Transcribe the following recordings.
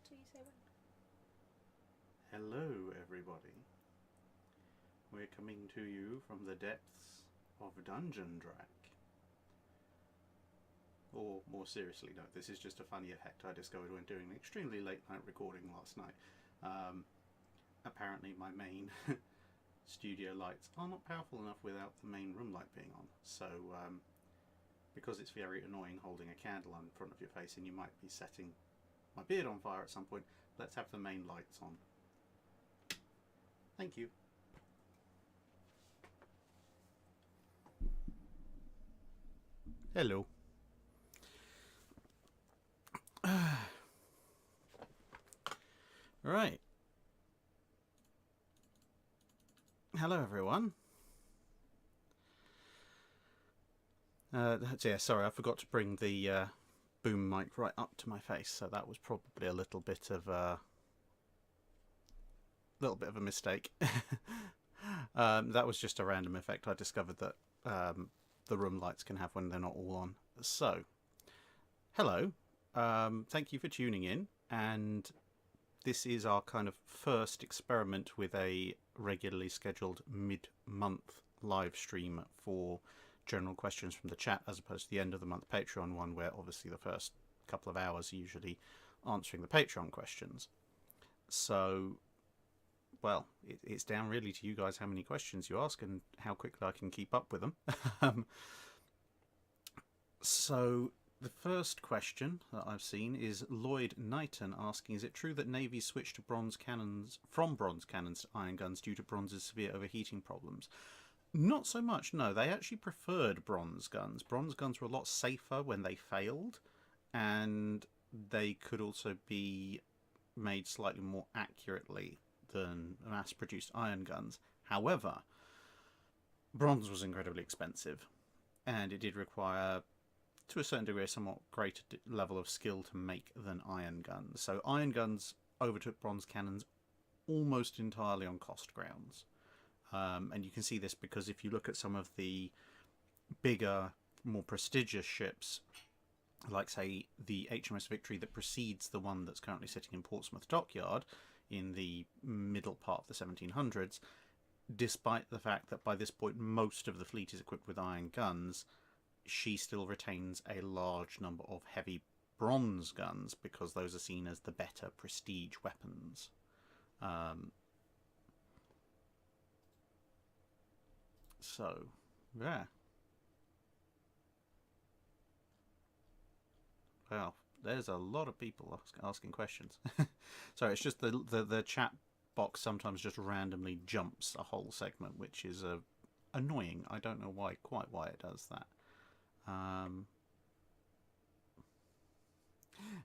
till you say when. Hello, everybody. We're coming to you from the depths of Dungeon Drac. Or, more seriously, no, this is just a funny effect I discovered when doing an extremely late night recording last night. Apparently my main studio lights are not powerful enough without the main room light being on. So, because it's very annoying holding a candle in front of your face and you might be setting my beard on fire at some point, let's have the main lights on. Thank you. Hello. Right. Hello, everyone. Sorry, I forgot to bring the boom mic right up to my face, so that was probably a little bit of a mistake. That was just a random effect I discovered that the room lights can have when they're not all on. So, hello. Thank you for tuning in, and this is our kind of first experiment with a regularly scheduled mid-month live stream for general questions from the chat, as opposed to the end of the month Patreon one, where obviously the first couple of hours are usually answering the Patreon questions. So, well, it's down really to you guys how many questions you ask and how quickly I can keep up with them. So the first question that I've seen is Lloyd Knighton asking, is it true that Navy switched to bronze cannons from bronze cannons to iron guns due to bronze's severe overheating problems? Not so much, no. They actually preferred bronze guns. Bronze guns were a lot safer when they failed, and they could also be made slightly more accurately than mass-produced iron guns. However, bronze was incredibly expensive, and it did require, to a certain degree, a somewhat greater level of skill to make than iron guns. So iron guns overtook bronze cannons almost entirely on cost grounds. And you can see this because if you look at some of the bigger, more prestigious ships, like, say, the HMS Victory that precedes the one that's currently sitting in Portsmouth Dockyard in the middle part of the 1700s, despite the fact that by this point most of the fleet is equipped with iron guns, she still retains a large number of heavy bronze guns because those are seen as the better prestige weapons. So, yeah. Well, there's a lot of people asking questions. Sorry, it's just the chat box sometimes just randomly jumps a whole segment, which is annoying. I don't know quite why it does that.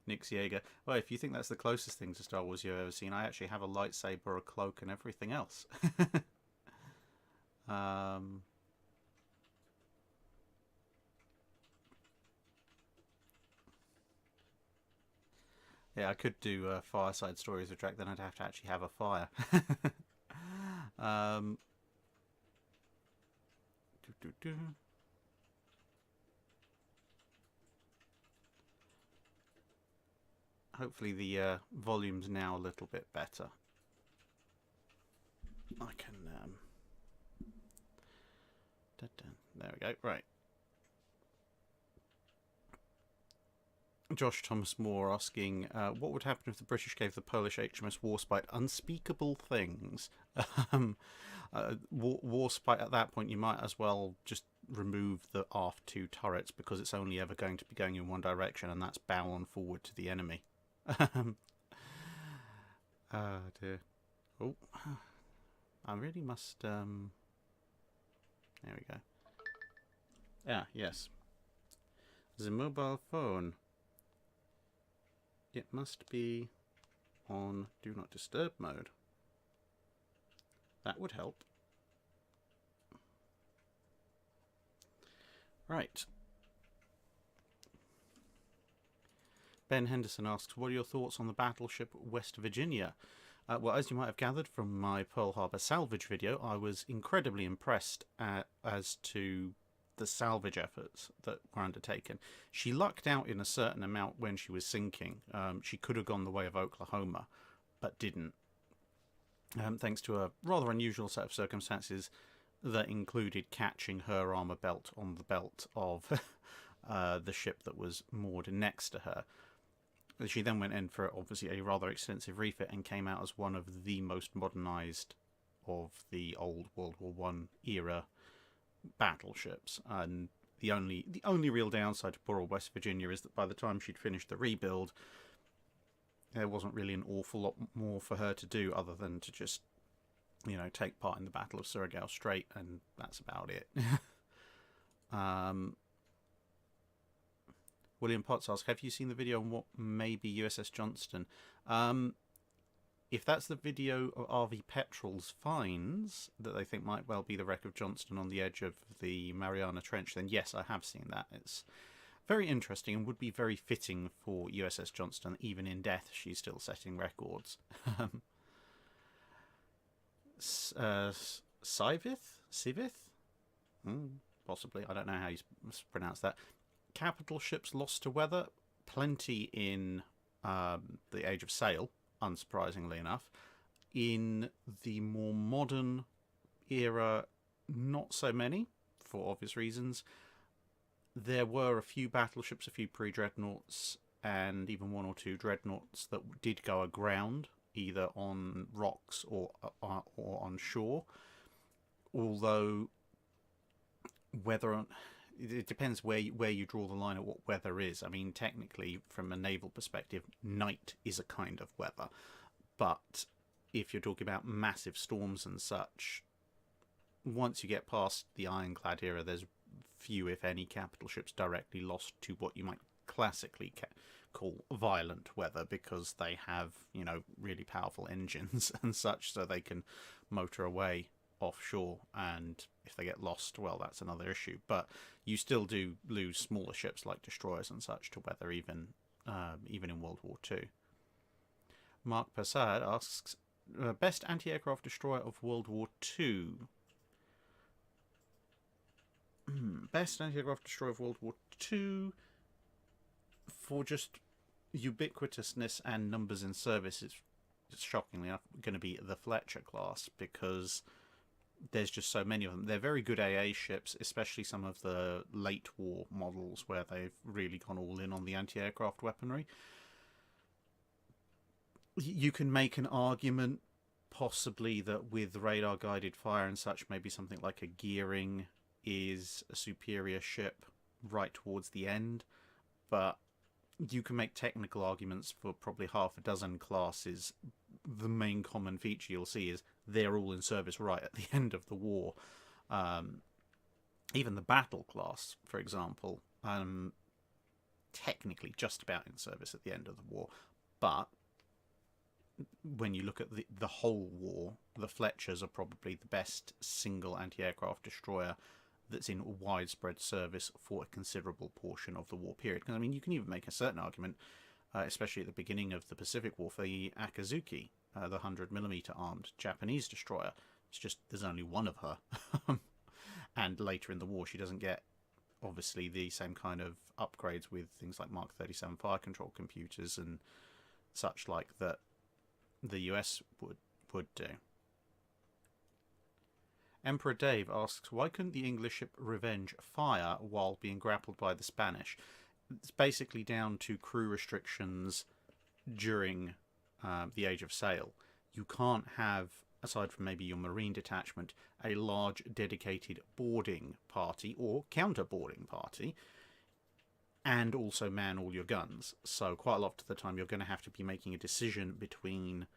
Nix Jaeger. Well, if you think that's the closest thing to Star Wars you've ever seen, I actually have a lightsaber, a cloak, and everything else. Yeah, I could do fireside stories with Drac, then I'd have to actually have a fire. Hopefully the volume's now a little bit better. I can... There we go, right. Josh Thomas Moore asking, what would happen if the British gave the Polish HMS Warspite unspeakable things? Warspite, at that point, you might as well just remove the aft two turrets because it's only ever going to be going in one direction, and that's bow on forward to the enemy. Oh, dear. Oh, I really must... There we go. Ah, yes. The mobile phone. It must be on Do Not Disturb mode. That would help. Right. Ben Henderson asks, what are your thoughts on the battleship West Virginia? Well, as you might have gathered from my Pearl Harbor salvage video, I was incredibly impressed as to the salvage efforts that were undertaken. She lucked out in a certain amount when she was sinking. She could have gone the way of Oklahoma, but didn't, thanks to a rather unusual set of circumstances that included catching her armour belt on the belt of the ship that was moored next to her. She then went in for obviously a rather extensive refit and came out as one of the most modernised of the old World War One era battleships. And the only real downside to poor old West Virginia is that by the time she'd finished the rebuild, there wasn't really an awful lot more for her to do other than to just, take part in the Battle of Surigao Strait, and that's about it. William Potts asks, have you seen the video on what may be USS Johnston? If that's the video of RV Petrol's finds that they think might well be the wreck of Johnston on the edge of the Mariana Trench, then yes, I have seen that. It's very interesting and would be very fitting for USS Johnston. Even in death, she's still setting records. Sivith? Possibly. I don't know how you pronounce that. Capital ships lost to weather. Plenty in the Age of Sail, unsurprisingly enough. In the more modern era, not so many, for obvious reasons. There were a few battleships, a few pre-dreadnoughts, and even one or two dreadnoughts that did go aground, either on rocks or on shore. Although, it depends where you draw the line at what weather is. I mean, technically, from a naval perspective, night is a kind of weather. But if you're talking about massive storms and such, once you get past the ironclad era, there's few, if any, capital ships directly lost to what you might classically call violent weather, because they have, really powerful engines and such, so they can motor away offshore, and if they get lost, well, that's another issue. But you still do lose smaller ships like destroyers and such to weather, even in World War II. Mark Persad asks, best anti-aircraft destroyer of World War II. Best anti-aircraft destroyer of World War II, for just ubiquitousness and numbers in service, it's shockingly enough going to be the Fletcher class, because there's just so many of them. They're very good AA ships, especially some of the late war models where they've really gone all in on the anti-aircraft weaponry. You can make an argument possibly that with radar guided fire and such, maybe something like a Gearing is a superior ship right towards the end, but you can make technical arguments for probably half a dozen classes. The main common feature you'll see is they're all in service right at the end of the war. Even the battle class, for example, technically just about in service at the end of the war, but when you look at the whole war, the Fletchers are probably the best single anti-aircraft destroyer that's in widespread service for a considerable portion of the war period. Because, I mean, you can even make a certain argument, especially at the beginning of the Pacific War, for the Akazuki, the 100mm armed Japanese destroyer. It's just there's only one of her. And later in the war, she doesn't get, obviously, the same kind of upgrades with things like Mark 37 fire control computers and such like that the US would do. Emperor Dave asks, why couldn't the English ship Revenge fire while being grappled by the Spanish? It's basically down to crew restrictions during the Age of Sail. You can't have, aside from maybe your marine detachment, a large dedicated boarding party or counter-boarding party and also man all your guns. So quite a lot of the time you're going to have to be making a decision between,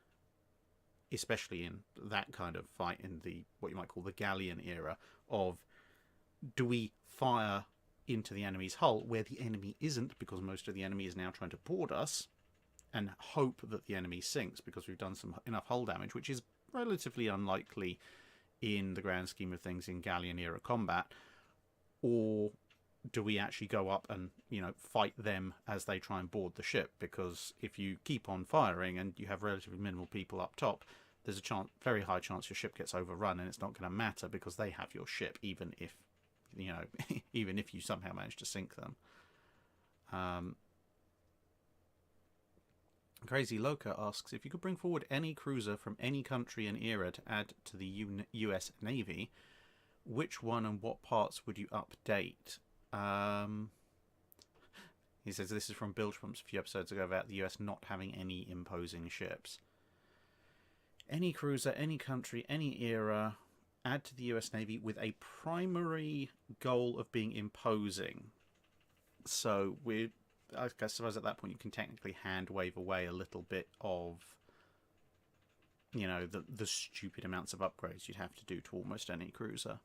especially in that kind of fight in the what you might call the galleon era, of do we fire into the enemy's hull where the enemy isn't, because most of the enemy is now trying to board us, and hope that the enemy sinks because we've done enough hull damage, which is relatively unlikely in the grand scheme of things in galleon era combat, or do we actually go up and fight them as they try and board the ship? Because if you keep on firing and you have relatively minimal people up top, there's a very high chance your ship gets overrun, and it's not going to matter because they have your ship, even if you know, even if you somehow manage to sink them. Crazy Loca asks, if you could bring forward any cruiser from any country and era to add to the US Navy, which one and what parts would you update? He says this is from Bilgepump's a few episodes ago about the US not having any imposing ships. Any cruiser, any country, any era, add to the US Navy with a primary goal of being imposing. So I suppose at that point you can technically hand wave away a little bit of, you know, the stupid amounts of upgrades you'd have to do to almost any cruiser.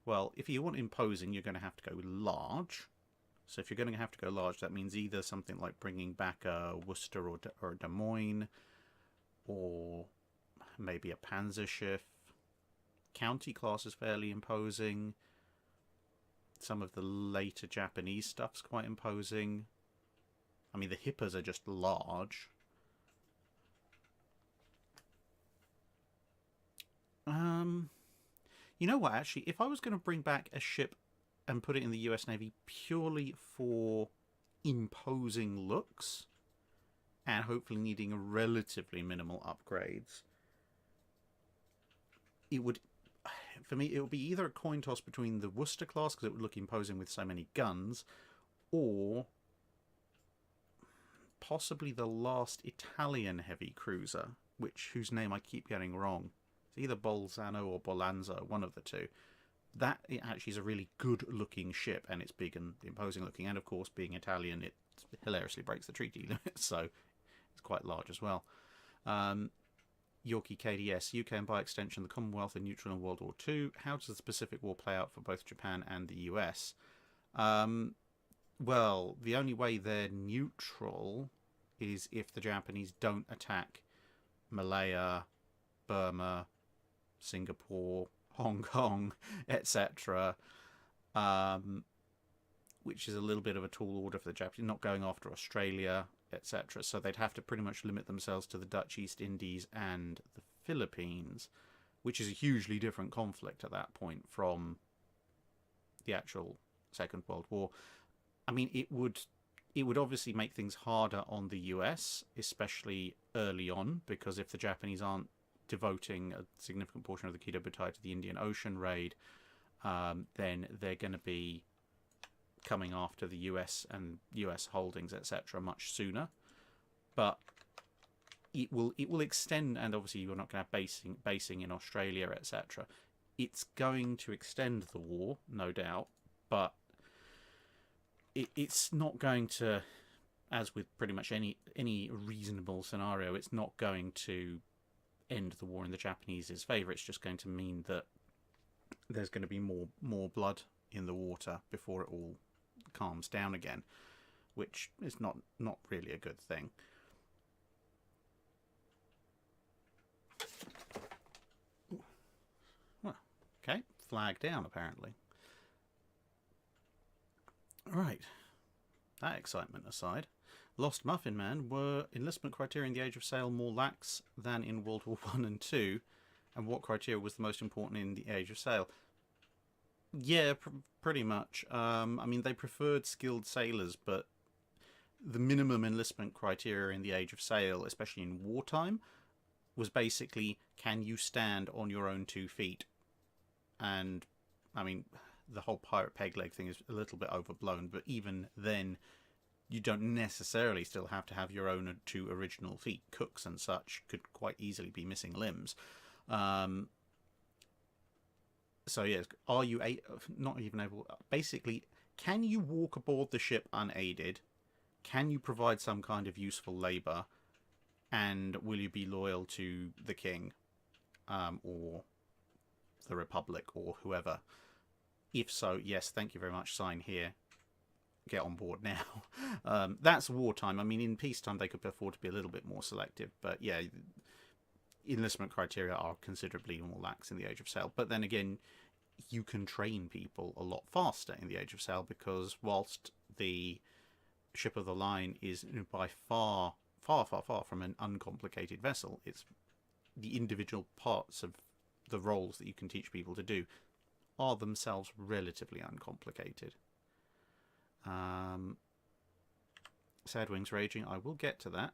Well, if you want imposing, you're going to have to go large. So if you're going to have to go large, that means either something like bringing back a Worcester or a Des Moines, or maybe a Panzerschiff. County class is fairly imposing. Some of the later Japanese stuff's quite imposing. I mean, the Hippers are just large. You know what, actually, if I was going to bring back a ship and put it in the US Navy purely for imposing looks, and hopefully needing relatively minimal upgrades, it would, for me, it would be either a coin toss between the Worcester class, because it would look imposing with so many guns, or possibly the last Italian heavy cruiser, whose name I keep getting wrong. It's either Bolzano or Bolanzo, one of the two. That it actually is a really good looking ship, and it's big and imposing looking, and of course being Italian it hilariously breaks the treaty limit, so it's quite large as well. Yorkie KDS, UK and by extension the Commonwealth are neutral in World War II. How does the Pacific War play out for both Japan and the US? Well, the only way they're neutral is if the Japanese don't attack Malaya, Burma, Singapore, Hong Kong, etc., which is a little bit of a tall order for the Japanese, not going after Australia, etc. So they'd have to pretty much limit themselves to the Dutch East Indies and the Philippines, which is a hugely different conflict at that point from the actual Second World War. I mean, it would obviously make things harder on the US, especially early on, because if the Japanese aren't devoting a significant portion of the Kido Butai to the Indian Ocean raid, then they're going to be coming after the US and US holdings, etc., much sooner. But it will extend, and obviously you're not going to have basing in Australia, etc. It's going to extend the war, no doubt, but it's not going to, as with pretty much any reasonable scenario, it's not going to end the war in the Japanese's favour. It's just going to mean that there's going to be more blood in the water before it all calms down again, which is not really a good thing. Well, okay, flag down apparently. Right, that excitement aside, Lost Muffin Man, were enlistment criteria in the Age of Sail more lax than in World War I and II? And what criteria was the most important in the Age of Sail? Yeah, pretty much. I mean, they preferred skilled sailors, but the minimum enlistment criteria in the Age of Sail, especially in wartime, was basically, can you stand on your own 2 feet? And, I mean, the whole pirate peg leg thing is a little bit overblown, but even then, you don't necessarily still have to have your own 2 original feet. Cooks and such could quite easily be missing limbs. So yes, are you not even able? Basically, can you walk aboard the ship unaided? Can you provide some kind of useful labour? And will you be loyal to the king, or the Republic, or whoever? If so, yes, thank you very much. Sign here. Get on board now. That's wartime. I mean, in peacetime, they could afford to be a little bit more selective. But yeah, enlistment criteria are considerably more lax in the Age of Sail. But then again, you can train people a lot faster in the Age of Sail, because whilst the ship of the line is by far from an uncomplicated vessel, it's the individual parts of the roles that you can teach people to do are themselves relatively uncomplicated. Sad Wings Raging, I will get to that.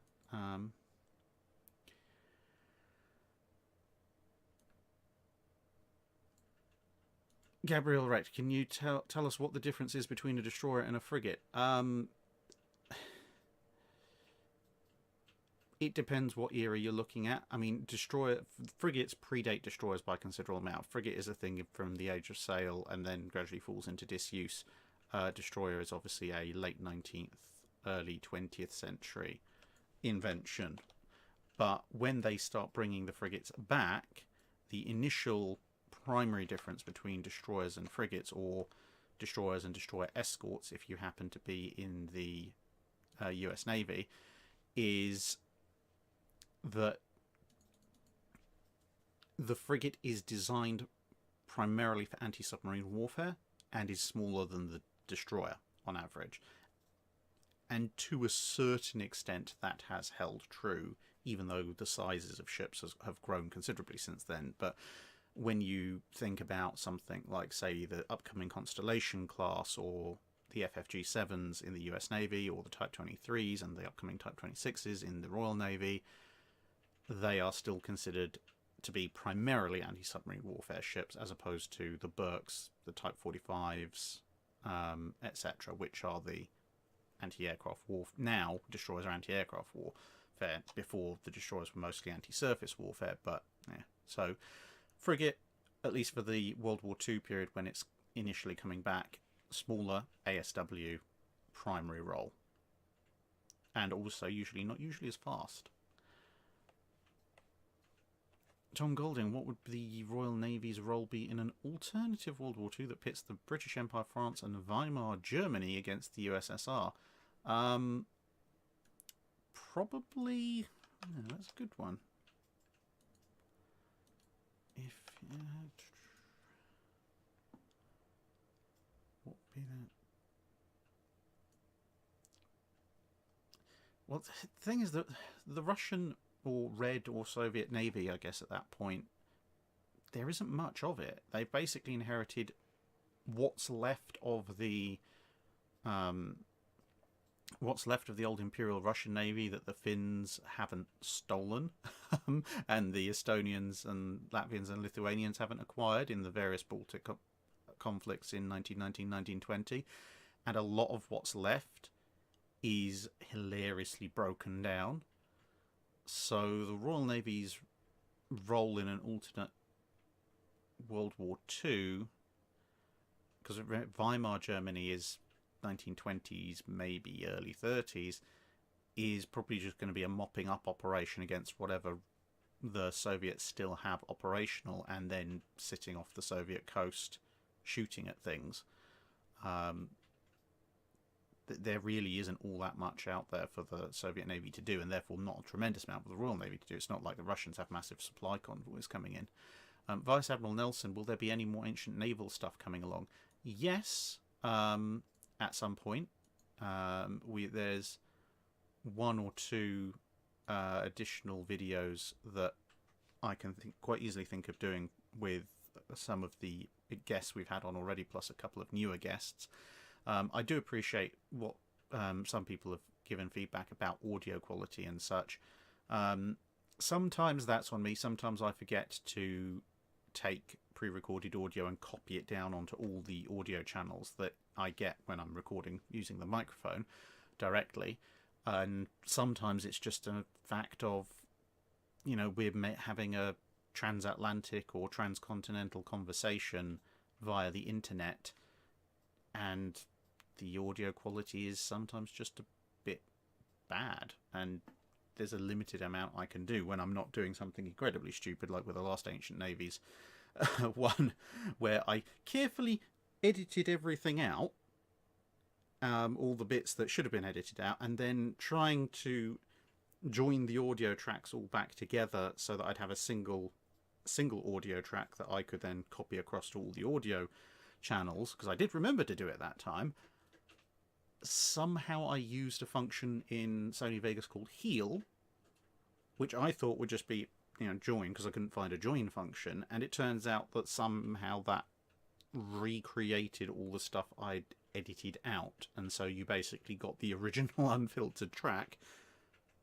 Gabriel Recht, can you tell us what the difference is between a destroyer and a frigate? It depends what era you're looking at. I mean, frigates predate destroyers by a considerable amount. Frigate is a thing from the Age of Sail and then gradually falls into disuse. Destroyer is obviously a late 19th, early 20th century invention. But when they start bringing the frigates back, the initial primary difference between destroyers and frigates, or destroyers and destroyer escorts if you happen to be in the US Navy, is that the frigate is designed primarily for anti-submarine warfare and is smaller than the destroyer on average. And to a certain extent that has held true, even though the sizes of ships have grown considerably since then. But when you think about something like, say, the upcoming Constellation class or the FFG-7s in the US Navy, or the Type 23s and the upcoming Type 26s in the Royal Navy, they are still considered to be primarily anti-submarine warfare ships, as opposed to the Burkes, the Type 45s, etc., which are the anti-aircraft war. Now, destroyers are anti-aircraft warfare. Before, the destroyers were mostly anti-surface warfare, but yeah. So, frigate, at least for the World War II period when it's initially coming back, smaller ASW primary role, and also not usually as fast. Tom Golding, what would the Royal Navy's role be in an alternative World War II that pits the British Empire, France and Weimar Germany against the USSR? Probably... Yeah, that's a good one. What would be that? Well, the thing is that the Russian or Red or Soviet Navy, I guess at that point, there isn't much of it. They've basically inherited what's left of the old Imperial Russian Navy that the Finns haven't stolen, and the Estonians and Latvians and Lithuanians haven't acquired in the various Baltic conflicts in 1919, 1920, and a lot of what's left is hilariously broken down. So the Royal Navy's role in an alternate World War II, because Weimar Germany is 1920s, maybe early 30s, is probably just going to be a mopping up operation against whatever the Soviets still have operational, and then sitting off the Soviet coast shooting at things. There really isn't all that much out there for the Soviet Navy to do, and therefore not a tremendous amount for the Royal Navy to do. It's not like the Russians have massive supply convoys coming in. Vice Admiral Nelson, will there be any more ancient naval stuff coming along? Yes, at some point. There's one or two additional videos that I can quite easily think of doing with some of the guests we've had on already, plus a couple of newer guests. I do appreciate what some people have given feedback about audio quality and such. Sometimes that's on me. Sometimes I forget to take pre-recorded audio and copy it down onto all the audio channels that I get when I'm recording using the microphone directly. And sometimes it's just a fact of, we're having a transatlantic or transcontinental conversation via the internet, and the audio quality is sometimes just a bit bad, and there's a limited amount I can do when I'm not doing something incredibly stupid like with the last Ancient Navies one, where I carefully edited everything out, all the bits that should have been edited out, and then trying to join the audio tracks all back together so that I'd have a single audio track that I could then copy across to all the audio channels, because I did remember to do it that time. Somehow I used a function in Sony Vegas called heal, which I thought would just be join, because I couldn't find a join function, and it turns out that somehow recreated all the stuff I'd edited out, and so you basically got the original unfiltered track,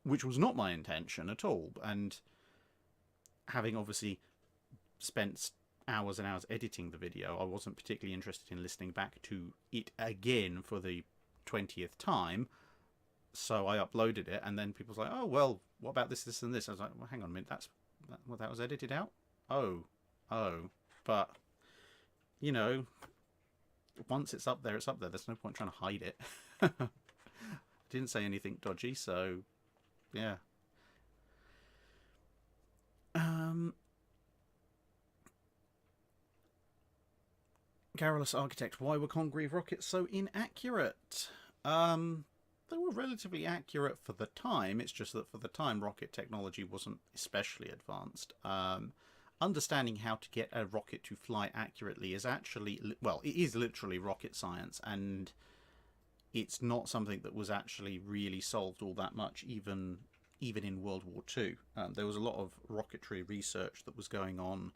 which was not my intention at all. And having obviously spent hours and hours editing the video, I wasn't particularly interested in listening back to it again for the 20th time. So I uploaded it, and then people's like, "Oh well, what about this, this, and this?" I was like, "Well, hang on a minute, that was edited out." Oh, but you know, once it's up there, it's up there. There's no point trying to hide it. I didn't say anything dodgy, so yeah. Garrulous Architect, why were Congreve rockets so inaccurate? They were relatively accurate for the time. It's just that for the time, rocket technology wasn't especially advanced. Understanding how to get a rocket to fly accurately is actually, well, it is literally rocket science, and it's not something that was actually really solved all that much, even in World War II. There was a lot of rocketry research that was going on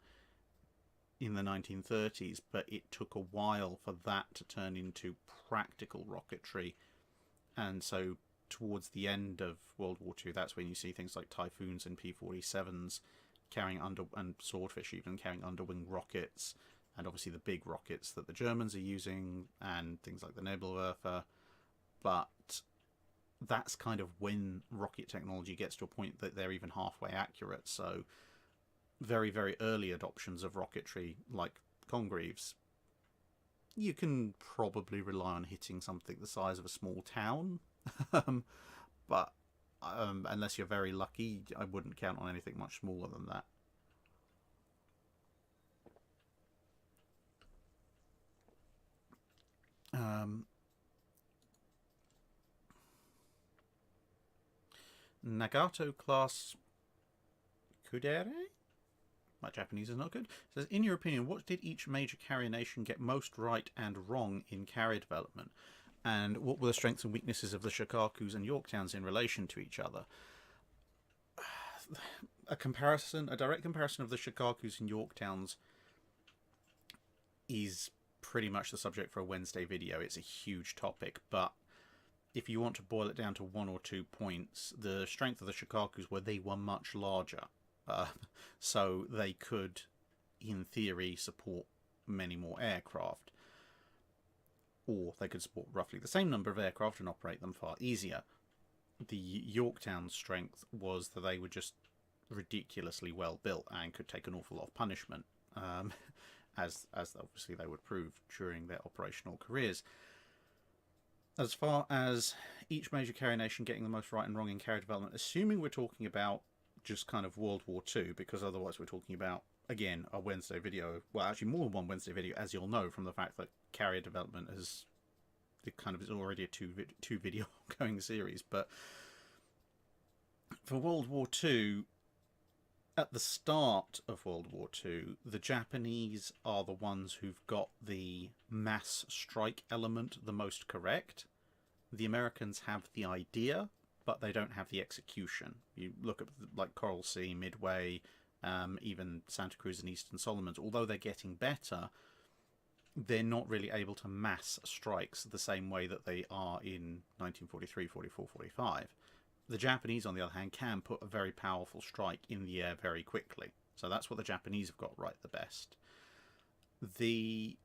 in the 1930s, but it took a while for that to turn into practical rocketry. And so towards the end of World War II, that's when you see things like Typhoons and P-47s carrying and Swordfish even carrying underwing rockets, and obviously the big rockets that the Germans are using, and things like the Naval. But that's kind of when rocket technology gets to a point that they're even halfway accurate. So very, very early adoptions of rocketry, like Congreve's, you can probably rely on hitting something the size of a small town. But unless you're very lucky, I wouldn't count on anything much smaller than that. Nagato class Kudere? My Japanese is not good. It says, in your opinion, what did each major carrier nation get most right and wrong in carrier development? And what were the strengths and weaknesses of the Shikakus and Yorktowns in relation to each other? A direct comparison of the Shikakus and Yorktowns is pretty much the subject for a Wednesday video. It's a huge topic, but if you want to boil it down to one or 2 points, the strength of the Shikakus were they were much larger. So they could, in theory, support many more aircraft. Or they could support roughly the same number of aircraft and operate them far easier. The Yorktown strength was that they were just ridiculously well built and could take an awful lot of punishment, as obviously they would prove during their operational careers. As far as each major carrier nation getting the most right and wrong in carrier development, assuming we're talking about just kind of World War II, because otherwise we're talking about, again, a Wednesday video, well, actually more than one Wednesday video, as you'll know from the fact that carrier development is already a two video going series. But for World War II, at the start of World War II, the Japanese are the ones who've got the mass strike element the most correct. The Americans have the idea, but they don't have the execution. You look at like Coral Sea, Midway, even Santa Cruz and Eastern Solomons, although they're getting better, they're not really able to mass strikes the same way that they are in 1943, 44, 45. The Japanese, on the other hand, can put a very powerful strike in the air very quickly. So that's what the Japanese have got right the best. The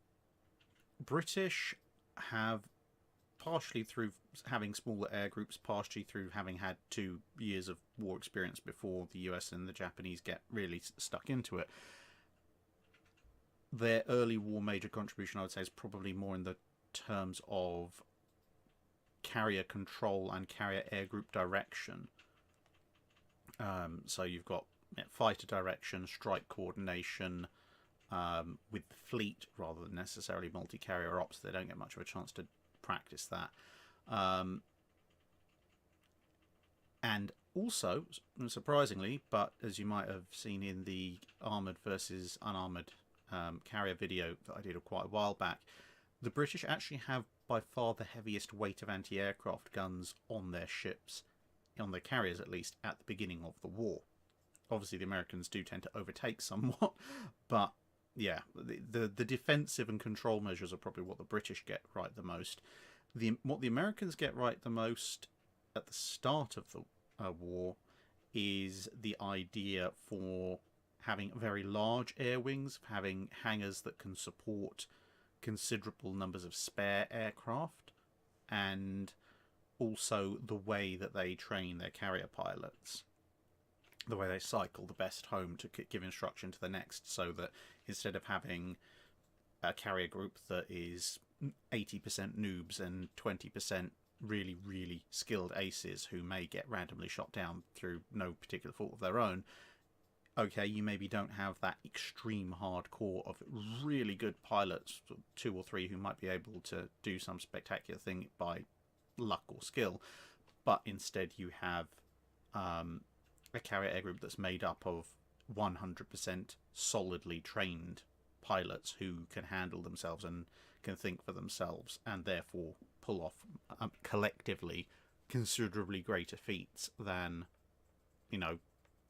British have, partially through having smaller air groups, partially through having had 2 years of war experience before the US and the Japanese get really stuck into it, their early war major contribution, I would say, is probably more in the terms of carrier control and carrier air group direction. So you've got fighter direction, strike coordination, with the fleet rather than necessarily multi-carrier ops. They don't get much of a chance to practice that. And also, surprisingly, but as you might have seen in the armoured versus unarmoured carrier video that I did quite a while back, the British actually have by far the heaviest weight of anti-aircraft guns on their ships, on their carriers at least, at the beginning of the war. Obviously the Americans do tend to overtake somewhat, but yeah, the defensive and control measures are probably what the British get right the most. What the Americans get right the most at the start of the war is the idea for having very large air wings, having hangars that can support considerable numbers of spare aircraft, and also the way that they train their carrier pilots, the way they cycle the best home to give instruction to the next, so that instead of having a carrier group that is 80% noobs and 20% really, really skilled aces who may get randomly shot down through no particular fault of their own, okay, you maybe don't have that extreme hardcore of really good pilots, 2 or 3 who might be able to do some spectacular thing by luck or skill, but instead you have a carrier air group that's made up of 100% solidly trained pilots who can handle themselves and can think for themselves, and therefore pull off collectively considerably greater feats than, you know,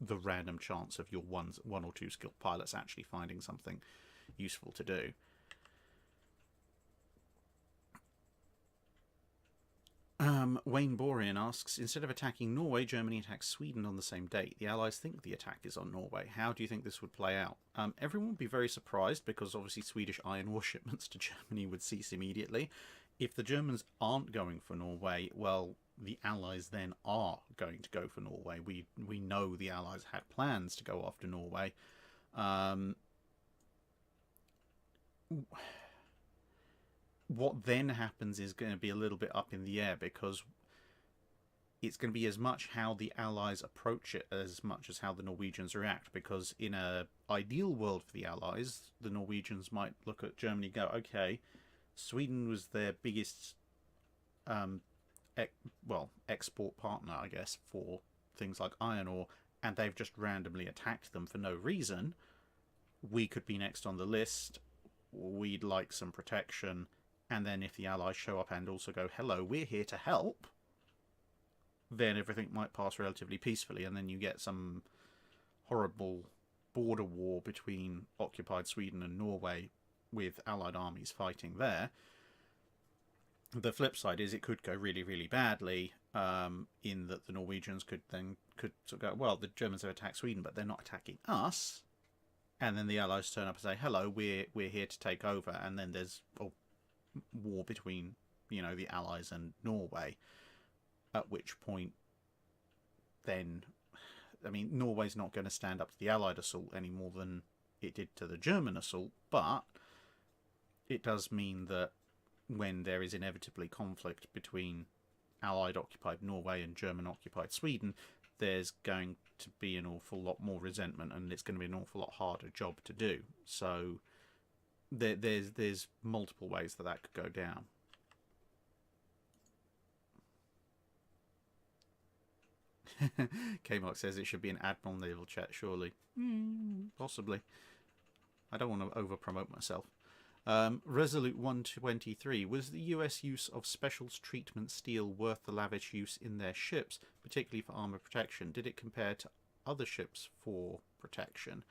the random chance of your one or two skilled pilots actually finding something useful to do. Wayne Borean asks, instead of attacking Norway, Germany attacks Sweden on the same date. The Allies think the attack is on Norway. How do you think this would play out? Everyone would be very surprised, because obviously Swedish iron ore shipments to Germany would cease immediately. If the Germans aren't going for Norway, well, the Allies then are going to go for Norway. We know the Allies had plans to go after Norway. What then happens is going to be a little bit up in the air, because it's going to be as much how the Allies approach it as much as how the Norwegians react, because in an ideal world for the Allies, the Norwegians might look at Germany and go, okay, Sweden was their biggest export partner, I guess, for things like iron ore, and they've just randomly attacked them for no reason. We could be next on the list. We'd like some protection. And then if the Allies show up and also go, hello, we're here to help, then everything might pass relatively peacefully, and then you get some horrible border war between occupied Sweden and Norway with Allied armies fighting there. The flip side is it could go really, really badly, in that the Norwegians could sort of go, well, the Germans have attacked Sweden, but they're not attacking us. And then the Allies turn up and say, hello, we're here to take over, and then there's war between, you know, the Allies and Norway, at which point then, I mean, Norway's not going to stand up to the Allied assault any more than it did to the German assault, but it does mean that when there is inevitably conflict between Allied occupied Norway and German occupied Sweden, there's going to be an awful lot more resentment, and it's going to be an awful lot harder job to do. So there's multiple ways that could go down. K-Mark says it should be an Admiral Naval chat, surely. Possibly. I don't want to over-promote myself. Resolute 123. Was the US use of specials treatment steel worth the lavish use in their ships, particularly for armour protection? Did it compare to other ships for protection?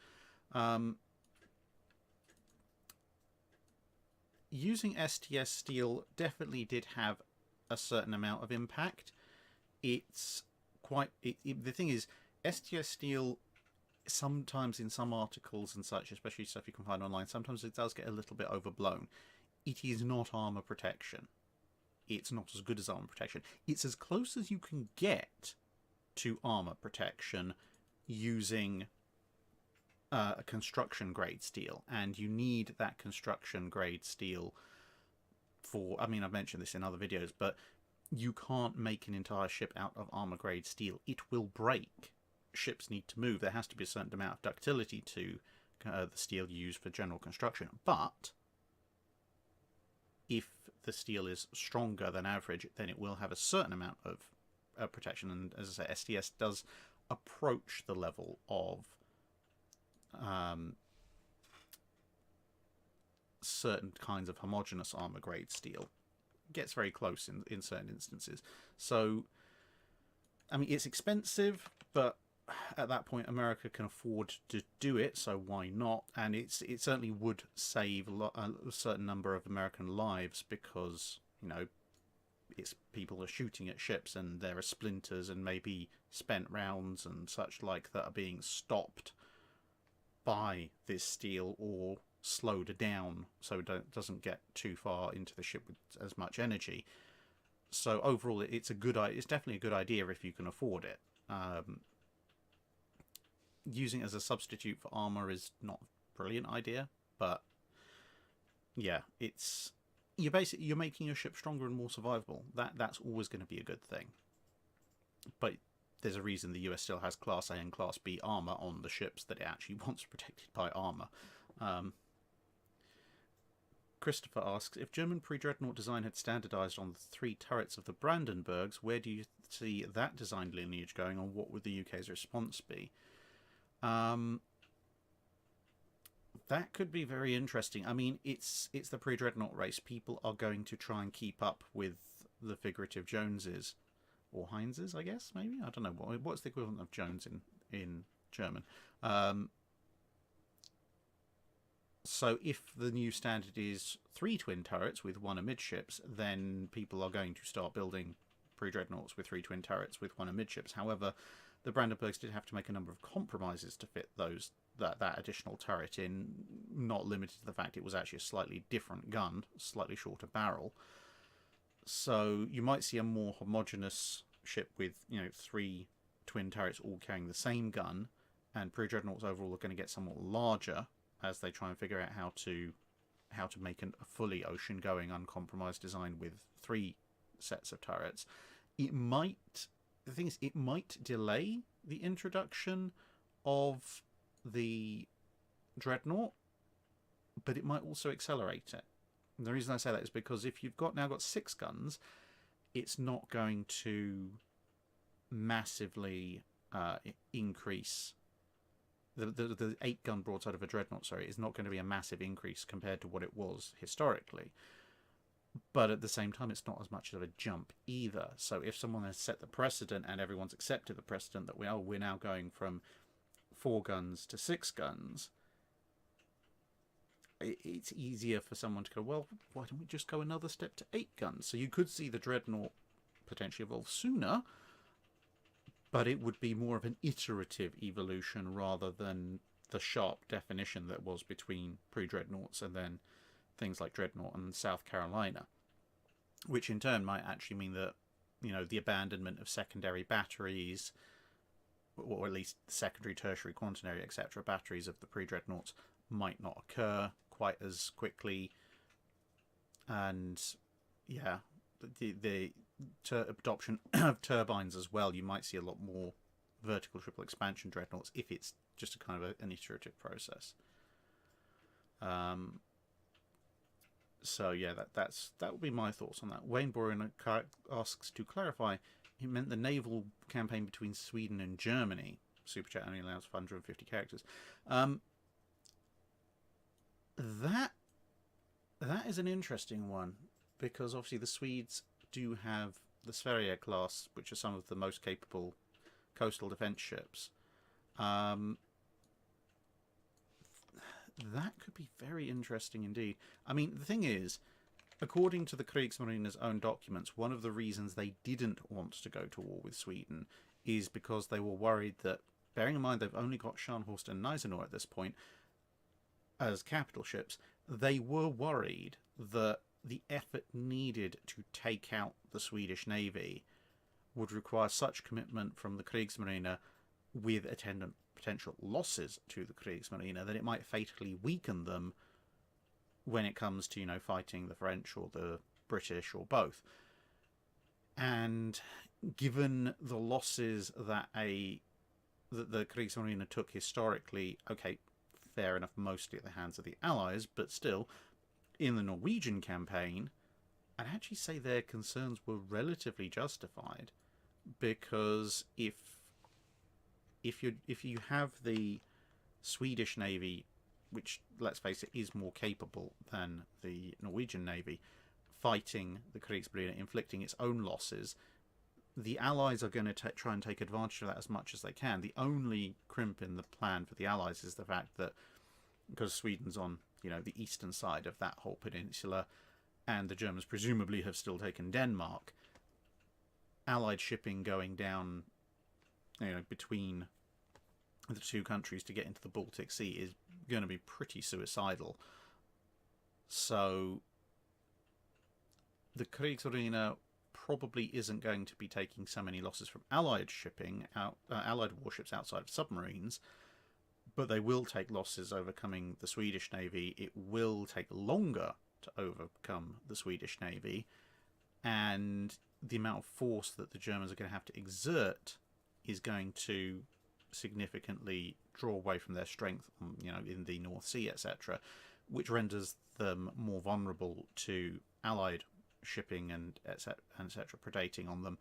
Using STS steel definitely did have a certain amount of impact. It's quite... the thing is, STS steel, sometimes in some articles and such, especially stuff you can find online, sometimes it does get a little bit overblown. It is not armour protection. It's not as good as armour protection. It's as close as you can get to armour protection using a construction grade steel, and you need that construction grade steel for, I mean, I've mentioned this in other videos, but you can't make an entire ship out of armour grade steel. It will break. Ships need to move. There has to be a certain amount of ductility to the steel used for general construction, but if the steel is stronger than average, then it will have a certain amount of protection, and as I say, STS does approach the level of certain kinds of homogeneous armor grade steel. It gets very close in certain instances. So, I mean, it's expensive, but at that point America can afford to do it, so why not? And it certainly would save a certain number of American lives, because it's people are shooting at ships and there are splinters and maybe spent rounds and such like that are being stopped by this steel or slowed down so it doesn't get too far into the ship with as much energy. So overall, it's definitely a good idea if you can afford it. Using it as a substitute for armor is not a brilliant idea, but yeah, you're making your ship stronger and more survivable. That's always going to be a good thing. But there's a reason the US still has Class A and Class B armor on the ships that it actually wants protected by armor. Christopher asks, if German pre-dreadnought design had standardized on the 3 turrets of the Brandenburgs, where do you see that design lineage going, and what would the UK's response be? That could be very interesting. I mean, it's the pre-dreadnought race. People are going to try and keep up with the figurative Joneses, or Heinzes, I guess, maybe? I don't know. What's the equivalent of Jones in German? So if the new standard is 3 twin turrets with 1 amidships, then people are going to start building pre-dreadnoughts with 3 twin turrets with 1 amidships. However, the Brandenburgs did have to make a number of compromises to fit that additional turret in, not limited to the fact it was actually a slightly different gun, slightly shorter barrel. So you might see a more homogeneous ship with 3 twin turrets all carrying the same gun, and pre-dreadnoughts overall are going to get somewhat larger as they try and figure out how to make a fully ocean-going, uncompromised design with 3 sets of turrets. It might delay the introduction of the dreadnought, but it might also accelerate it. And the reason I say that is because if you've now got 6 guns, it's not going to massively increase. The 8-gun broadside of a dreadnought, is not going to be a massive increase compared to what it was historically. But at the same time, it's not as much of a jump either. So if someone has set the precedent and everyone's accepted the precedent that we're now going from 4 guns to 6 guns, it's easier for someone to go, well, why don't we just go another step to 8 guns? So you could see the dreadnought potentially evolve sooner, but it would be more of an iterative evolution rather than the sharp definition that was between pre-dreadnoughts and then things like Dreadnought and South Carolina, which in turn might actually mean that the abandonment of secondary batteries, or at least secondary, tertiary, quaternary, etc. batteries of the pre-dreadnoughts might not occur quite as quickly. And yeah, the adoption of turbines as well. You might see a lot more vertical triple expansion dreadnoughts if it's just a kind of an iterative process. So yeah, that would be my thoughts on that. Wayne Boren asks, to clarify, he meant the naval campaign between Sweden and Germany. Super Chat only allows 150 characters. That is an interesting one, because obviously the Swedes do have the Sverige class, which are some of the most capable coastal defence ships. That could be very interesting indeed. I mean, the thing is, according to the Kriegsmarine's own documents, one of the reasons they didn't want to go to war with Sweden is because they were worried that, bearing in mind they've only got Scharnhorst and Gneisenau at this point as capital ships, they were worried that the effort needed to take out the Swedish Navy would require such commitment from the Kriegsmarine, with attendant potential losses to the Kriegsmarine, that it might fatally weaken them when it comes to fighting the French or the British or both. And given the losses that the Kriegsmarine took historically, okay, fair enough, mostly at the hands of the Allies, but still, in the Norwegian campaign, I'd actually say their concerns were relatively justified, because if you have the Swedish Navy, which, let's face it, is more capable than the Norwegian Navy, fighting the Kriegsmarine, inflicting its own losses, the Allies are going to try and take advantage of that as much as they can. The only crimp in the plan for the Allies is the fact that because Sweden's on, the eastern side of that whole peninsula, and the Germans presumably have still taken Denmark, Allied shipping going down, between the two countries to get into the Baltic Sea is going to be pretty suicidal. So the Kriegsmarine probably isn't going to be taking so many losses from Allied shipping, Allied warships outside of submarines, but they will take losses overcoming the Swedish Navy. It will take longer to overcome the Swedish Navy, and the amount of force that the Germans are going to have to exert is going to significantly draw away from their strength, in the North Sea, etc., which renders them more vulnerable to Allied shipping and etc. predating on them.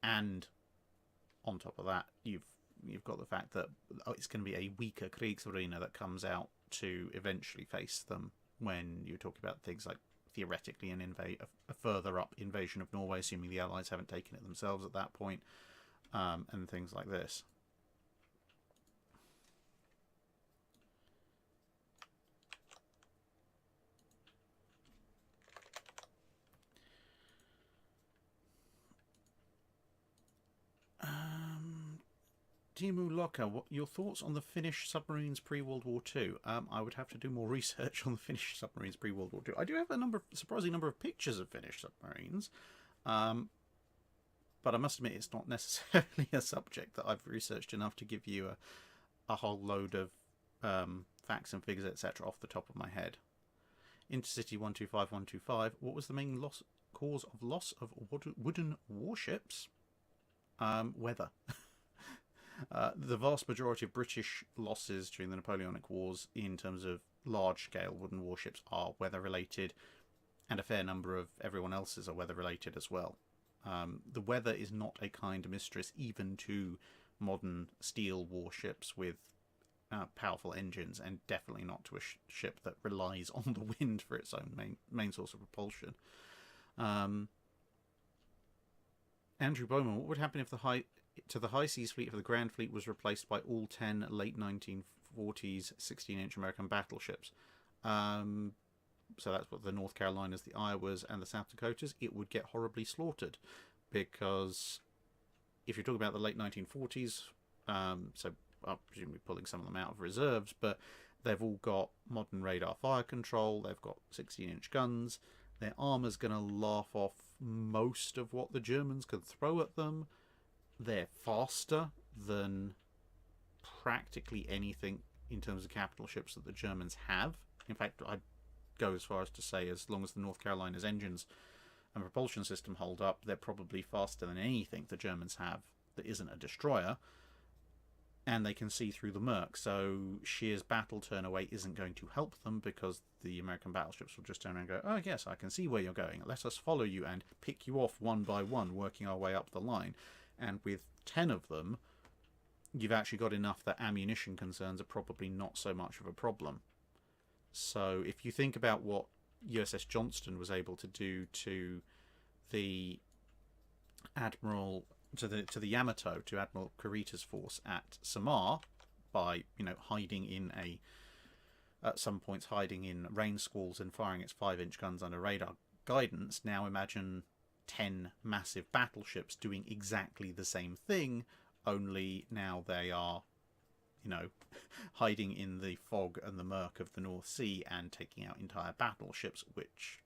And on top of that, you've got the fact that it's going to be a weaker Kriegsmarine that comes out to eventually face them when you're talking about things like theoretically a further up invasion of Norway, assuming the Allies haven't taken it themselves at that point, and things like this. Timu Loka, what your thoughts on the Finnish submarines pre-World War II? I would have to do more research on the Finnish submarines pre-World War II. I do have a surprising number of pictures of Finnish submarines, but I must admit it's not necessarily a subject that I've researched enough to give you a whole load of facts and figures, etc., off the top of my head. Intercity 125125. What was the main cause of loss of wooden warships? Weather. The vast majority of British losses during the Napoleonic Wars in terms of large-scale wooden warships are weather-related, and a fair number of everyone else's are weather-related as well. The weather is not a kind mistress even to modern steel warships with powerful engines, and definitely not to a ship that relies on the wind for its own main source of propulsion. Andrew Bowman, what would happen if the high seas fleet of the Grand Fleet was replaced by all 10 late 1940s 16-inch American battleships? So that's what the North Carolinas, the Iowas, and the South Dakotas. It would get horribly slaughtered, because if you're talking about the late 1940s, so I'm presumably pulling some of them out of reserves, but they've all got modern radar fire control, they've got 16-inch guns, their armour's going to laugh off most of what the Germans could throw at them. They're faster than practically anything in terms of capital ships that the Germans have. In fact, I'd go as far as to say, as long as the North Carolina's engines and propulsion system hold up, they're probably faster than anything the Germans have that isn't a destroyer, and they can see through the murk. So Scheer's battle turn away isn't going to help them, because the American battleships will just turn around and go, oh yes, I can see where you're going, let us follow you and pick you off one by one, working our way up the line. And with 10 of them, you've actually got enough that ammunition concerns are probably not so much of a problem. So if you think about what USS Johnston was able to do to the Admiral, to the Yamato, to Admiral Kurita's force at Samar, by hiding in at some points hiding in rain squalls and firing its 5-inch guns under radar guidance. Now imagine 10 massive battleships doing exactly the same thing, only now they are hiding in the fog and the murk of the North Sea and taking out entire battleships, which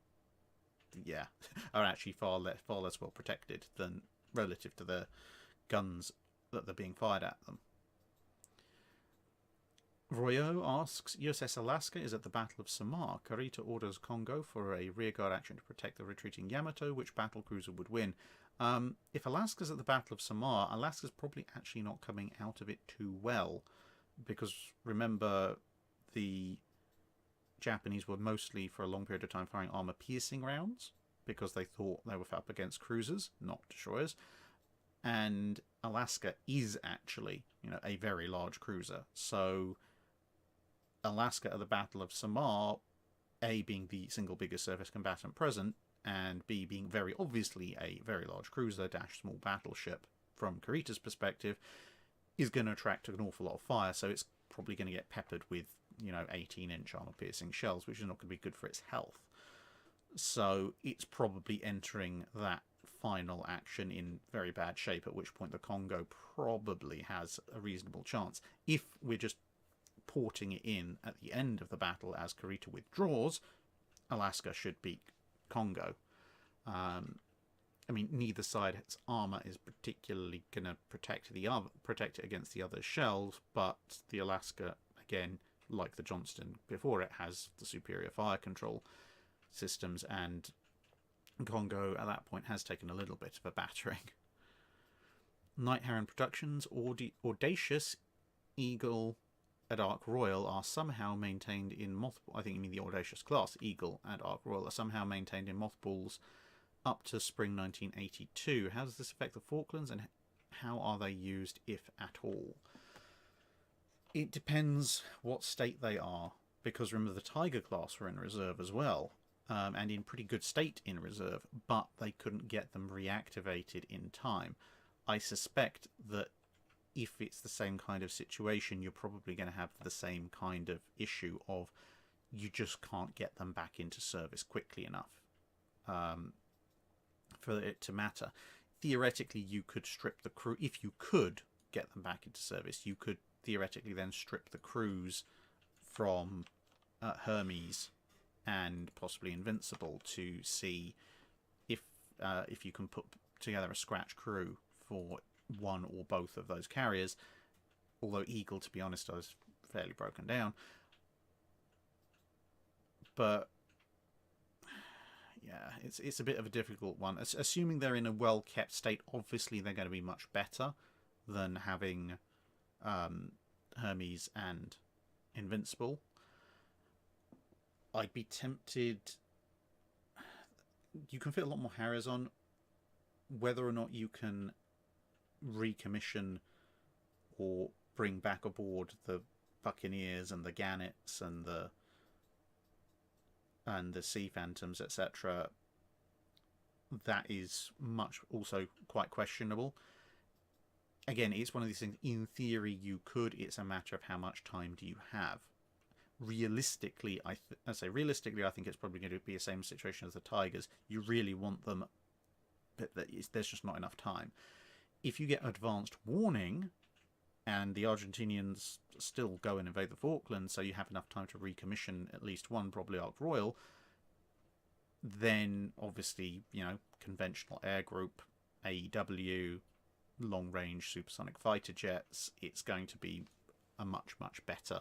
are actually far less well protected than relative to the guns that are being fired at them. Royo asks, USS Alaska is at the Battle of Samar. Kurita orders Congo for a rearguard action to protect the retreating Yamato. Which battlecruiser would win? If Alaska's at the Battle of Samar, Alaska's probably actually not coming out of it too well, because remember, the Japanese were mostly for a long period of time firing armor-piercing rounds because they thought they were up against cruisers, not destroyers. And Alaska is actually, a very large cruiser. So Alaska at the Battle of Samar, A, being the single biggest surface combatant present, and B, being very obviously a very large cruiser dash small battleship from Kurita's perspective, is going to attract an awful lot of fire, so it's probably going to get peppered with, 18-inch armor-piercing shells, which is not going to be good for its health. So it's probably entering that final action in very bad shape, at which point the Congo probably has a reasonable chance. If we're just porting it in at the end of the battle as Kurita withdraws, Alaska should beat Congo. Neither side's armor is particularly going to protect it against the other's shells, but the Alaska, again, like the Johnston before it, has the superior fire control systems, and Congo at that point has taken a little bit of a battering. Knight Heron Productions, Audacious, Eagle, and Ark Royal are somehow maintained in multiple. I think you mean the Audacious class, Eagle and Ark Royal, are somehow maintained in mothballs up to spring 1982. How does this affect the Falklands, and how are they used, if at all? It depends what state they are, because remember the Tiger class were in reserve as well, and in pretty good state in reserve, but they couldn't get them reactivated in time. I suspect that if it's the same kind of situation, you're probably going to have the same kind of issue of you just can't get them back into service quickly enough for it to matter. Theoretically, you could strip the crew. If you could get them back into service, you could theoretically then strip the crews from Hermes and possibly Invincible to see if you can put together a scratch crew for one or both of those carriers. Although Eagle, to be honest, I was fairly broken down. But yeah, it's a bit of a difficult one. Assuming they're in a well-kept state, obviously they're going to be much better than having Hermes and Invincible. I'd be tempted. You can fit a lot more Harriers on. Whether or not you can recommission or bring back aboard the Buccaneers and the Gannets and the Sea Phantoms, etc., that is also quite questionable. Again, it's one of these things. In theory, you could. It's a matter of how much time do you have. Realistically, I think it's probably going to be the same situation as the Tigers. You really want them, but there's just not enough time. If you get advanced warning, and the Argentinians still go and invade the Falklands, so you have enough time to recommission at least one, probably Ark Royal, then obviously, conventional air group, AEW, long-range supersonic fighter jets, it's going to be a much, much better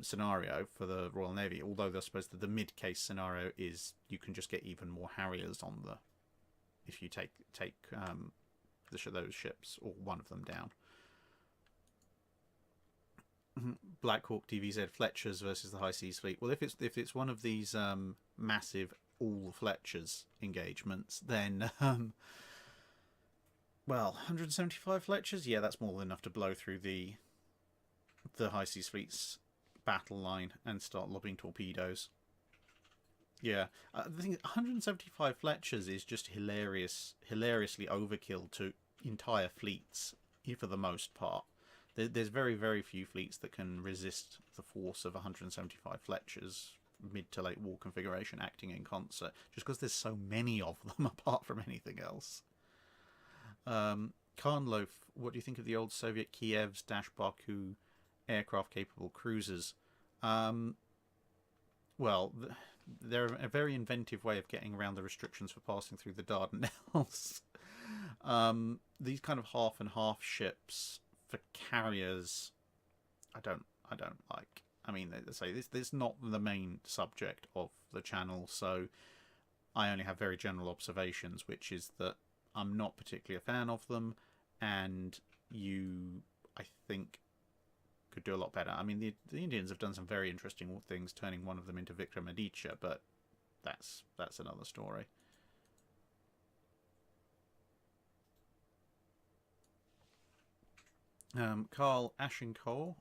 scenario for the Royal Navy. Although I suppose the mid-case scenario is you can just get even more Harriers on if you take those ships, or one of them, down. Black Hawk DVZ Fletchers versus the High Seas Fleet. Well, if it's one of these massive all Fletchers engagements, then 175 Fletchers, yeah, that's more than enough to blow through the High Seas Fleet's battle line and start lobbing torpedoes. Yeah, the thing, 175 Fletchers is just hilariously overkill to entire fleets, for the most part. There's very, very few fleets that can resist the force of 175 Fletchers, mid to late war configuration, acting in concert, just because there's so many of them apart from anything else. Karnloaf, what do you think of the old Soviet Kiev's Baku aircraft-capable cruisers? Well, they're a very inventive way of getting around the restrictions for passing through the Dardanelles. These kind of half and half ships for carriers, I don't like. I mean, they say this is not the main subject of the channel, so I only have very general observations, which is that I'm not particularly a fan of them, and I think, could do a lot better. I mean, the Indians have done some very interesting things, turning one of them into Vikramaditya, but that's another story. Carl Ashenkov,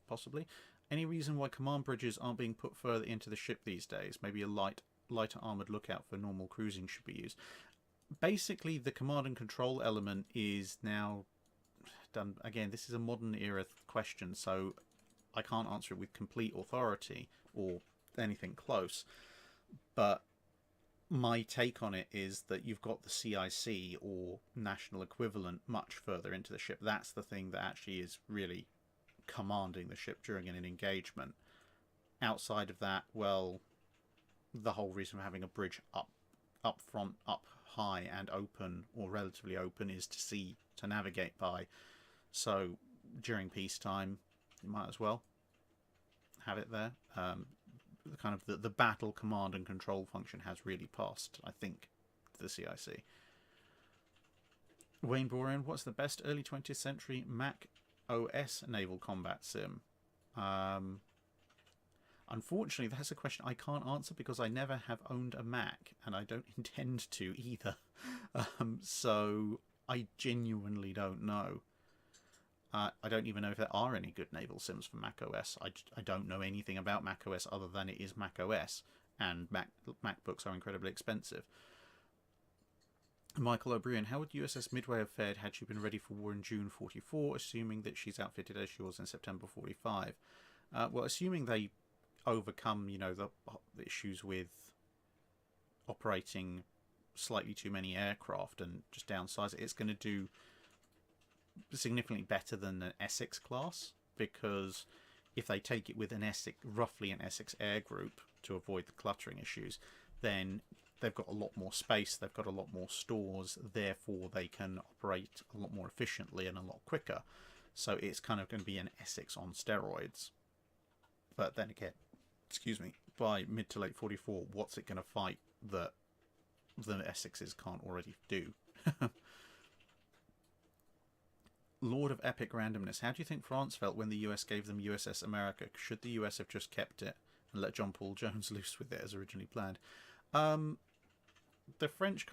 possibly. Any reason why command bridges aren't being put further into the ship these days? Maybe a light lighter armoured lookout for normal cruising should be used. Basically, the command and control element is now done. Again, this is a modern era question, so I can't answer it with complete authority or anything close. But my take on it is that you've got the CIC or national equivalent much further into the ship. That's the thing that actually is really commanding the ship during an engagement. Outside of that, well, the whole reason for having a bridge up front, up high and open, or relatively open, is to navigate by. So during peacetime, you might as well have it there. The battle command and control function has really passed, I think, to the CIC. Wayne Borean, what's the best early 20th century Mac OS naval combat sim? Unfortunately, that's a question I can't answer because I never have owned a Mac, and I don't intend to either. So I genuinely don't know. I don't even know if there are any good naval sims for Mac OS. I don't know anything about Mac OS other than it is Mac OS, and MacBooks are incredibly expensive. Michael O'Brien, how would USS Midway have fared had she been ready for war in June 44, assuming that she's outfitted as she was in September 45? Well, assuming they overcome, the issues with operating slightly too many aircraft and just downsize it, it's going to do significantly better than an Essex class, because if they take it with roughly an Essex air group to avoid the cluttering issues, then they've got a lot more space, they've got a lot more stores, therefore they can operate a lot more efficiently and a lot quicker. So it's kind of going to be an Essex on steroids. But then again, by mid to late 44, what's it going to fight that the Essexes can't already do? Lord of Epic Randomness, how do you think France felt when the US gave them USS America? Should the US have just kept it and let John Paul Jones loose with it as originally planned? The French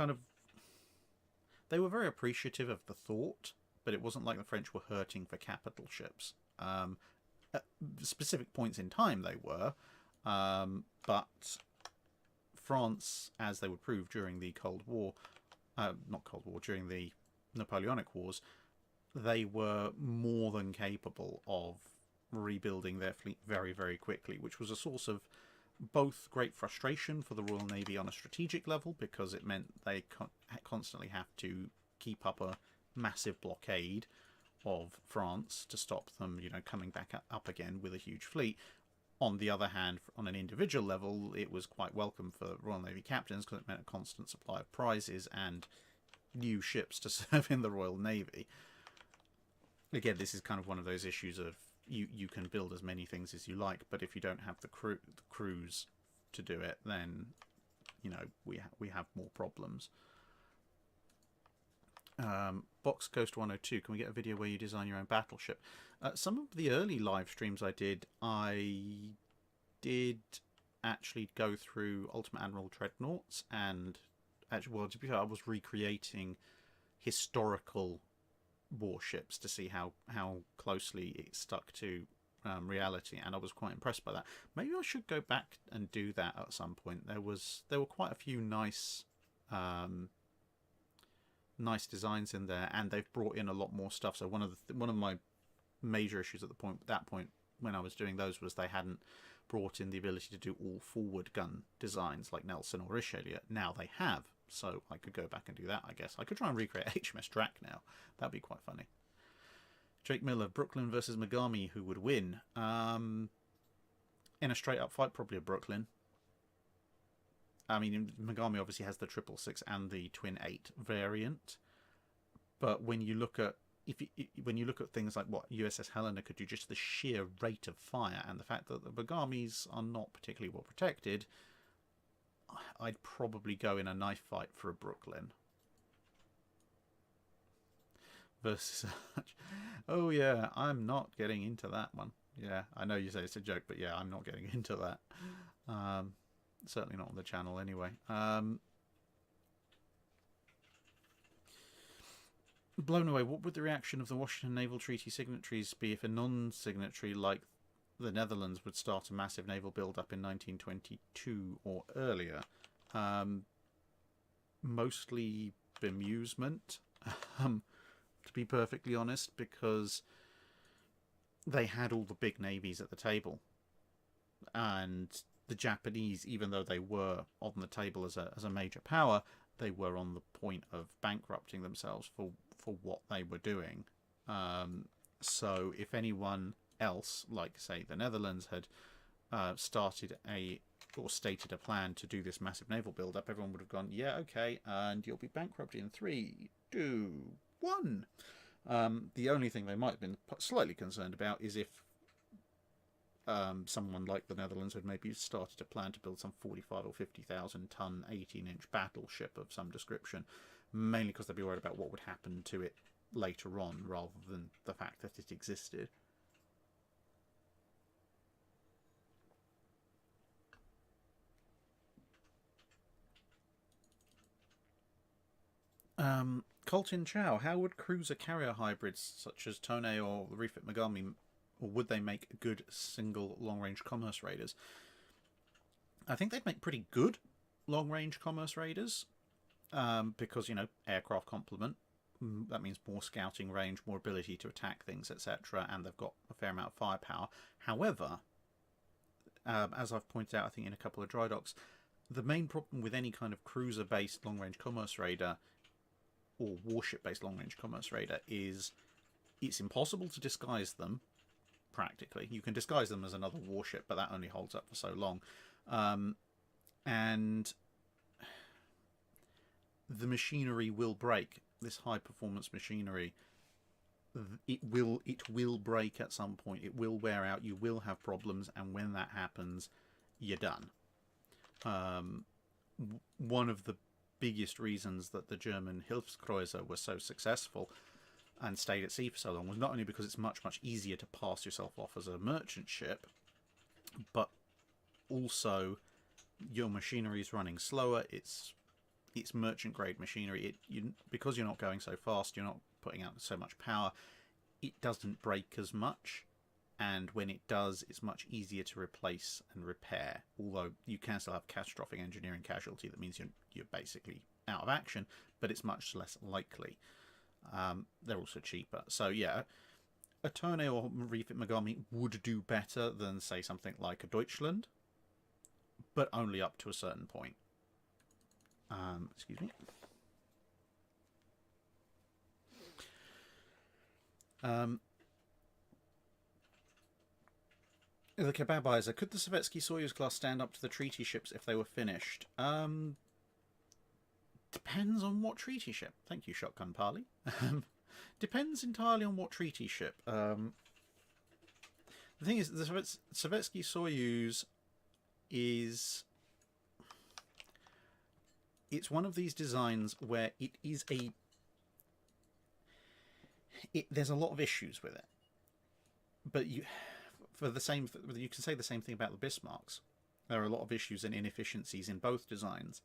they were very appreciative of the thought, but it wasn't like the French were hurting for capital ships. At specific points in time they were, but France, as they would prove during the during the Napoleonic Wars, they were more than capable of rebuilding their fleet very, very quickly, which was a source of both great frustration for the Royal Navy on a strategic level, because it meant they constantly have to keep up a massive blockade of France to stop them, coming back up again with a huge fleet. On the other hand, on an individual level, it was quite welcome for Royal Navy captains, because it meant a constant supply of prizes and new ships to serve in the Royal Navy. Again, this is kind of one of those issues of you can build as many things as you like, but if you don't have the crews to do it, then we have more problems. Box Coast 102, can we get a video where you design your own battleship? Some of the early live streams I did actually go through Ultimate Admiral Dreadnoughts, and actually, well, to be fair, I was recreating historical warships to see how closely it stuck to reality, and I was quite impressed by that. Maybe I should go back and do that at some point. There were quite a few nice designs in there, and they've brought in a lot more stuff. So one of my major issues at that point when I was doing those was they hadn't brought in the ability to do all forward gun designs like Nelson or Richelieu. Now they have, so I could go back and do that, I guess. I could try and recreate HMS Drac now. That'd be quite funny. Jake Miller, Brooklyn versus Megami, who would win? In a straight-up fight, probably a Brooklyn. I mean, Megami obviously has the 666 and the Twin 8 variant, but when you look at things like what USS Helena could do, just the sheer rate of fire and the fact that the Megamis are not particularly well protected, I'd probably go in a knife fight for a Brooklyn. Versus oh yeah, I'm not getting into that one. Yeah, I know you say it's a joke, but yeah, I'm not getting into that. Certainly not on the channel anyway. Blown away, what would the reaction of the Washington Naval Treaty signatories be if a non-signatory like the Netherlands would start a massive naval build-up in 1922 or earlier? Mostly bemusement, to be perfectly honest, because they had all the big navies at the table, and the Japanese, even though they were on the table as a major power, they were on the point of bankrupting themselves for what they were doing. So if anyone else, like say the Netherlands, had started or stated a plan to do this massive naval build-up, everyone would have gone, yeah, okay, and you'll be bankrupt in 3, 2, 1. The only thing they might have been slightly concerned about is if someone like the Netherlands had maybe started a plan to build some 45 or 50,000 ton 18-inch battleship of some description, mainly because they'd be worried about what would happen to it later on rather than the fact that it existed. Colton Chow, how would cruiser carrier hybrids such as Tone or Refit Megami, or would they make good single long-range commerce raiders? I think they'd make pretty good long-range commerce raiders, because, you know, aircraft complement. That means more scouting range, more ability to attack things, etc., and they've got a fair amount of firepower. However, as I've pointed out, I think in a couple of dry docks, the main problem with any kind of cruiser-based long-range commerce raider or warship-based long-range commerce raider is it's impossible to disguise them, practically. You can disguise them as another warship, but that only holds up for so long. And the machinery will break. This high-performance machinery, it will break at some point. It will wear out. You will have problems, and when that happens, you're done. One of the biggest reasons that the German Hilfskreuzer were so successful and stayed at sea for so long was not only because it's much, much easier to pass yourself off as a merchant ship, but also your machinery is running slower. It's merchant grade machinery. Because you're not going so fast, you're not putting out so much power, it doesn't break as much, and when it does, it's much easier to replace and repair, although you can still have catastrophic engineering casualty. That means you're basically out of action, but it's much less likely. They're also cheaper. So yeah, a Tone or Refit Megami would do better than, say, something like a Deutschland, but only up to a certain point. Excuse me. The Kebabizer, could the Sovietsky Soyuz class stand up to the treaty ships if they were finished? Depends on what treaty ship. Thank you, Shotgun Parley. Depends entirely on what treaty ship. The thing is, the Sovietsky Soyuz is... It's one of these designs where it is there's a lot of issues with it. But you can say the same thing about the Bismarcks. There are a lot of issues and inefficiencies in both designs.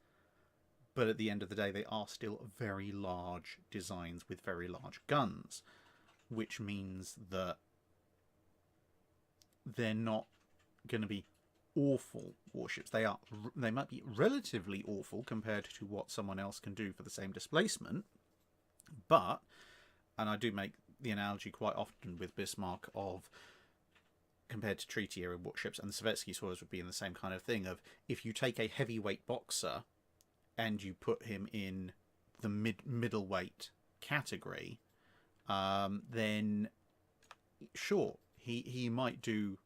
But at the end of the day, they are still very large designs with very large guns, which means that they're not going to be awful warships. They might be relatively awful compared to what someone else can do for the same displacement, but, and I do make the analogy quite often with Bismarck of compared to treaty era warships, and the Sovietsky Soyuz would be in the same kind of thing of, if you take a heavyweight boxer and you put him in the middleweight category, then sure, he might do,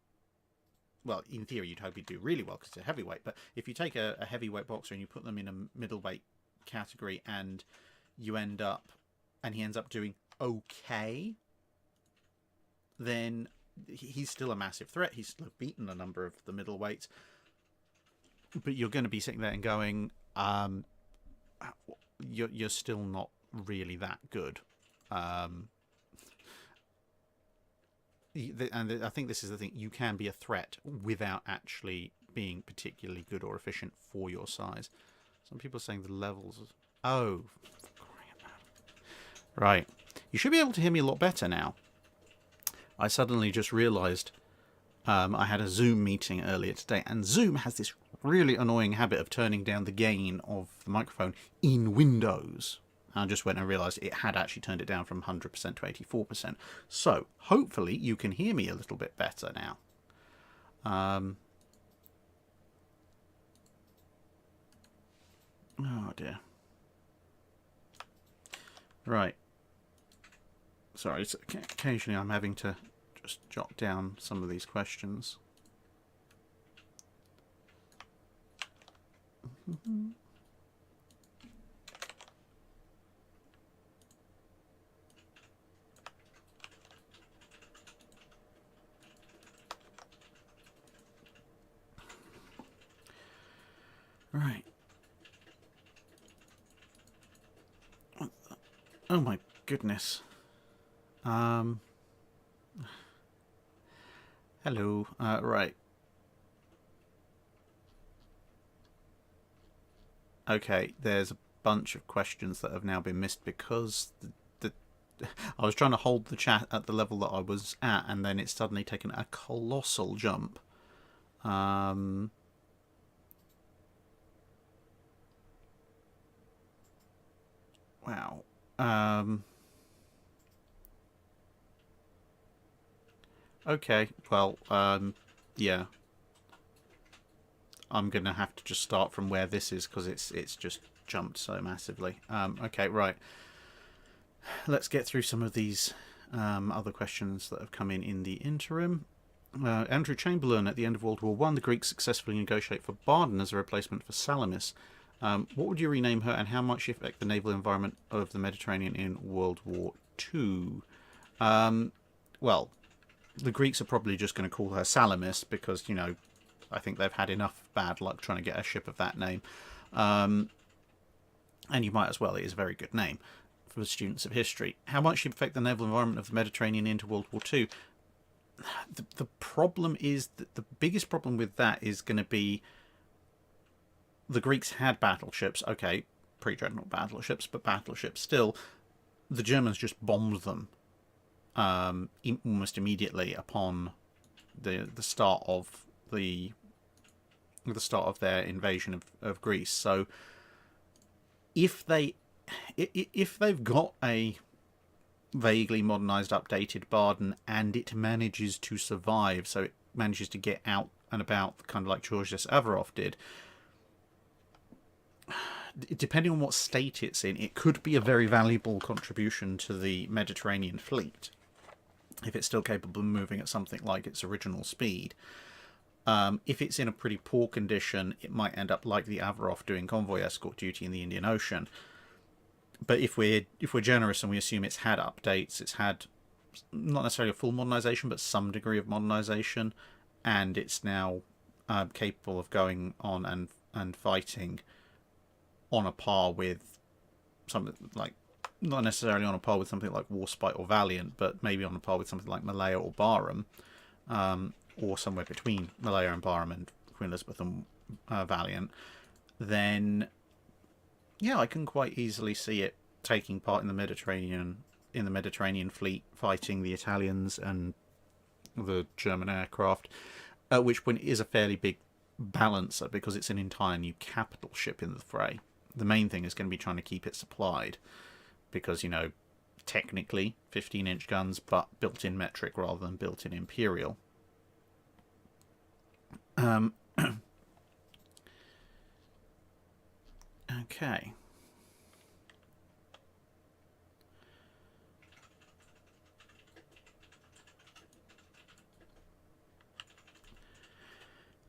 well, in theory you'd hope he'd do really well because it's a heavyweight, but if you take a heavyweight boxer and you put them in a middleweight category and he ends up doing okay, then he's still a massive threat. He's still beaten a number of the middleweights, but you're going to be sitting there and going, you're still not really that good. And I think this is the thing, you can be a threat without actually being particularly good or efficient for your size. Some people are saying the levels... Oh, right. You should be able to hear me a lot better now. I suddenly just realised I had a Zoom meeting earlier today, and Zoom has this really annoying habit of turning down the gain of the microphone in Windows. I just went and realised it had actually turned it down from 100% to 84%. So, hopefully you can hear me a little bit better now. Oh dear. Right. Sorry, occasionally I'm having to just jot down some of these questions. Right. Oh my goodness. Hello. Right. Okay, there's a bunch of questions that have now been missed because I was trying to hold the chat at the level that I was at, and then it's suddenly taken a colossal jump. Wow. Okay, well, yeah. I'm going to have to just start from where this is because it's just jumped so massively. Okay, right. Let's get through some of these other questions that have come in the interim. Andrew Chamberlain, at the end of World War I, the Greeks successfully negotiate for Barden as a replacement for Salamis. What would you rename her, and how might she affect the naval environment of the Mediterranean in World War II? Well, the Greeks are probably just going to call her Salamis because, you know, I think they've had enough bad luck trying to get a ship of that name. And you might as well, it is a very good name for students of history. How might she affect the naval environment of the Mediterranean into World War II? The problem is that the biggest problem with that is going to be the Greeks had battleships, okay, pre-dreadnought battleships, but battleships still. The Germans just bombed them almost immediately upon the start of the start of their invasion of Greece. So if they've got a vaguely modernized, updated Barden and it manages to survive, so it manages to get out and about, kind of like Georgios Averov did, depending on what state it's in, it could be a very valuable contribution to the Mediterranean fleet if it's still capable of moving at something like its original speed. If it's in a pretty poor condition, it might end up like the Averov doing convoy escort duty in the Indian Ocean. But if we're generous and we assume it's had updates, it's had not necessarily a full modernization, but some degree of modernization, and it's now capable of going on and fighting on a par with something like, not necessarily on a par with something like Warspite or Valiant, but maybe on a par with something like Malaya or Barham, or somewhere between Malaya and Barham and Queen Elizabeth and Valiant, then yeah, I can quite easily see it taking part in the Mediterranean fleet, fighting the Italians and the German aircraft, at which point it is a fairly big balancer because it's an entire new capital ship in the fray. The main thing is going to be trying to keep it supplied because, you know, technically 15-inch guns, but built in metric rather than built in imperial. Okay.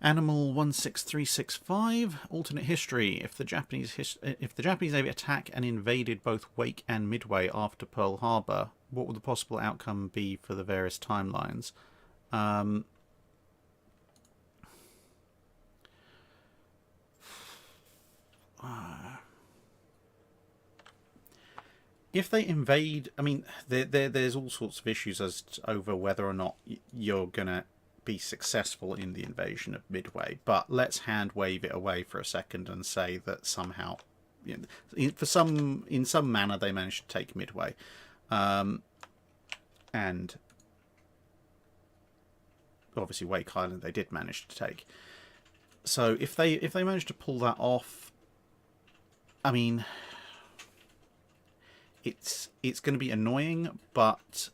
Animal 16365, alternate history. If the Japanese Navy attack and invaded both Wake and Midway after Pearl Harbor, what would the possible outcome be for the various timelines? If they invade, I mean, there's all sorts of issues over whether or not you're gonna be successful in the invasion of Midway. But let's hand wave it away for a second and say that somehow, you know, in some manner, they managed to take Midway, and obviously Wake Island they did manage to take. So if they manage to pull that off, I mean, it's going to be annoying, but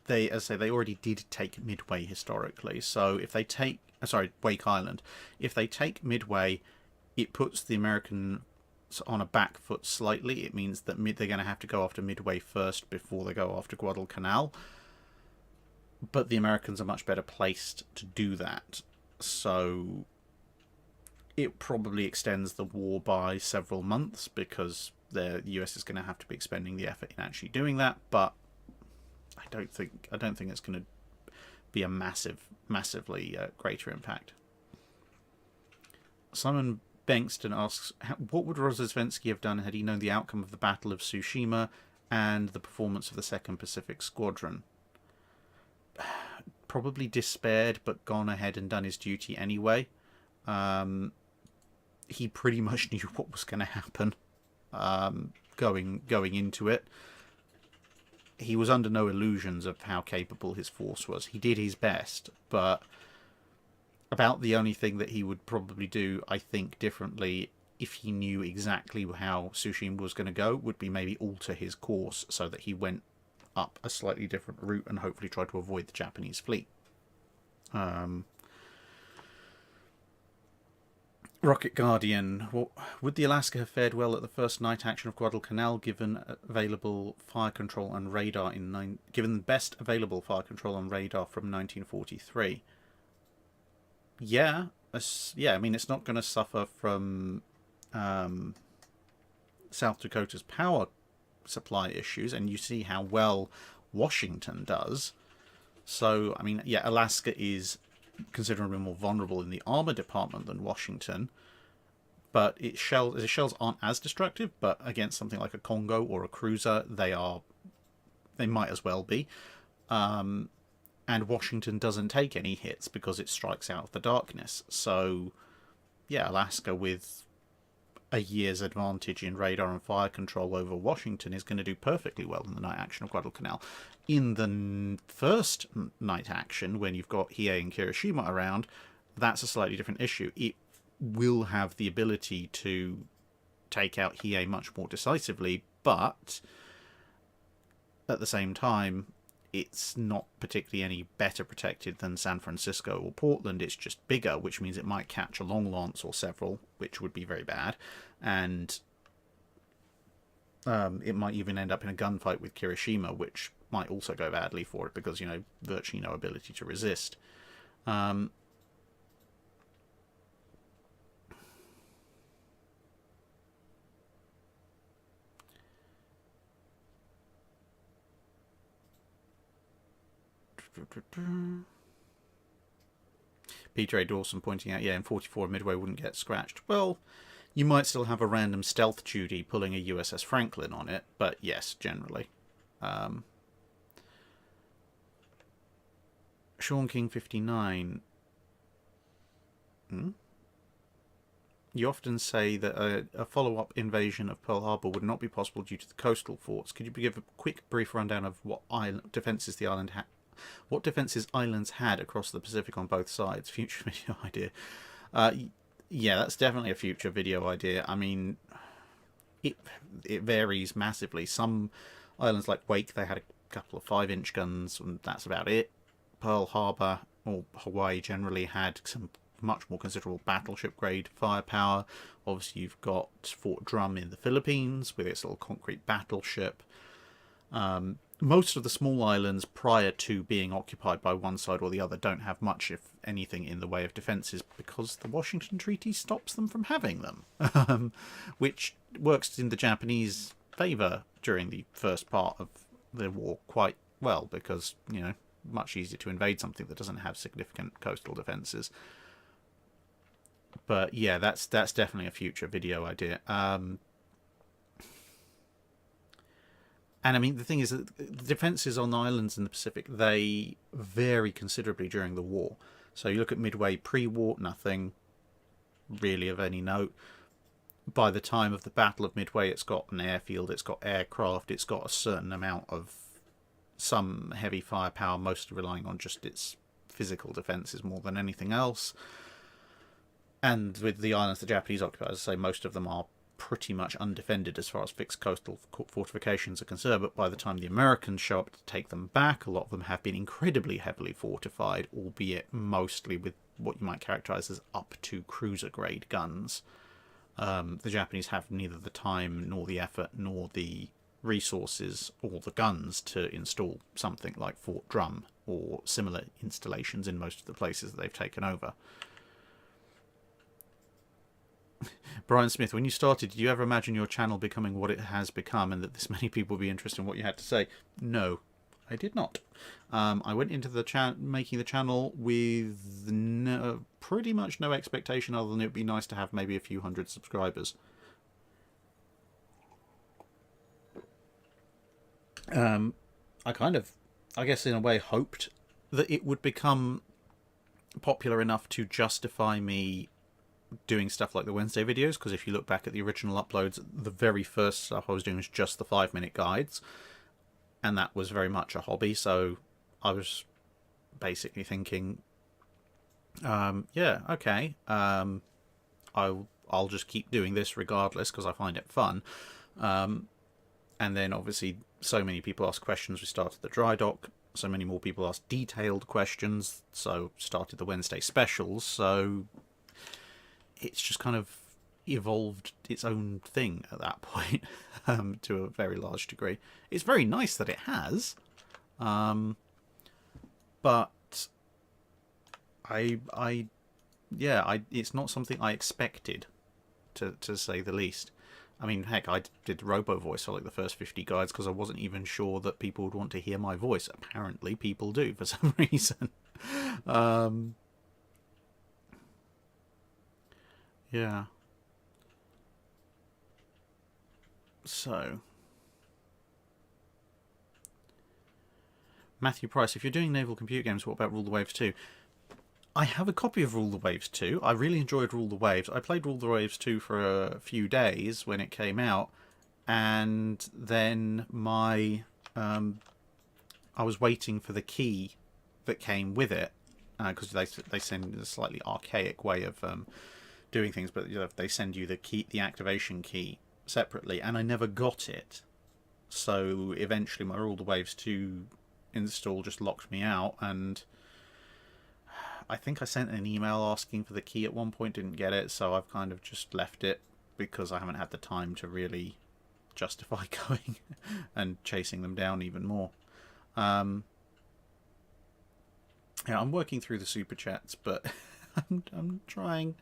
they, as I say, they already did take Midway historically. So if they take, Wake Island, if they take Midway, it puts the Americans on a back foot slightly. It means that they're going to have to go after Midway first before they go after Guadalcanal. But the Americans are much better placed to do that. So it probably extends the war by several months because the US is going to have to be expending the effort in actually doing that. But I don't think it's going to be a massively greater impact. Simon Bankston asks, what would Rozhesvensky have done had he known the outcome of the Battle of Tsushima and the performance of the 2nd Pacific Squadron? Probably despaired, but gone ahead and done his duty anyway. He pretty much knew what was going to happen going into it. He was under no illusions of how capable his force was. He did his best, but about the only thing that he would probably do, I think, differently if he knew exactly how Tsushima was going to go, would be maybe alter his course so that he went up a slightly different route and hopefully try to avoid the Japanese fleet. Rocket Guardian, would the Alaska have fared well at the first night action of Guadalcanal given available fire control and radar given the best available fire control and radar from 1943? Yeah, I mean, it's not going to suffer from South Dakota's power supply issues, and you see how well Washington does. So, I mean, yeah, Alaska is considerably more vulnerable in the armor department than Washington, but its shells aren't as destructive, but against something like a Congo or a cruiser, they might as well be. And Washington doesn't take any hits because it strikes out of the darkness. So, yeah, Alaska with a year's advantage in radar and fire control over Washington is going to do perfectly well in the night action of Guadalcanal. In the first night action, when you've got Hiei and Kirishima around, that's a slightly different issue. It will have the ability to take out Hiei much more decisively, but at the same time, it's not particularly any better protected than San Francisco or Portland. It's just bigger, which means it might catch a long lance or several, which would be very bad. And it might even end up in a gunfight with Kirishima, which might also go badly for it because, virtually no ability to resist. Peter A. Dawson pointing out, in 44 Midway wouldn't get scratched. Well, you might still have a random stealth Judy pulling a USS Franklin on it, but yes, generally. Sean King 59. You often say that a follow-up invasion of Pearl Harbor would not be possible due to the coastal forts. Could you give a quick brief rundown of what defenses the island what defenses islands had across the Pacific on both sides? Future video idea. Yeah, that's definitely a future video idea. I mean, it varies massively. Some islands like Wake, they had a couple of 5-inch guns, and that's about it. Pearl Harbor, or Hawaii generally, had some much more considerable battleship grade firepower. Obviously, you've got Fort Drum in the Philippines with its little concrete battleship. Most of the small islands prior to being occupied by one side or the other don't have much, if anything, in the way of defences because the Washington Treaty stops them from having them, which works in the Japanese favour during the first part of the war quite well because, much easier to invade something that doesn't have significant coastal defences. But yeah, that's definitely a future video idea. And I mean, the thing is that the defences on islands in the Pacific, they vary considerably during the war. So you look at Midway pre-war, nothing really of any note. By the time of the Battle of Midway, it's got an airfield, it's got aircraft, it's got a certain amount of some heavy firepower, mostly relying on just its physical defences more than anything else. And with the islands the Japanese occupy, as I say, most of them are pretty much undefended as far as fixed coastal fortifications are concerned, but by the time the Americans show up to take them back, a lot of them have been incredibly heavily fortified, albeit mostly with what you might characterize as up to cruiser grade guns. The Japanese have neither the time nor the effort nor the resources or the guns to install something like Fort Drum or similar installations in most of the places that they've taken over. Brian Smith, when you started, did you ever imagine your channel becoming what it has become and that this many people would be interested in what you had to say? No, I did not. I went into the making the channel with pretty much no expectation other than it would be nice to have maybe a few hundred subscribers. I guess in a way, hoped that it would become popular enough to justify me doing stuff like the Wednesday videos, because if you look back at the original uploads, the very first stuff I was doing was just the 5-minute guides, and that was very much a hobby. So I was basically thinking, yeah, okay, I'll just keep doing this regardless because I find it fun. And then obviously so many people asked questions. We started the dry dock. So many more people asked detailed questions. So started the Wednesday specials. So it's just kind of evolved its own thing at that point, to a very large degree. It's very nice that it has, but it's not something I expected, to say the least. I mean, heck, I did robo voice for like the first 50 guides because I wasn't even sure that people would want to hear my voice. Apparently, people do for some reason. Yeah. So, Matthew Price, if you're doing naval computer games, what about Rule the Waves 2? I have a copy of Rule the Waves 2. I really enjoyed Rule the Waves. I played Rule the Waves 2 for a few days when it came out, and then I was waiting for the key that came with it, because they send a slightly archaic way of doing things, but they send you the activation key separately, and I never got it. So eventually my Rule the Waves 2 install just locked me out, and I think I sent an email asking for the key at one point, didn't get it, so I've kind of just left it because I haven't had the time to really justify going and chasing them down even more. Yeah, I'm working through the super chats, but I'm trying.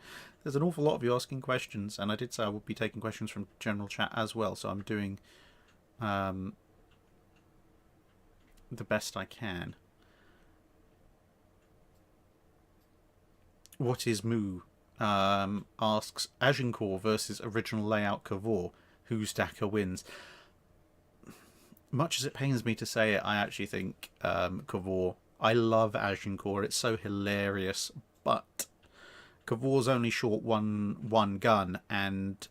There's an awful lot of you asking questions, and I did say I would be taking questions from general chat as well, so I'm doing the best I can. What is Moo? Asks Agincourt versus original layout Cavor. Whose Dakar wins? Much as it pains me to say it, I actually think Cavor. I love Agincourt. It's so hilarious, but Cavor's only short one gun, and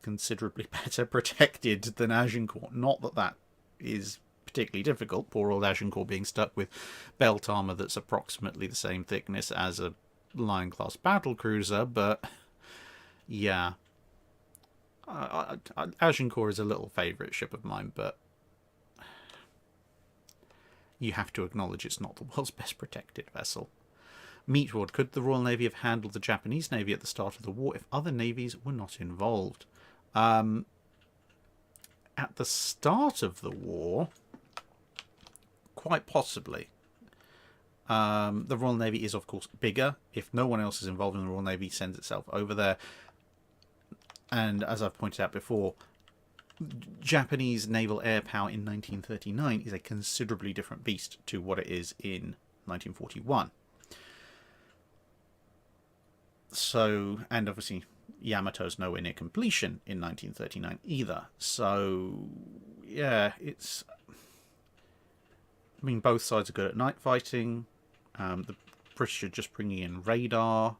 considerably better protected than Agincourt. Not that that is particularly difficult. Poor old Agincourt being stuck with belt armor that's approximately the same thickness as a Lion-class battlecruiser, but yeah, Agincourt is a little favourite ship of mine, but you have to acknowledge it's not the world's best protected vessel. Meatwad, could the Royal Navy have handled the Japanese Navy at the start of the war if other navies were not involved? At the start of the war, quite possibly. The Royal Navy is, of course, bigger. If no one else is involved in the Royal Navy, sends itself over there. And as I've pointed out before, Japanese naval air power in 1939 is a considerably different beast to what it is in 1941. So, and obviously Yamato's nowhere near completion in 1939 either. So, yeah, it's... I mean, both sides are good at night fighting. The British are just bringing in radar.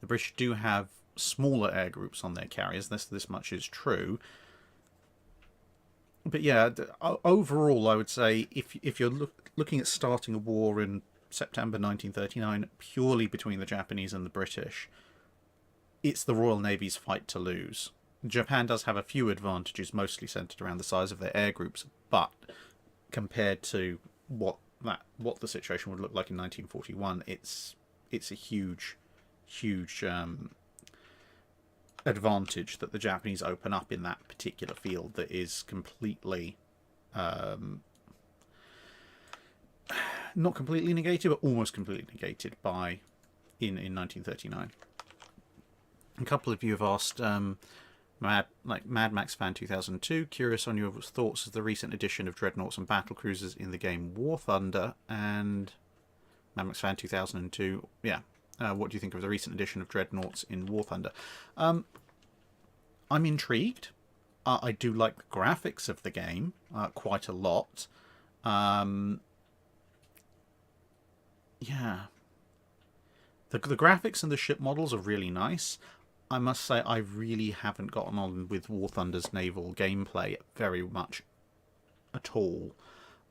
The British do have smaller air groups on their carriers. This much is true. But yeah, overall, I would say if you're looking at starting a war and September 1939 purely between the Japanese and the British, it's the Royal Navy's fight to lose. Japan does have a few advantages, mostly centered around the size of their air groups, but compared to what the situation would look like in 1941, it's a huge advantage that the Japanese open up in that particular field that is completely not completely negated, but almost completely negated by in 1939. A couple of you have asked, Mad Max Fan 2002, curious on your thoughts of the recent addition of dreadnoughts and battlecruisers in the game War Thunder, and Mad Max Fan 2002, yeah. What do you think of the recent addition of dreadnoughts in War Thunder? I'm intrigued. I do like the graphics of the game quite a lot. Yeah. The graphics and the ship models are really nice. I must say I really haven't gotten on with War Thunder's naval gameplay very much at all.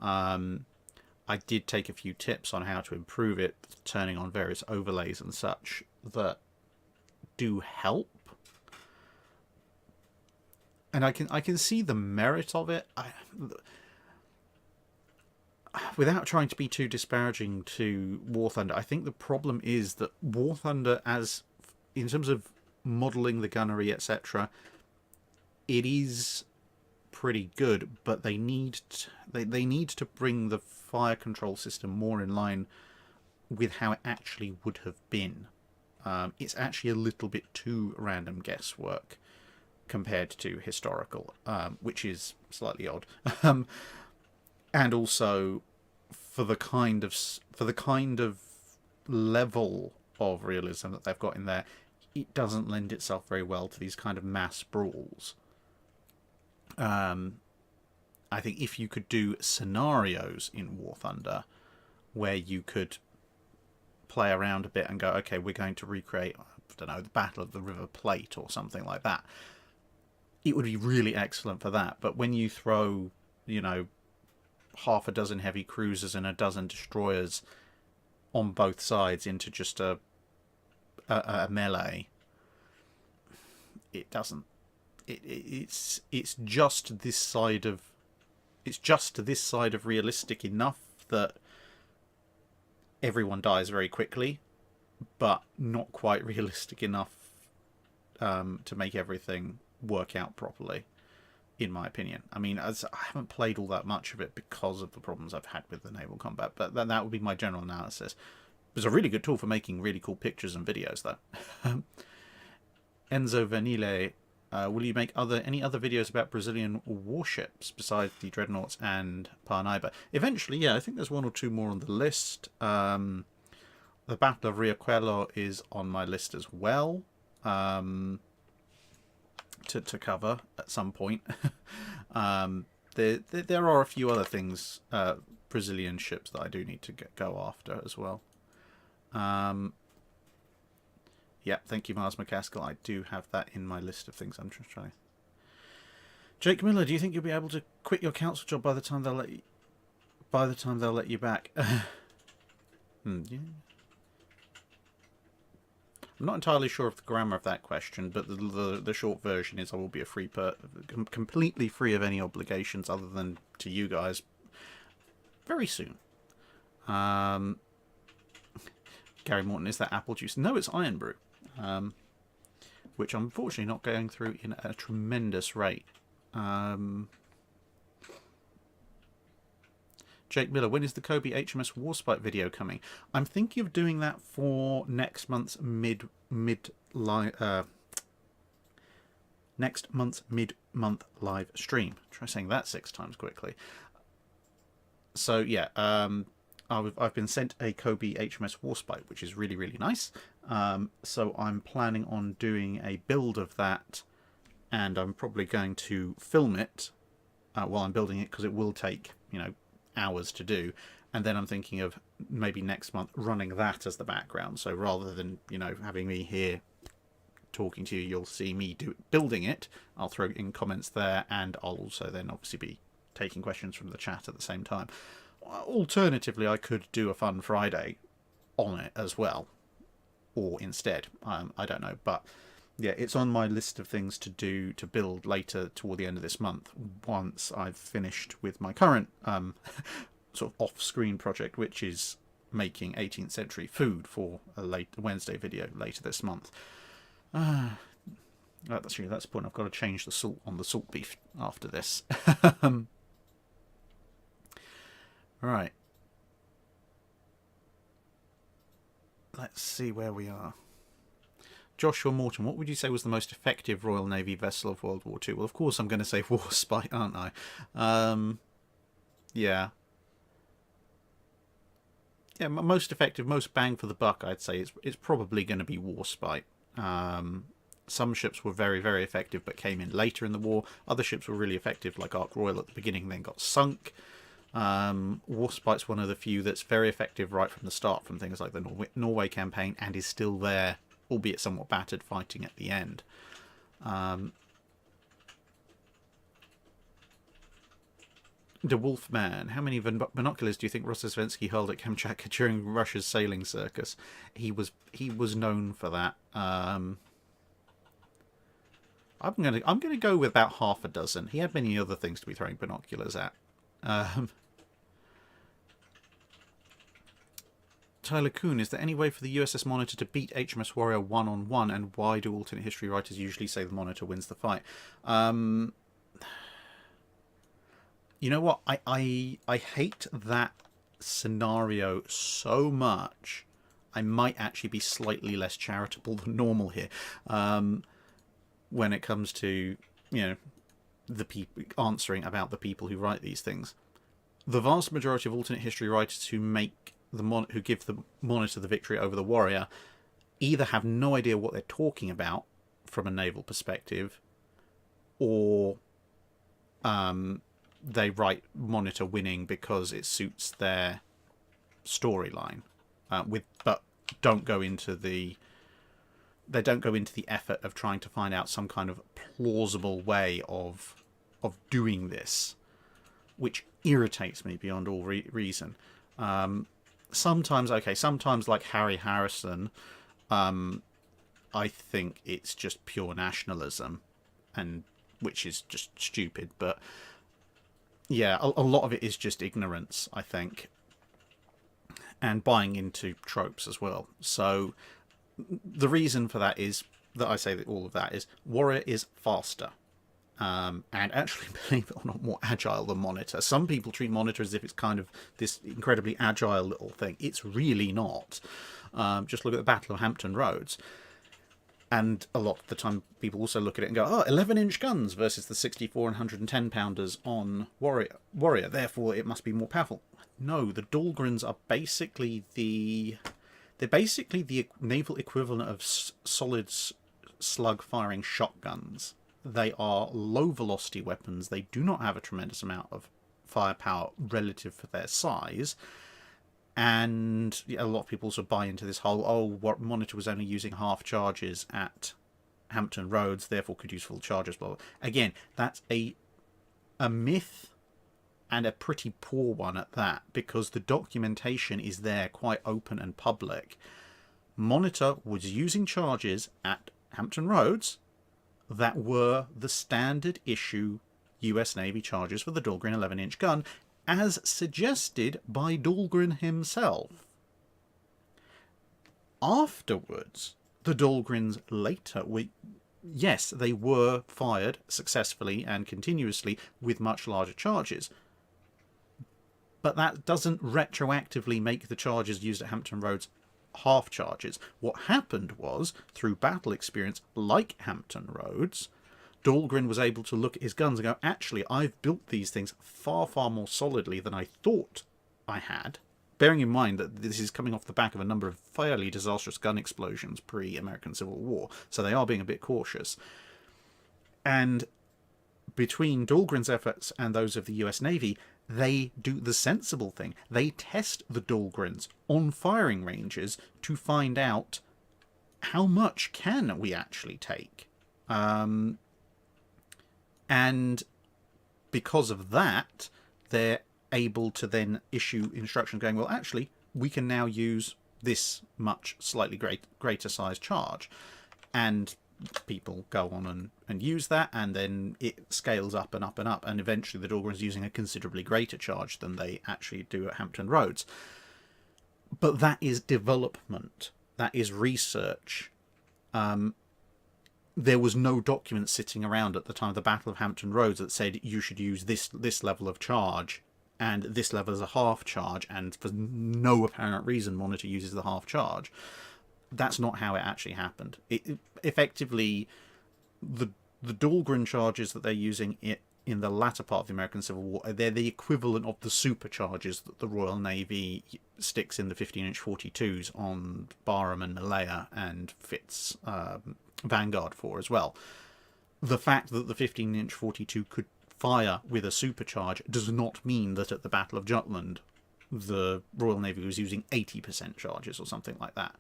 I did take a few tips on how to improve it, turning on various overlays and such that do help. And I can see the merit of it. Without trying to be too disparaging to War Thunder, I think the problem is that War Thunder, as in terms of modelling the gunnery, etc., it is pretty good, but they need to bring the fire control system more in line with how it actually would have been. It's actually a little bit too random guesswork compared to historical, which is slightly odd. And also for the kind of level of realism that they've got in there, it doesn't lend itself very well to these kind of mass brawls. I think if you could do scenarios in War Thunder where you could play around a bit and go, okay, we're going to recreate, I don't know, the Battle of the River Plate or something like that, it would be really excellent for that. But when you throw, you know, half a dozen heavy cruisers and a dozen destroyers on both sides into just a melee, it doesn't. It's just this side of realistic enough that everyone dies very quickly, but not quite realistic enough to make everything work out properly, in my opinion. I mean, I haven't played all that much of it because of the problems I've had with the naval combat, but that would be my general analysis. It was a really good tool for making really cool pictures and videos, though. Enzo Vanille, will you make any other videos about Brazilian warships besides the dreadnoughts and Parnaíba? Eventually, yeah. I think there's one or two more on the list. The Battle of Riachuelo is on my list as well, to cover at some point. There are a few other things, Brazilian ships, that I do need to go after as well. Yeah, thank you, Mars McCaskill. I do have that in my list of things I'm just trying. Jake Miller, do you think you'll be able to quit your council job by the time they'll let you back? Yeah. I'm not entirely sure of the grammar of that question, but the short version is I will be a completely free of any obligations other than to you guys very soon. Gary Morton, is that apple juice? No, it's Iron Brew. Which I'm unfortunately not going through in a tremendous rate. Jake Miller, when is the Kobe HMS Warspite video coming? I'm thinking of doing that for next month's mid-month live stream. Try saying that 6 times quickly. So yeah, I've been sent a Kobe HMS Warspite, which is really, really nice. So I'm planning on doing a build of that, and I'm probably going to film it while I'm building it, because it will take, you know, hours to do. And then I'm thinking of maybe next month running that as the background. So rather than, you know, having me here talking to you, you'll see me building it. I'll throw in comments there, and I'll also then obviously be taking questions from the chat at the same time. Alternatively, I could do a Fun Friday on it as well, or instead. I don't know, but yeah, it's on my list of things to do to build later toward the end of this month. Once I've finished with my current sort of off-screen project, which is making 18th century food for a late Wednesday video later this month. That's the point. I've got to change the salt on the salt beef after this. Right. Let's see where we are. Joshua Morton, what would you say was the most effective Royal Navy vessel of World War II? Well, of course I'm going to say Warspite, aren't I? Yeah. Yeah, most effective, most bang for the buck, I'd say, it's probably going to be Warspite. Some ships were very, very effective but came in later in the war. Other ships were really effective, like Ark Royal at the beginning, then got sunk. Warspite's one of the few that's very effective right from the start, from things like the Norway campaign, and is still there, albeit somewhat battered, fighting at the end. The Wolfman, how many binoculars do you think Rossosvensky held at Kamchatka during Russia's sailing circus? He was known for that. I'm gonna go with about half a dozen. He had many other things to be throwing binoculars at. Tyler Kuhn, is there any way for the USS Monitor to beat HMS Warrior one-on-one, and why do alternate history writers usually say the Monitor wins the fight? You know what? I hate that scenario so much. I might actually be slightly less charitable than normal here. When it comes to, the people answering about the people who write these things. The vast majority of alternate history writers who give the Monitor the victory over the Warrior either have no idea what they're talking about from a naval perspective, or they write Monitor winning because it suits their storyline, but don't go into the effort of trying to find out some kind of plausible way of doing this, which irritates me beyond all reason. Sometimes like Harry Harrison, I think it's just pure nationalism, and which is just stupid. But yeah, a lot of it is just ignorance, I think, and buying into tropes as well. So the reason for that is that I say that all of that is Warrior is faster. And actually, believe it or not, more agile than Monitor. Some people treat Monitor as if it's kind of this incredibly agile little thing. It's really not. Just look at the Battle of Hampton Roads. And a lot of the time, people also look at it and go, 11-inch guns versus the 64 and 110-pounders on Warrior. Therefore, it must be more powerful. No, the Dahlgrens are basically they're basically the naval equivalent of solid slug-firing shotguns. They are low-velocity weapons. They do not have a tremendous amount of firepower relative for their size. And a lot of people also buy into this whole, Monitor was only using half charges at Hampton Roads, therefore could use full charges, blah, blah. Again, that's a myth, and a pretty poor one at that, because the documentation is there quite open and public. Monitor was using charges at Hampton Roads that were the standard issue US Navy charges for the Dahlgren 11-inch gun, as suggested by Dahlgren himself. Afterwards, the Dahlgrens later yes, they were fired successfully and continuously with much larger charges, but that doesn't retroactively make the charges used at Hampton Roads half charges. What happened was, through battle experience like Hampton Roads, Dahlgren was able to look at his guns and go, actually, I've built these things far, far more solidly than I thought I had. Bearing in mind that this is coming off the back of a number of fairly disastrous gun explosions pre-American Civil War, so they are being a bit cautious. And between Dahlgren's efforts and those of the US Navy, they do the sensible thing. They test the Dahlgrens on firing ranges to find out how much can we actually take. And because of that, they're able to then issue instructions going, well, actually, we can now use this much slightly greater size charge. And people go on and use that, and then it scales up and up and up, and eventually the Dahlgren's using a considerably greater charge than they actually do at Hampton Roads. But that is development. That is research. There was no document sitting around at the time of the Battle of Hampton Roads that said you should use this level of charge and this level as a half charge, and for no apparent reason Monitor uses the half charge. That's not how it actually happened. Effectively, the Dahlgren charges that they're using in the latter part of the American Civil War, they're the equivalent of the supercharges that the Royal Navy sticks in the 15-inch 42s on Barham and Malaya and fits Vanguard for as well. The fact that the 15-inch 42 could fire with a supercharge does not mean that at the Battle of Jutland the Royal Navy was using 80% charges or something like that.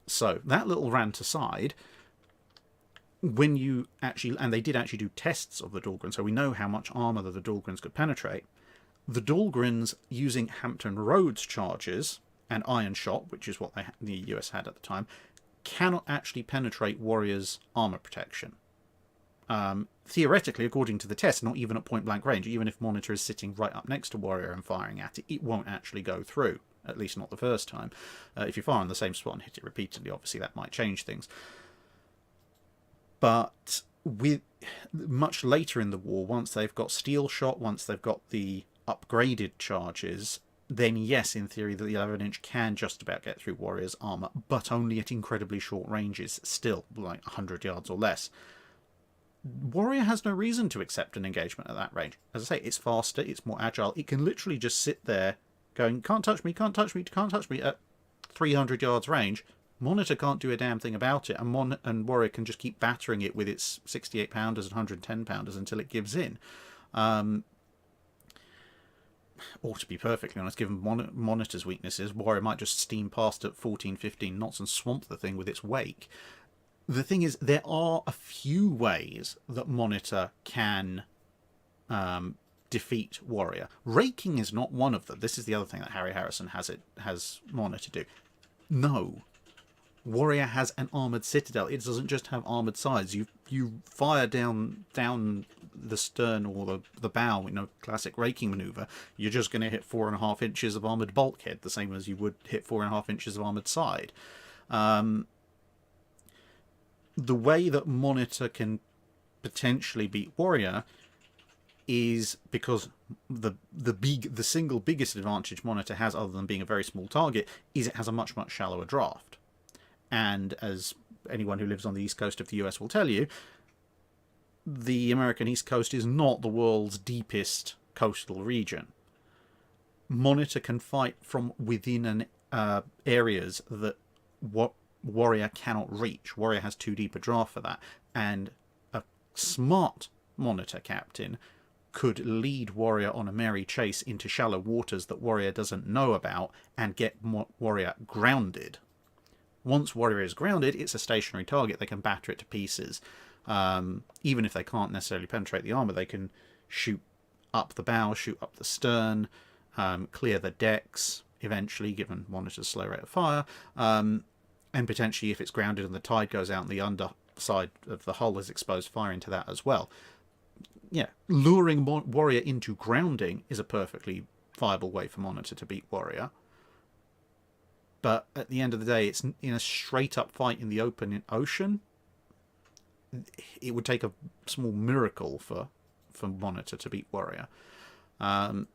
So that little rant aside, when you actually, and they did actually do tests of the Dahlgren, so we know how much armour that the Dahlgrens could penetrate. The Dahlgrens using Hampton Roads charges and iron shot, which is what the US had at the time, cannot actually penetrate Warrior's armour protection. Theoretically, according to the test, not even at point blank range, even if Monitor is sitting right up next to Warrior and firing at it, it won't actually go through, at least not the first time. If you fire on the same spot and hit it repeatedly, obviously that might change things. But with much later in the war, once they've got steel shot, once they've got the upgraded charges, then yes, in theory, the 11-inch can just about get through Warrior's armour, but only at incredibly short ranges, still, like 100 yards or less. Warrior has no reason to accept an engagement at that range. As I say, it's faster, it's more agile. It can literally just sit there going, can't touch me, can't touch me, can't touch me at 300 yards range. Monitor can't do a damn thing about it, and Warrior can just keep battering it with its 68-pounders and 110-pounders until it gives in. Or to be perfectly honest, given Monitor's weaknesses, Warrior might just steam past at 14, 15 knots and swamp the thing with its wake. The thing is, there are a few ways that Monitor can defeat Warrior. Raking is not one of them. This is the other thing that Harry Harrison has Monitor do. No. Warrior has an armoured citadel. It doesn't just have armoured sides. You fire down the stern or the bow in a classic raking manoeuvre. You're just going to hit 4.5 inches of armoured bulkhead, the same as you would hit 4.5 inches of armoured side. The way that Monitor can potentially beat Warrior is because the single biggest advantage Monitor has, other than being a very small target, is it has a much shallower draft. And as anyone who lives on the east coast of the US will tell you, the American East Coast is not the world's deepest coastal region. Monitor can fight from within areas that Warrior cannot reach. Warrior has too deep a draft for that. And a smart Monitor captain could lead Warrior on a merry chase into shallow waters that Warrior doesn't know about and get Warrior grounded. Once Warrior is grounded, it's a stationary target. They can batter it to pieces. Even if they can't necessarily penetrate the armour, they can shoot up the bow, shoot up the stern, clear the decks, eventually, given Monitor's slow rate of fire. And potentially, if it's grounded and the tide goes out and the underside of the hull is exposed, fire into that as well. Yeah, luring Warrior into grounding is a perfectly viable way for Monitor to beat Warrior. But at the end of the day, it's in a straight-up fight in the open ocean. It would take a small miracle for Monitor to beat Warrior. Some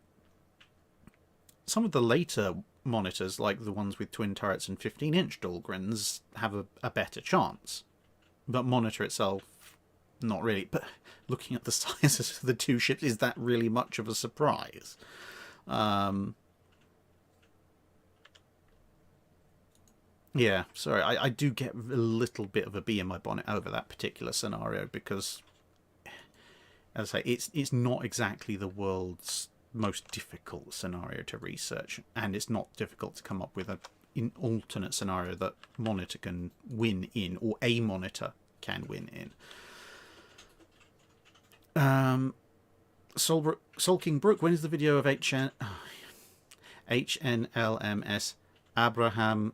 of the later Monitors, like the ones with twin turrets and 15-inch Dahlgrens, have a better chance. But Monitor itself, not really. But looking at the sizes of the two ships, is that really much of a surprise? Yeah, sorry, I do get a little bit of a bee in my bonnet over that particular scenario because, as I say, it's not exactly the world's most difficult scenario to research, and it's not difficult to come up with an alternate scenario that Monitor can win in, or a Monitor can win in. Sulking Brook, when is the video of HNLMS Abraham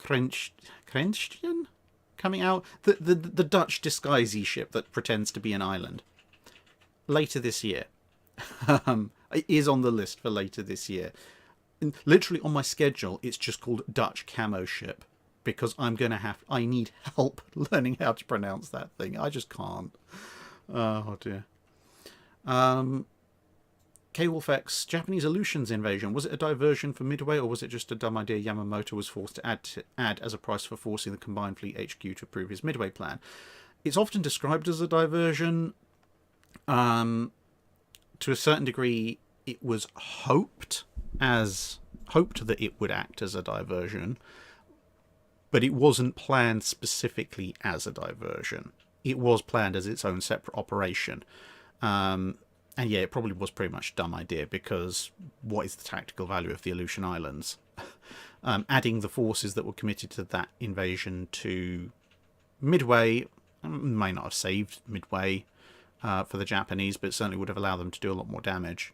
Krenstian coming out? The Dutch disguisey ship that pretends to be an island. Later this year. It is on the list for later this year. And literally on my schedule, it's just called Dutch Camo Ship. Because I need help learning how to pronounce that thing. I just can't. Oh dear. K-Wolfx, Japanese Aleutians invasion. Was it a diversion for Midway, or was it just a dumb idea Yamamoto was forced to add as a price for forcing the Combined Fleet HQ to approve his Midway plan? It's often described as a diversion. To a certain degree, it was hoped that it would act as a diversion, but it wasn't planned specifically as a diversion. It was planned as its own separate operation. And yeah, it probably was pretty much a dumb idea, because what is the tactical value of the Aleutian Islands? Adding the forces that were committed to that invasion to Midway may not have saved Midway for the Japanese, but it certainly would have allowed them to do a lot more damage.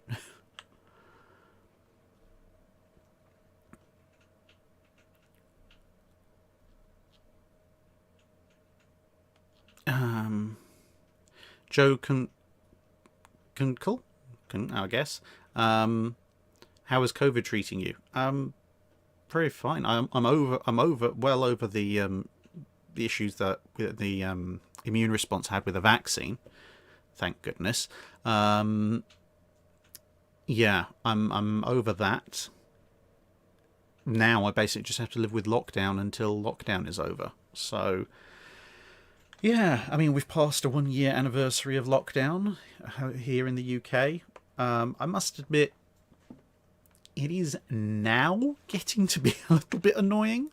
Joe Kunkel, I guess. How is COVID treating you? Pretty fine. I'm well over the issues that the immune response had with the vaccine. Thank goodness. Yeah, I'm over that. Now I basically just have to live with lockdown until lockdown is over. So, yeah, I mean, we've passed a 1-year anniversary of lockdown here in the UK. I must admit, it is now getting to be a little bit annoying.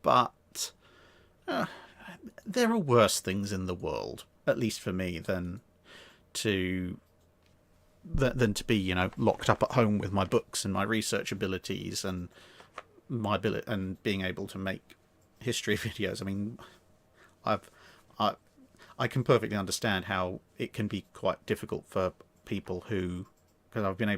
But there are worse things in the world, at least for me, than to be, you know, locked up at home with my books and my research abilities and my ability and being able to make history videos. I mean, I can perfectly understand how it can be quite difficult for people who, because I've been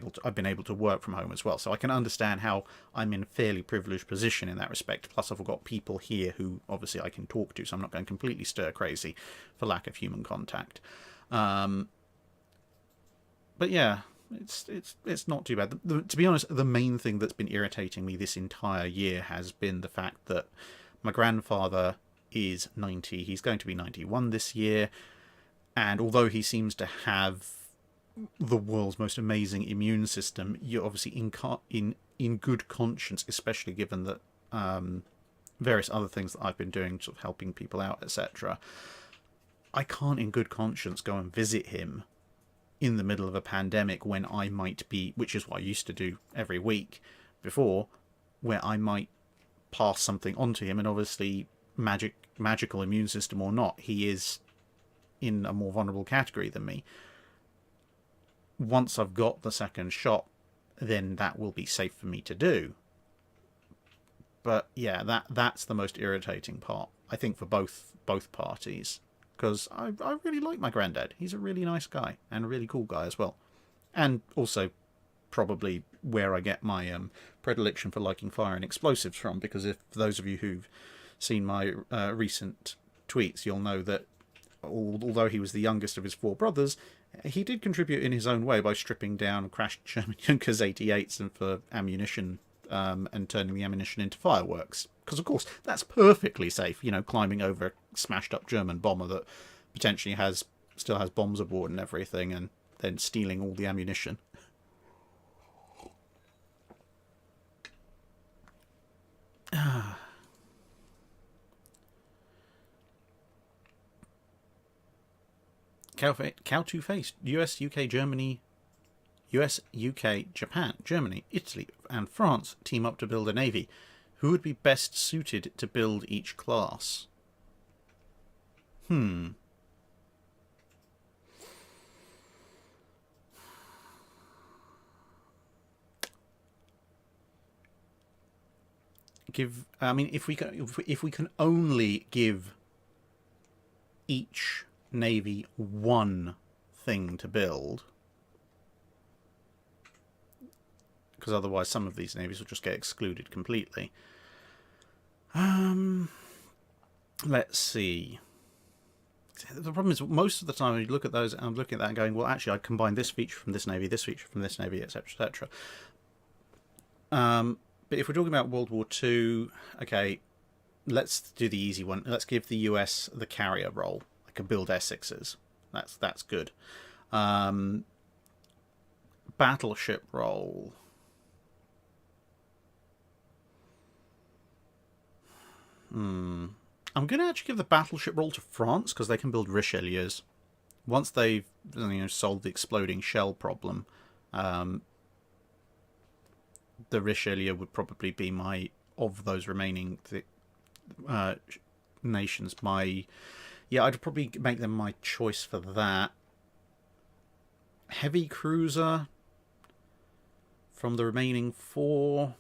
able to work from home as well, so I can understand how I'm in a fairly privileged position in that respect. Plus, I've got people here who obviously I can talk to, so I'm not going completely stir crazy for lack of human contact. But yeah, it's not too bad. To be honest, the main thing that's been irritating me this entire year has been the fact that my grandfather is 90. He's going to be 91 this year, and although he seems to have the world's most amazing immune system, you're obviously in good conscience, especially given that various other things that I've been doing, sort of helping people out, etc. I can't in good conscience go and visit him in the middle of a pandemic when I might be, which is what I used to do every week before, where I might pass something on to him, and obviously magical immune system or not, he is in a more vulnerable category than me. Once I've got the second shot, then that will be safe for me to do. But yeah, that's the most irritating part, I think, for both parties, because I really like my granddad. He's a really nice guy and a really cool guy as well, and also probably where I get my predilection for liking fire and explosives from, because if for those of you who've seen my recent tweets, you'll know that although he was the youngest of his 4 brothers, he did contribute in his own way by stripping down crashed German Junkers 88s and for ammunition, and turning the ammunition into fireworks. Because, of course, that's perfectly safe, you know, climbing over a smashed-up German bomber that potentially still has bombs aboard and everything, and then stealing all the ammunition. Cow two-faced. US, UK, Germany, US, UK, Japan, Germany, Italy, and France team up to build a navy. Who would be best suited to build each class? I mean, if we can only give each navy one thing to build, because otherwise some of these navies will just get excluded completely. Let's see. The problem is, most of the time when you look at those, I'm looking at that and going, well, actually, I'd combine this feature from this navy, this feature from this navy, etc., etc. But if we're talking about World War II, okay, let's do the easy one. Let's give the US the carrier role. I can build Essexes. That's good. Battleship role. I'm going to actually give the battleship role to France, because they can build Richelieus. Once they've solved the exploding shell problem, the Richelieu would probably be my, of those remaining nations, my... Yeah, I'd probably make them my choice for that. Heavy cruiser from the remaining 4.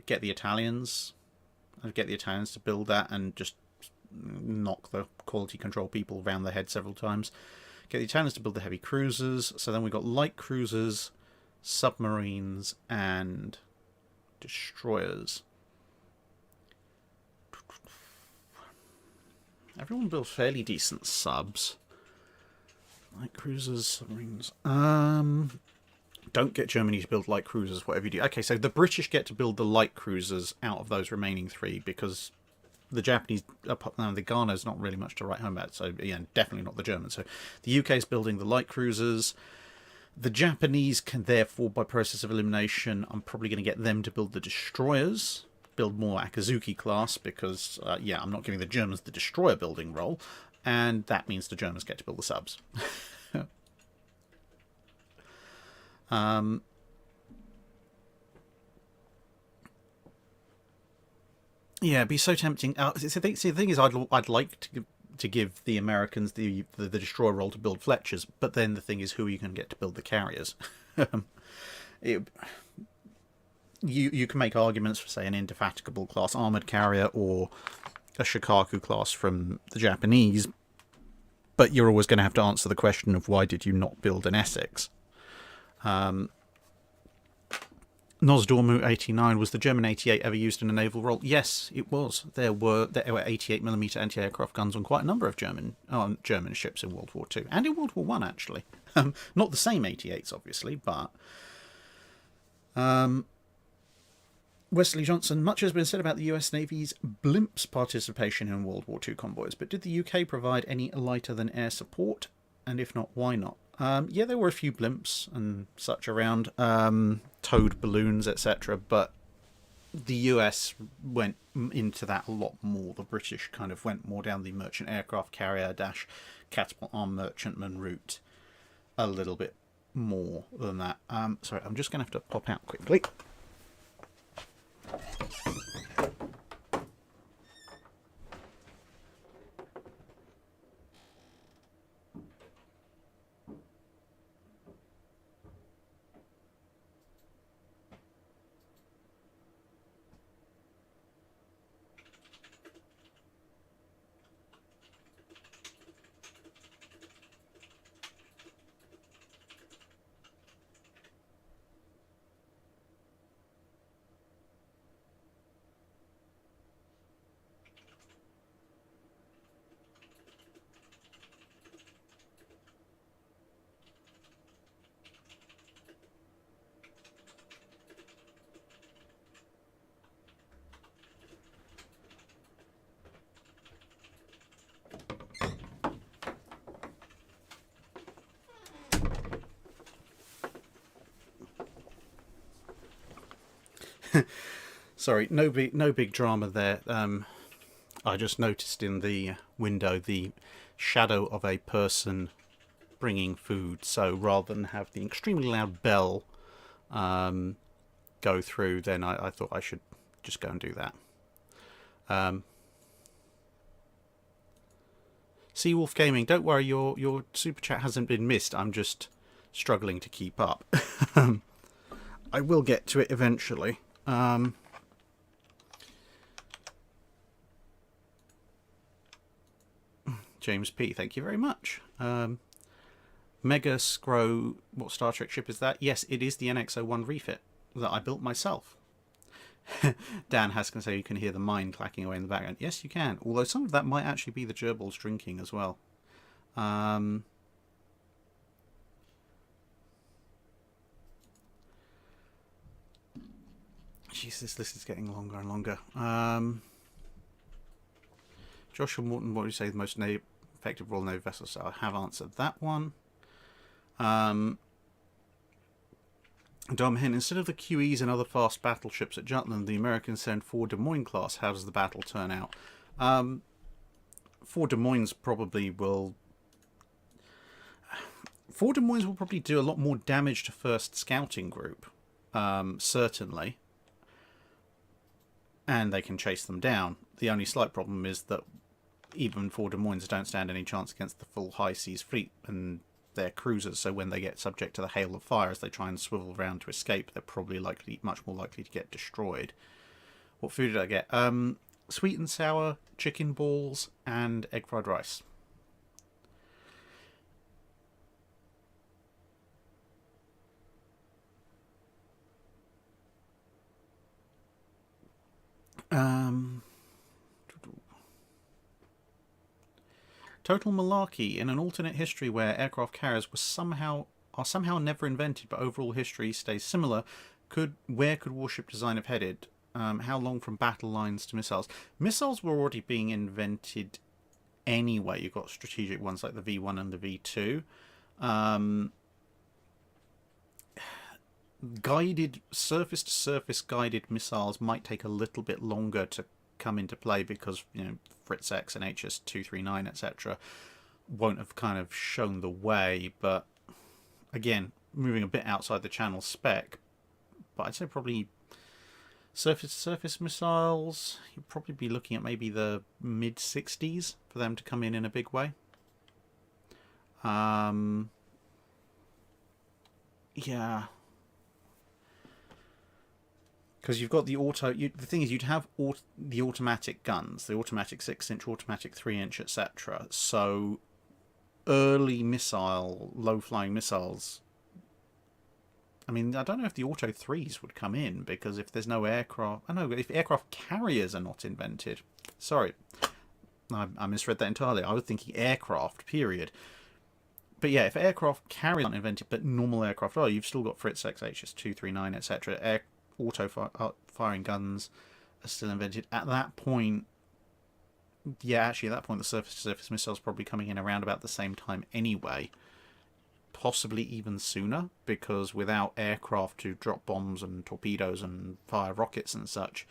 Get the Italians. I'd get the Italians to build that and just knock the quality control people around the head several times. Get the Italians to build the heavy cruisers. So then we've got light cruisers, submarines, and destroyers. Everyone builds fairly decent subs. Light cruisers, submarines. Don't get Germany to build light cruisers, whatever you do. Okay, so the British get to build the light cruisers out of those remaining 3, because the Japanese, the Ghana's not really much to write home about, so yeah, definitely not the Germans. So the UK is building the light cruisers. The Japanese can therefore, by process of elimination, I'm probably going to get them to build the destroyers, build more Akazuki class, because, yeah, I'm not giving the Germans the destroyer building role, and that means the Germans get to build the subs. Yeah, it'd be so tempting. The thing is, I'd like to give the Americans the destroyer role to build Fletchers, but then the thing is, who are you going to get to build the carriers? You can make arguments for, say, an Indefatigable class armoured carrier or a Shikaku class from the Japanese, but you're always going to have to answer the question of why did you not build an Essex? Nosdormu 89, was the German 88 ever used in a naval role? Yes, it was. There were 88mm anti-aircraft guns on quite a number of German ships in World War II, and in World War I, actually. Not the same 88s, obviously, but... Wesley Johnson, much has been said about the US Navy's blimps participation in World War II convoys, but did the UK provide any lighter-than-air support? And if not, why not? Yeah, there were a few blimps and such around, towed balloons, etc., but the US went into that a lot more. The British kind of went more down the merchant aircraft carrier - catapult arm merchantman route a little bit more than that. Sorry, I'm just going to have to pop out quickly. Sorry, no big drama there. I just noticed in the window the shadow of a person bringing food. So rather than have the extremely loud bell go through, then I thought I should just go and do that. Seawolf Gaming, don't worry, your super chat hasn't been missed. I'm just struggling to keep up. I will get to it eventually. James P, thank you very much. Mega Scro, what Star Trek ship is that? Yes, it is the NX-01 refit that I built myself. Dan Haskin say you can hear the mine clacking away in the background. Yes, you can. Although some of that might actually be the gerbils drinking as well. Jeez, this list is getting longer and longer. Joshua Morton, what do you say the most effective Royal Navy vessels? So I have answered that one. Dom Hen, instead of the QEs and other fast battleships at Jutland, the Americans send 4 Des Moines class. How does the battle turn out? 4 Des Moines probably will... 4 Des Moines will probably do a lot more damage to first scouting group, certainly. And they can chase them down. The only slight problem is that even 4 Des Moines don't stand any chance against the full high seas fleet and their cruisers, so when they get subject to the hail of fire as they try and swivel around to escape, they're probably much more likely to get destroyed. What food did I get? Sweet and sour, chicken balls, and egg fried rice. Total malarkey. In an alternate history where aircraft carriers are somehow never invented, but overall history stays similar, where could warship design have headed? How long from battle lines to missiles? Missiles were already being invented anyway. You've got strategic ones like the V1 and the V2. Guided surface-to-surface guided missiles might take a little bit longer to come into play because, you know, Fritz X and HS-239, etc., won't have kind of shown the way. But again, moving a bit outside the channel spec, but I'd say probably surface-to-surface missiles, you'd probably be looking at maybe the mid-60s for them to come in a big way. Yeah. Because you've got the the thing is, you'd have the automatic guns, the automatic 6-inch, automatic 3-inch, etc. So early low-flying missiles. I mean, I don't know if the Auto 3s would come in, because if there's no aircraft... I know, if aircraft carriers are not invented... Sorry, I misread that entirely. I was thinking aircraft, period. But yeah, if aircraft carriers aren't invented, but normal aircraft are, you've still got Fritz X, HS-239, etc. Auto-firing guns are still invented. At that point, yeah, actually, at that point, the surface-to-surface missiles probably coming in around about the same time anyway. Possibly even sooner, because without aircraft to drop bombs and torpedoes and fire rockets and such,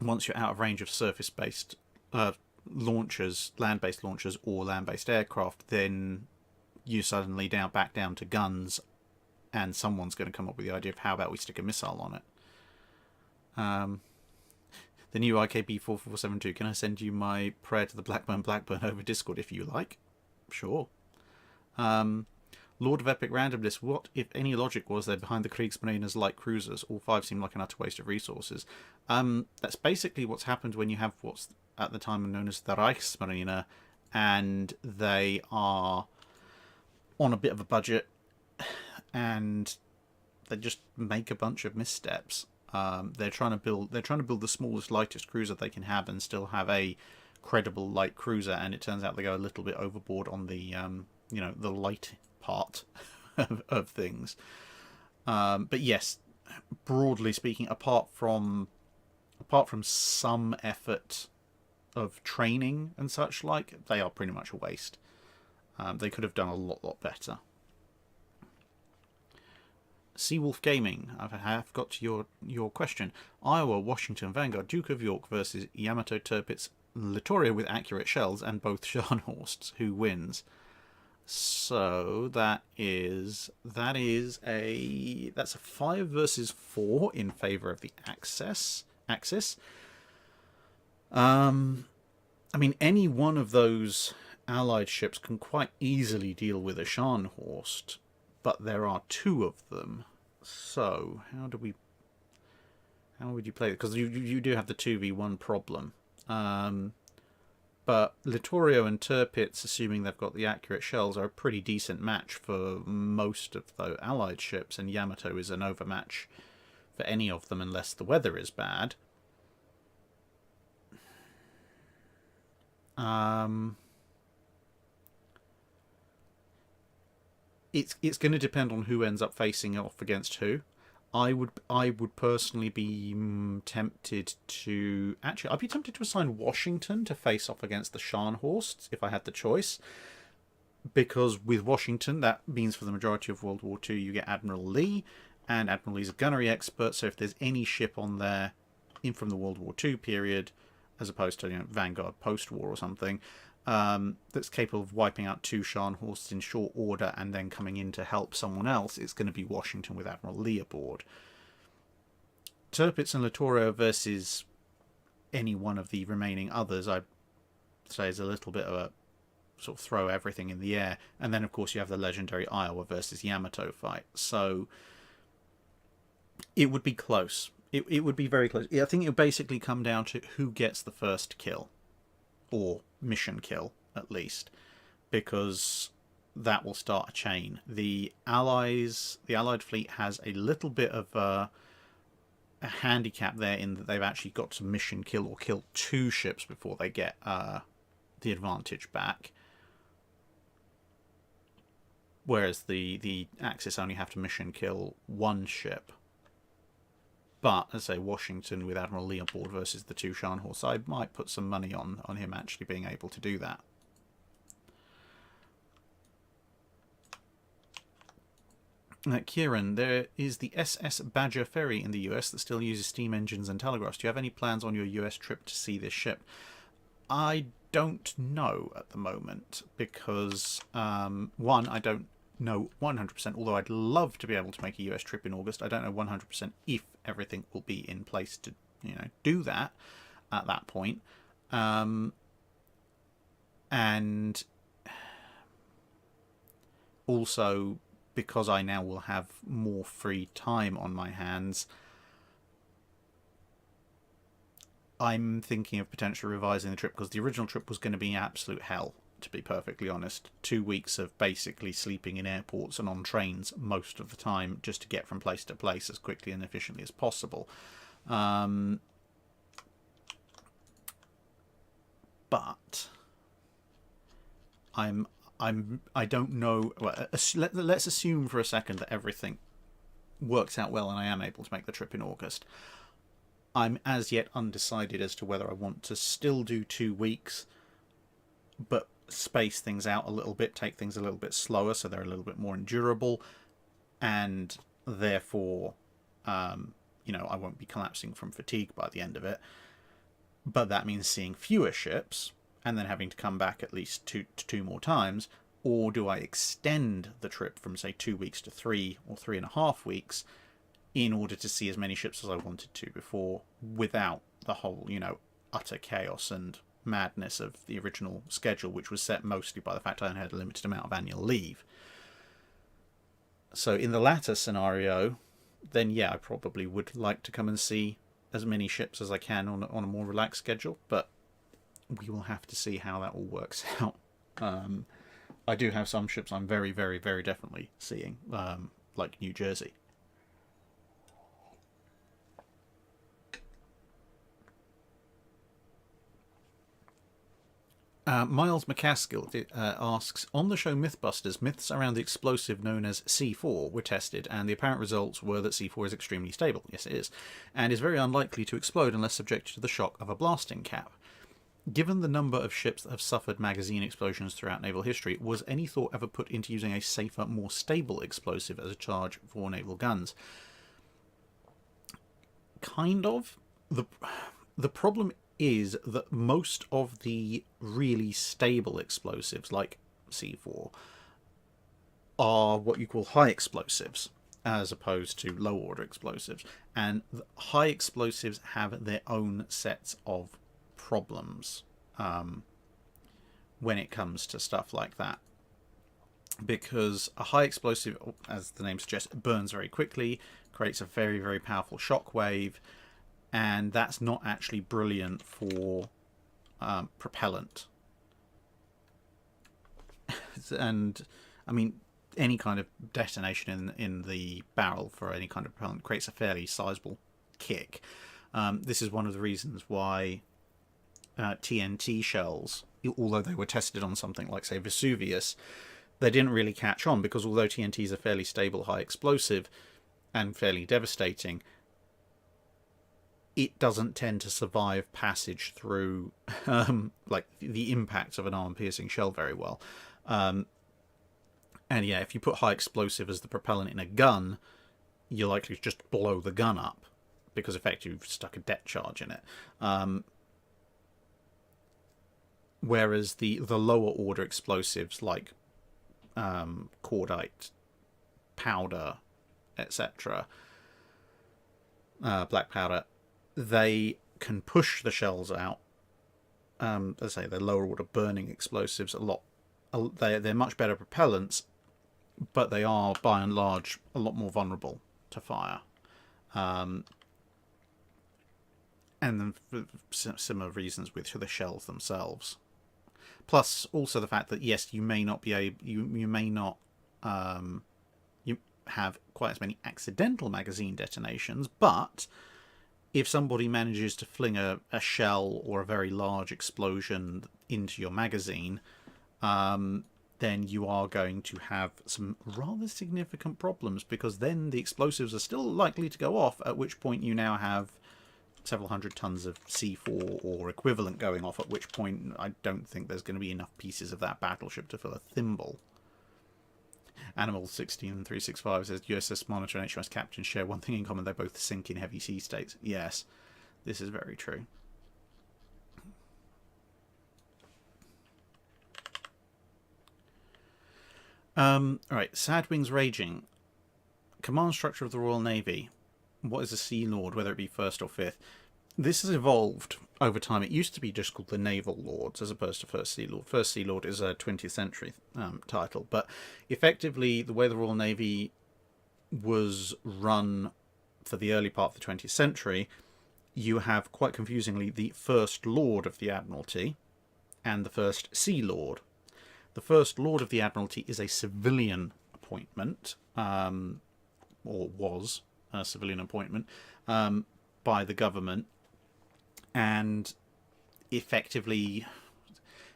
once you're out of range of surface-based launchers, land-based launchers, or land-based aircraft, then you suddenly back down to guns, and someone's going to come up with the idea of how about we stick a missile on it. The new IKB4472, can I send you my prayer to the Blackburn over Discord if you like? Sure. Lord of Epic Randomness, what, if any, logic was there behind the Kriegsmarine's light cruisers? All 5 seem like an utter waste of resources. That's basically what's happened when you have what's at the time known as the Reichsmarine, and they are on a bit of a budget, and they just make a bunch of missteps. They're trying to build the smallest, lightest cruiser they can have and still have a credible light cruiser, and it turns out they go a little bit overboard on the the light part of things. But yes, broadly speaking, apart from some effort of training and such like, they are pretty much a waste. They could have done a lot better. Seawolf Gaming, I have got to your question. Iowa, Washington, Vanguard, Duke of York versus Yamato Tirpitz, Littoria with accurate shells, and both Scharnhorsts. Who wins? So that's a 5 versus 4 in favour of the Axis. I mean, any one of those Allied ships can quite easily deal with a Scharnhorst, but there are 2 of them. So how would you play it? Because you do have the 2v1 problem. But Littorio and Tirpitz, assuming they've got the accurate shells, are a pretty decent match for most of the Allied ships, and Yamato is an overmatch for any of them unless the weather is bad. It's going to depend on who ends up facing off against who. I would personally be tempted to... Actually, I'd be tempted to assign Washington to face off against the Scharnhorsts if I had the choice. Because with Washington, that means for the majority of World War II, you get Admiral Lee. And Admiral Lee's a gunnery expert, so if there's any ship on there in from the World War II period, as opposed to Vanguard post-war or something, that's capable of wiping out 2 Scharnhorsts in short order and then coming in to help someone else, it's going to be Washington with Admiral Lee aboard. Tirpitz and Littorio versus any one of the remaining others, I'd say, is a little bit of a sort of throw everything in the air. And then, of course, you have the legendary Iowa versus Yamato fight. So it would be close. It would be very close. I think it would basically come down to who gets the first kill. Or mission kill, at least, because that will start a chain. The Allied fleet has a little bit of a handicap there in that they've actually got to mission kill or kill 2 ships before they get the advantage back. Whereas the Axis only have to mission kill 1 ship. But, as I say, Washington with Admiral Lee aboard versus the 2 Scharnhorsts, I might put some money on him actually being able to do that. Kieran, there is the SS Badger ferry in the US that still uses steam engines and telegraphs. Do you have any plans on your US trip to see this ship? I don't know at the moment because, one, I don't know 100%, although I'd love to be able to make a US trip in August. I don't know 100% if everything will be in place to, do that at that point. And also, because I now will have more free time on my hands, I'm thinking of potentially revising the trip, because the original trip was going to be absolute hell, to be perfectly honest. 2 weeks of basically sleeping in airports and on trains most of the time just to get from place to place as quickly and efficiently as possible. But I don't know. Well, let's assume for a second that everything works out well and I am able to make the trip in August. I'm as yet undecided as to whether I want to still do 2 weeks, but space things out a little bit, take things a little bit slower so they're a little bit more endurable, and therefore, I won't be collapsing from fatigue by the end of it. But that means seeing fewer ships and then having to come back at least two more times. Or do I extend the trip from, say, 2 weeks to 3 or 3.5 weeks in order to see as many ships as I wanted to before, without the whole, utter chaos and madness of the original schedule, which was set mostly by the fact I only had a limited amount of annual leave. So in the latter scenario, then yeah, I probably would like to come and see as many ships as I can on a more relaxed schedule, but we will have to see how that all works out. I do have some ships I'm very, very, very definitely seeing, like New Jersey. Miles McCaskill asks, on the show Mythbusters, myths around the explosive known as C4 were tested, and the apparent results were that C4 is extremely stable. Yes, it is. And is very unlikely to explode unless subjected to the shock of a blasting cap. Given the number of ships that have suffered magazine explosions throughout naval history, was any thought ever put into using a safer, more stable explosive as a charge for naval guns? Kind of. The problem is that most of the really stable explosives, like C4, are what you call high explosives, as opposed to low order explosives. And high explosives have their own sets of problems when it comes to stuff like that. Because a high explosive, as the name suggests, burns very quickly, creates a very, very powerful shock wave, and that's not actually brilliant for propellant And I mean, any kind of detonation in the barrel for any kind of propellant creates a fairly sizable kick. This is one of the reasons why TNT shells, although they were tested on something like, say, Vesuvius, they didn't really catch on, because although TNT is a fairly stable high explosive and fairly devastating, it doesn't tend to survive passage through like the impact of an arm-piercing shell very well. And yeah, if you put high explosive as the propellant in a gun, you're likely to just blow the gun up, because effectively you've stuck a depth charge in it. Whereas the lower order explosives like cordite, powder, etc., black powder, they can push the shells out. As I say, the lower order burning explosives they're much better propellants, but they are by and large a lot more vulnerable to fire. And then for similar reasons with the shells themselves. Plus, also the fact that yes, you may not be you may not you have quite as many accidental magazine detonations, but if somebody manages to fling a shell or a very large explosion into your magazine, then you are going to have some rather significant problems, because then the explosives are still likely to go off, at which point you now have several hundred tons of C4 or equivalent going off, at which point I don't think there's going to be enough pieces of that battleship to fill a thimble. Animal 16365 says USS Monitor and HMS Captain share one thing in common: they both sink in heavy sea states. Yes, this is very true. Alright, Sad Wings Raging. Command structure of the Royal Navy. What is a Sea Lord, whether it be first or fifth? This has evolved over time. It used to be just called the Naval Lords as opposed to First Sea Lord. First Sea Lord is a 20th century title, but effectively the way the Royal Navy was run for the early part of the 20th century, you have, quite confusingly, the First Lord of the Admiralty and the First Sea Lord. The First Lord of the Admiralty is a civilian appointment, or was a civilian appointment, by the government, and effectively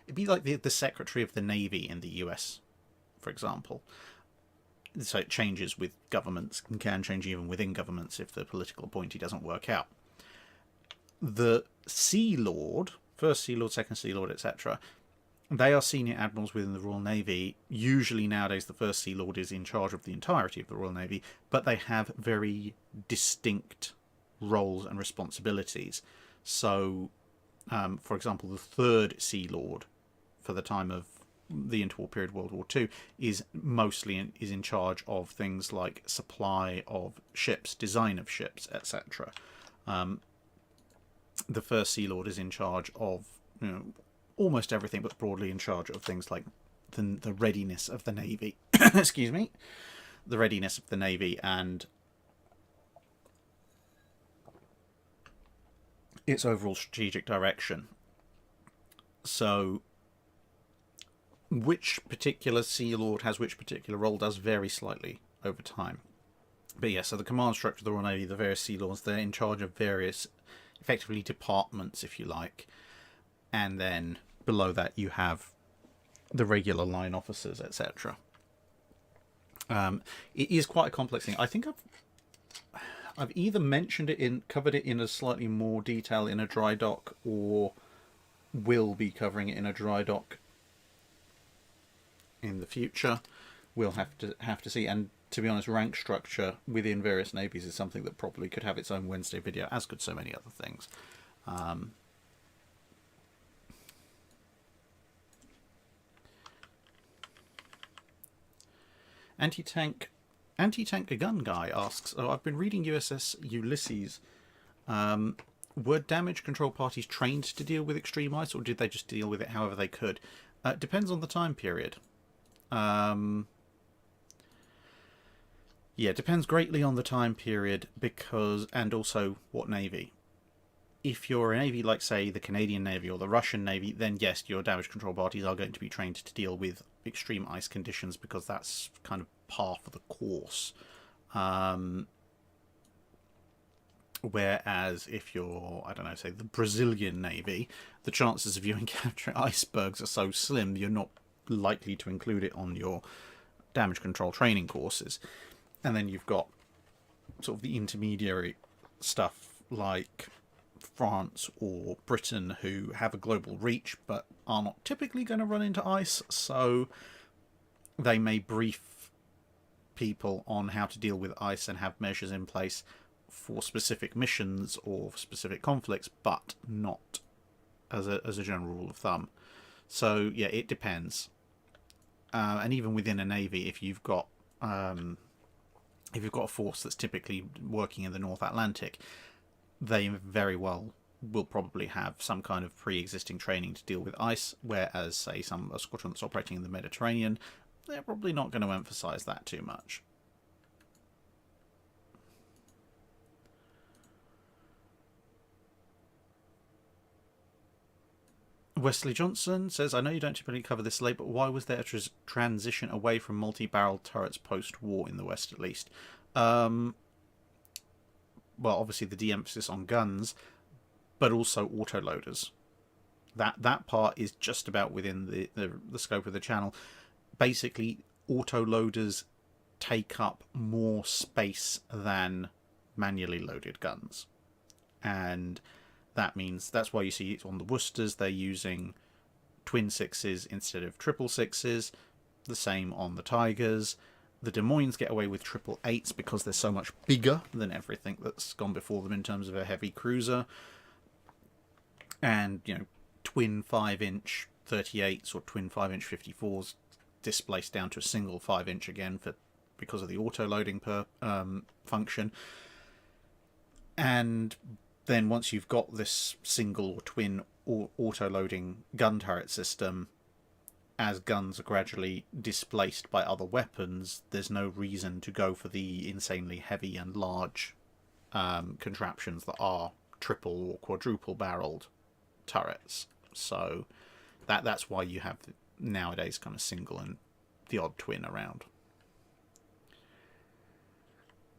it'd be like the Secretary of the Navy in the US, for example. So it changes with governments, and can change even within governments if the political appointee doesn't work out. The Sea Lord, First Sea Lord, Second Sea Lord, etc., they are senior admirals within the Royal Navy. Usually nowadays the First Sea Lord is in charge of the entirety of the Royal Navy, but they have very distinct roles and responsibilities. So, for example, the Third Sea Lord, for the time of the interwar period, World War II, is mostly in charge of things like supply of ships, design of ships, etc. The First Sea Lord is in charge of, almost everything, but broadly in charge of things like the readiness of the Navy. Excuse me. The readiness of the Navy and its overall strategic direction. So, which particular Sea Lord has which particular role does vary slightly over time. But yeah, so the command structure of the Royal Navy, the various Sea Lords, they're in charge of various, effectively, departments, if you like. And then below that you have the regular line officers, etc. It is quite a complex thing. I think I've either mentioned it covered it in a slightly more detail in a dry dock, or will be covering it in a dry dock in the future. We'll have to see. And to be honest, rank structure within various navies is something that probably could have its own Wednesday video, as could so many other things. Anti-tank gun guy asks, I've been reading USS Ulysses. Were damage control parties trained to deal with extreme ice, or did they just deal with it however they could? Depends on the time period. Yeah, it depends greatly on the time period, and also what navy. if you're a navy like, say, the Canadian Navy or the Russian Navy, then yes, your damage control parties are going to be trained to deal with extreme ice conditions because that's kind of par for the course. Whereas if you're, I don't know, say the Brazilian Navy, the chances of you encountering icebergs are so slim, you're not likely to include it on your damage control training courses. And then you've got sort of the intermediary stuff like France or Britain, who have a global reach but are not typically going to run into ice, so they may brief people on how to deal with ice and have measures in place for specific missions or specific conflicts, but not as a general rule of thumb. So yeah, it depends. And even within a navy, if you've got a force that's typically working in the North Atlantic, they very well will probably have some kind of pre-existing training to deal with ice, whereas, say, a squadron that's operating in the Mediterranean, they're probably not going to emphasise that too much. Wesley Johnson says, I know you don't typically cover this late, but why was there a transition away from multi-barrel turrets post-war in the West, at least? Well, obviously the de-emphasis on guns, but also autoloaders. That part is just about within the scope of the channel. Basically, autoloaders take up more space than manually loaded guns. And that means that's why you see it on the Worcesters, they're using twin sixes instead of triple sixes. The same on the Tigers. The Des Moines get away with triple eights because they're so much bigger than everything that's gone before them in terms of a heavy cruiser. And, you know, twin 5-inch 38s or twin 5-inch 54s displaced down to a single 5-inch again because of the auto-loading function. And then once you've got this single or twin or auto-loading gun turret system, as guns are gradually displaced by other weapons, there's no reason to go for the insanely heavy and large contraptions that are triple or quadruple barreled turrets. So that's why you have nowadays kind of single and the odd twin around.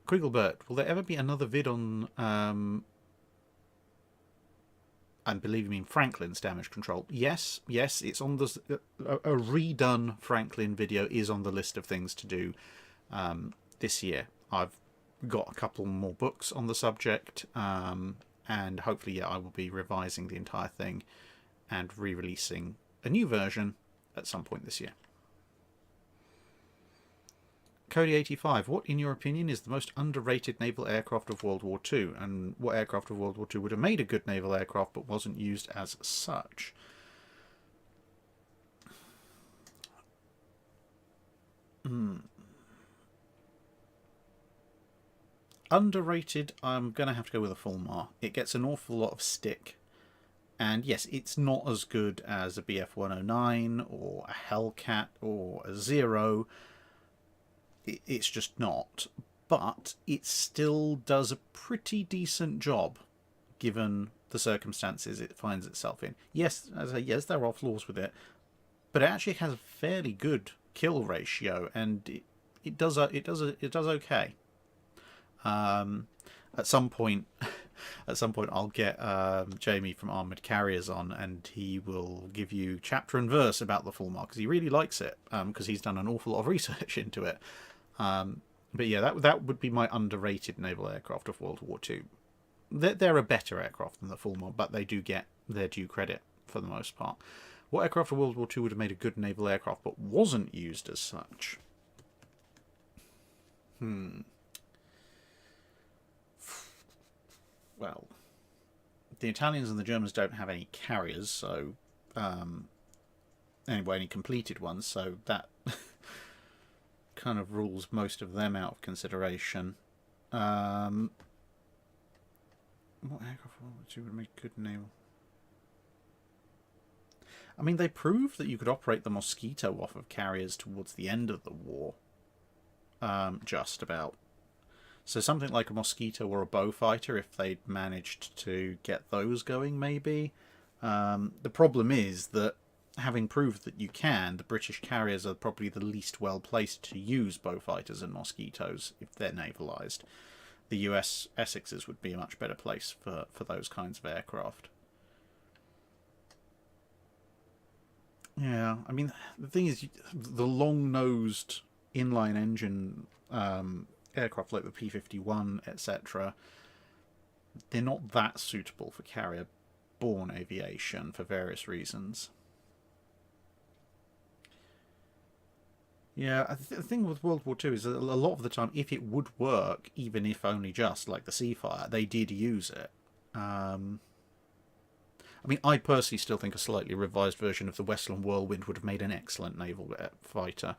Quigglebert, will there ever be another vid on I believe you mean Franklin's damage control? Yes, it's on the a redone Franklin video is on the list of things to do this year. I've got a couple more books on the subject, and hopefully, I will be revising the entire thing and re-releasing a new version at some point this year. Cody85, what, in your opinion, is the most underrated naval aircraft of World War II? And what aircraft of World War II would have made a good naval aircraft but wasn't used as such? Underrated, I'm going to have to go with a Fulmar. It gets an awful lot of stick. And yes, it's not as good as a BF-109 or a Hellcat or a Zero. It's just not, but it still does a pretty decent job given the circumstances it finds itself in. Yes, as I say, yes, there are flaws with it, but it actually has a fairly good kill ratio, and it does okay. At some point, I'll get Jamie from Armoured Carriers on, and he will give you chapter and verse about the Fulmar because he really likes it, because he's done an awful lot of research into it. But yeah, that would be my underrated naval aircraft of World War II. They're a better aircraft than the Fulmar, but they do get their due credit for the most part. What aircraft of World War II would have made a good naval aircraft but wasn't used as such? Well, the Italians and the Germans don't have any carriers, so anyway, any completed ones, so that kind of rules most of them out of consideration. What aircraft would make good naval? I mean, they proved that you could operate the Mosquito off of carriers towards the end of the war. Just about. So something like a Mosquito or a Beaufighter, if they'd managed to get those going, maybe. The problem is that, having proved that you can, the British carriers are probably the least well placed to use Beaufighters and Mosquitoes if they're navalised. The US Essexes would be a much better place for those kinds of aircraft. Yeah, I mean, the thing is, the long-nosed inline engine aircraft like the P-51, etc., they're not that suitable for carrier-borne aviation for various reasons. Yeah, the thing with World War Two is that a lot of the time, if it would work, even if only just like the Seafire, they did use it. Um, I mean, I personally still think a slightly revised version of the Westland Whirlwind would have made an excellent naval fighter,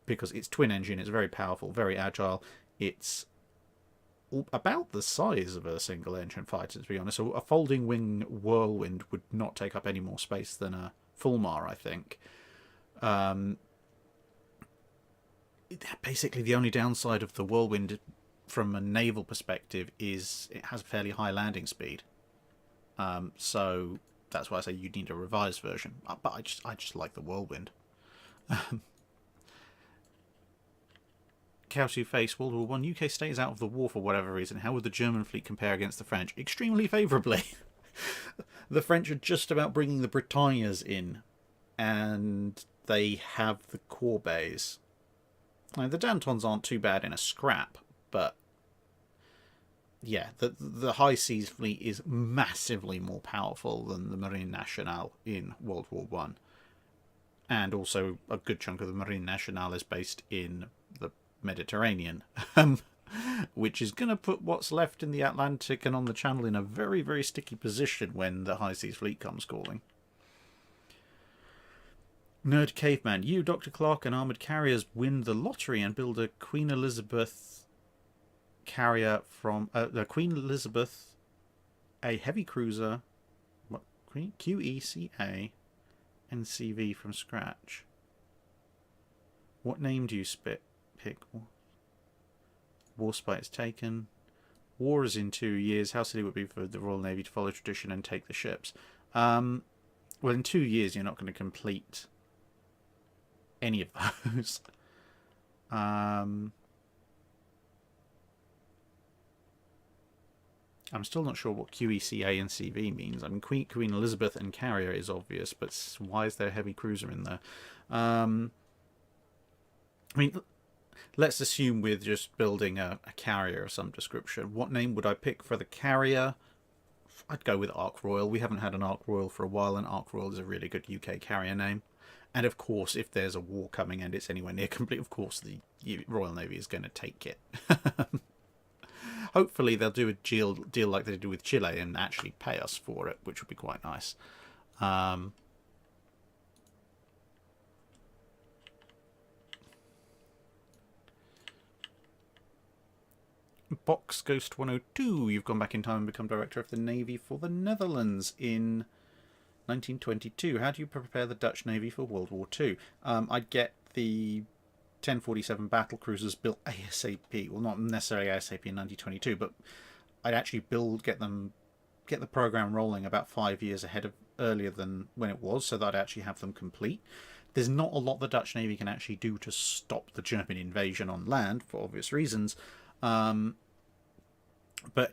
because it's twin engine, it's very powerful, very agile. It's about the size of a single engine fighter, to be honest. A folding wing Whirlwind would not take up any more space than a Fulmar, I think. Um, Basically, the only downside of the Whirlwind from a naval perspective is it has a fairly high landing speed. So that's why I say you need a revised version. But I just like the Whirlwind. Cowtoo Face, World War One. UK stays out of the war for whatever reason. How would the German fleet compare against the French? Extremely favourably. The French are just about bringing the Britannias in, and they have the Corbett's. Now, the Dantons aren't too bad in a scrap, but yeah, the High Seas fleet is massively more powerful than the Marine Nationale in World War One, and also a good chunk of the Marine Nationale is based in the Mediterranean, which is going to put what's left in the Atlantic and on the Channel in a very, very sticky position when the High Seas fleet comes calling. Nerd Caveman, you, Dr. Clark, and armoured carriers win the lottery and build a Queen Elizabeth carrier from Queen Elizabeth, a heavy cruiser, what QECA, NCV from scratch. What name do you pick? Warspite's taken. War is in 2 years. How silly would it be for the Royal Navy to follow tradition and take the ships? Well, in 2 years you're not going to complete any of those. I'm still not sure what QECA and CV means. I mean, Queen Elizabeth and carrier is obvious, but why is there a heavy cruiser in there? I mean, let's assume we're just building a carrier of some description. What name would I pick for the carrier? I'd go with Ark Royal. We haven't had an Ark Royal for a while, and Ark Royal is a really good UK carrier name. And of course, if there's a war coming and it's anywhere near complete, of course the Royal Navy is going to take it. Hopefully they'll do a deal like they did with Chile and actually pay us for it, which would be quite nice. Box Ghost 102, you've gone back in time and become director of the Navy for the Netherlands in 1922. How do you prepare the Dutch Navy for World War II? I'd get the 1047 battle cruisers built ASAP. Well, not necessarily ASAP in 1922, but I'd actually get the program rolling about 5 years earlier than when it was, so that I'd actually have them complete. There's not a lot the Dutch Navy can actually do to stop the German invasion on land for obvious reasons. But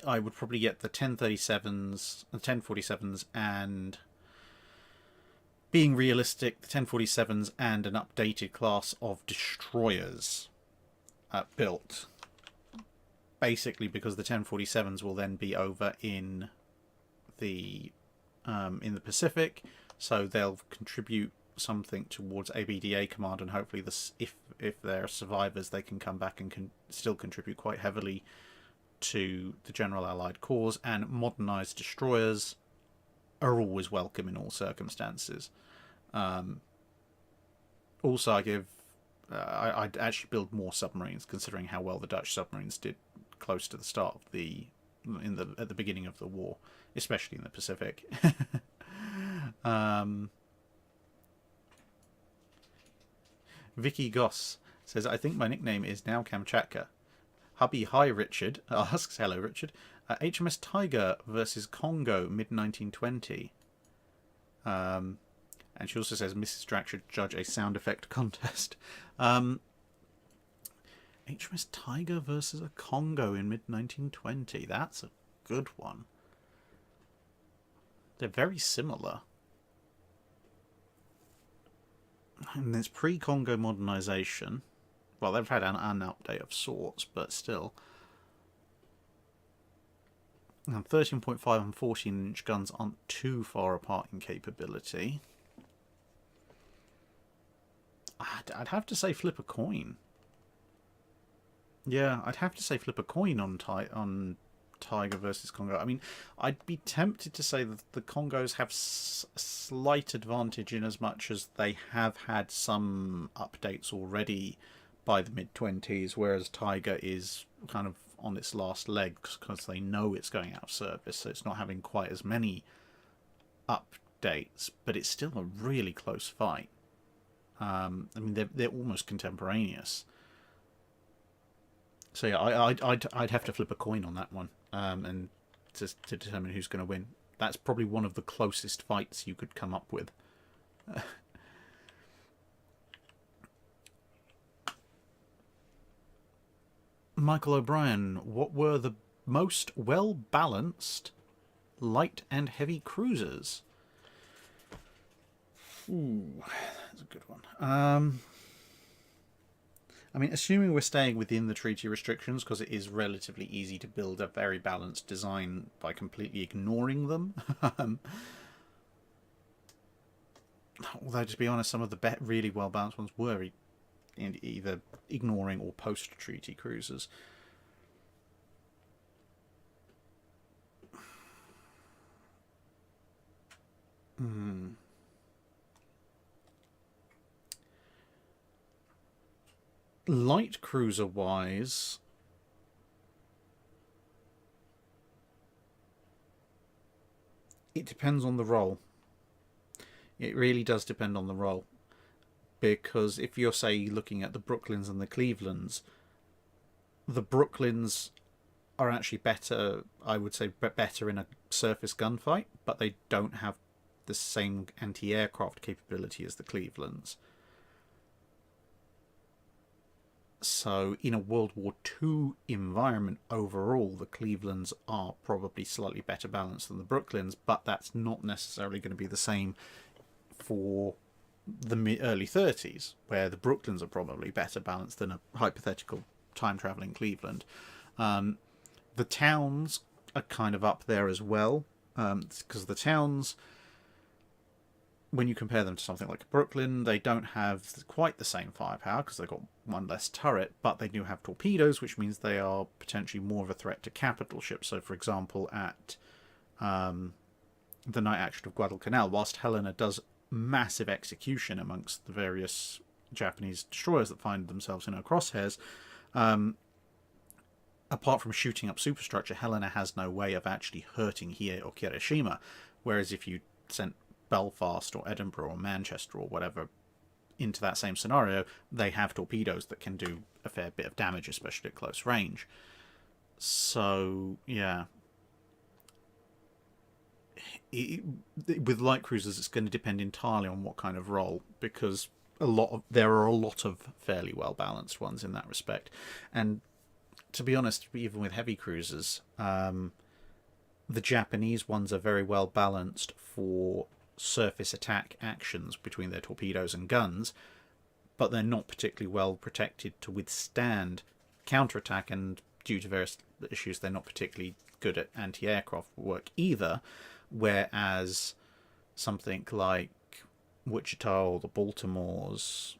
I would probably get the 1037s, the 1047s, and being realistic, the 1047s and an updated class of destroyers built. Basically, because the 1047s will then be over in the Pacific, so they'll contribute something towards ABDA command, and hopefully, if they're survivors, they can come back and can still contribute quite heavily to the general Allied cause. And modernised destroyers are always welcome in all circumstances. Also, I'd actually build more submarines, considering how well the Dutch submarines did close to the start of at the beginning of the war, especially in the Pacific. Vicky Goss says, I think my nickname is now Kamchatka. Hubby Hi Richard asks, hello Richard, HMS Tiger versus Congo mid-1920. And she also says Mrs. Drax should judge a sound effect contest. HMS Tiger versus a Congo in mid-1920. That's a good one. They're very similar. And there's pre-Congo modernisation. Well, they've had an update of sorts, but still. And 13.5 and 14-inch guns aren't too far apart in capability. I'd have to say flip a coin. Yeah, I'd have to say flip a coin on Tiger versus Congo. I mean, I'd be tempted to say that the Congos have a slight advantage in as much as they have had some updates already by the mid-20s, whereas Tiger is kind of on its last legs because they know it's going out of service, so it's not having quite as many updates, but it's still a really close fight. I mean, they're almost contemporaneous. So yeah, I'd have to flip a coin on that one, and to determine who's going to win. That's probably one of the closest fights you could come up with. Michael O'Brien, what were the most well-balanced light and heavy cruisers? Ooh, that's a good one. I mean, assuming we're staying within the treaty restrictions, because it is relatively easy to build a very balanced design by completely ignoring them. Although, to be honest, some of the really well-balanced ones were either ignoring or post-treaty cruisers. Light cruiser wise, it depends on the role. It really does depend on the role, because if you're, say, looking at the Brooklyns and the Clevelands, the Brooklyns are actually better, I would say, better in a surface gunfight, but they don't have the same anti-aircraft capability as the Clevelands. So in a World War II environment overall, the Clevelands are probably slightly better balanced than the Brooklyns, but that's not necessarily going to be the same for the early 30s, where the Brooklyns are probably better balanced than a hypothetical time-travelling Cleveland. The towns are kind of up there as well, because the towns, when you compare them to something like Brooklyn, they don't have quite the same firepower because they've got one less turret, but they do have torpedoes, which means they are potentially more of a threat to capital ships. So, for example, at the night action of Guadalcanal, whilst Helena does massive execution amongst the various Japanese destroyers that find themselves in her crosshairs, apart from shooting up superstructure, Helena has no way of actually hurting Hie or Hiroshima, whereas if you sent Belfast or Edinburgh or Manchester or whatever into that same scenario, they have torpedoes that can do a fair bit of damage, especially at close range. So, yeah. With light cruisers, it's going to depend entirely on what kind of role, because there are a lot of fairly well balanced ones in that respect. And to be honest, even with heavy cruisers, the Japanese ones are very well balanced for surface attack actions between their torpedoes and guns, but they're not particularly well protected to withstand counterattack, and due to various issues, they're not particularly good at anti-aircraft work either. Whereas something like Wichita or the Baltimores,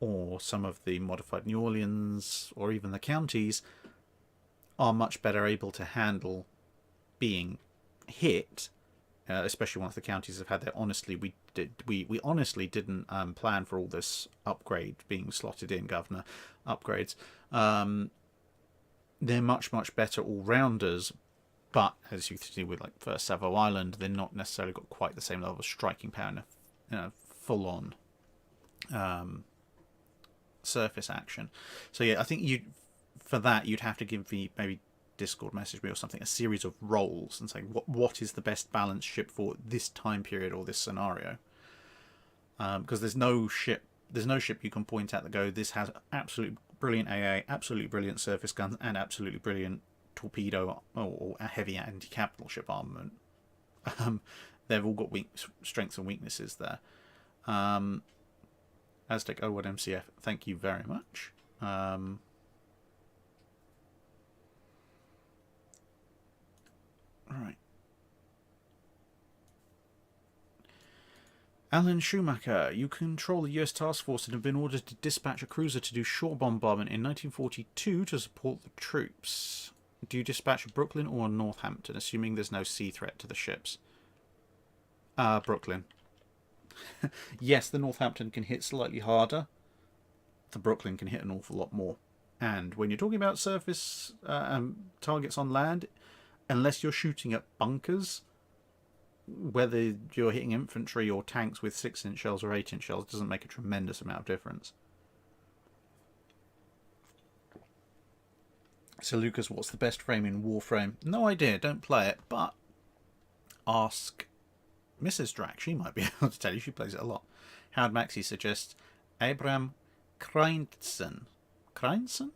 or some of the modified New Orleans, or even the counties, are much better able to handle being hit. Especially once the counties have had their we honestly didn't plan for all this upgrade being slotted in, Governor upgrades. They're much better all-rounders, but as you see with like First Savo Island, they're not necessarily got quite the same level of striking power in a full-on surface action. So yeah, I think for that, you'd have to give me, maybe Discord message me or something, a series of roles and saying what is the best balanced ship for this time period or this scenario. Because there's no ship you can point at that go, this has absolutely brilliant AA, absolutely brilliant surface guns, and absolutely brilliant torpedo or heavy anti-capital ship armament. They've all got strengths and weaknesses there. Aztec 01 MCF, thank you very much. Right. Alan Schumacher, you control the US task force and have been ordered to dispatch a cruiser to do shore bombardment in 1942 to support the troops. Do you dispatch a Brooklyn or a Northampton, assuming there's no sea threat to the ships? Brooklyn. Yes, the Northampton can hit slightly harder. The Brooklyn can hit an awful lot more. And when you're talking about surface targets on land, unless you're shooting at bunkers, whether you're hitting infantry or tanks with 6-inch shells or 8-inch shells doesn't make a tremendous amount of difference. So Lucas, what's the best frame in Warframe? No idea, don't play it, but ask Mrs. Drac. She might be able to tell you, she plays it a lot. Howard Maxey suggests Abram Kreinsen. Kreinsen?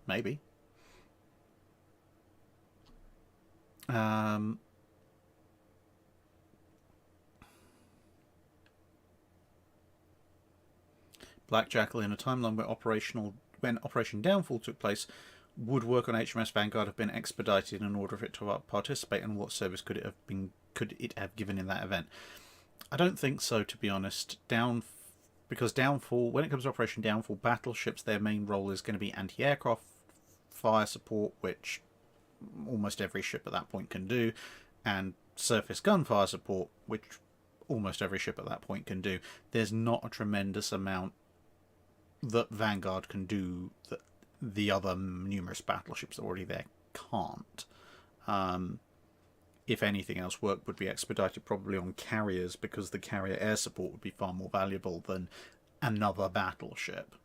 Maybe. Black Jackal, in a timeline when Operation Downfall took place, would work on HMS Vanguard have been expedited in order for it to participate, and what service could it have given in that event? I don't think so, to be honest. Because Downfall, when it comes to Operation Downfall, battleships, their main role is going to be anti-aircraft fire support, which almost every ship at that point can do, and surface gunfire support, which almost every ship at that point can do. There's not a tremendous amount that Vanguard can do that the other numerous battleships already there can't. If anything else, work would be expedited probably on carriers, because the carrier air support would be far more valuable than another battleship.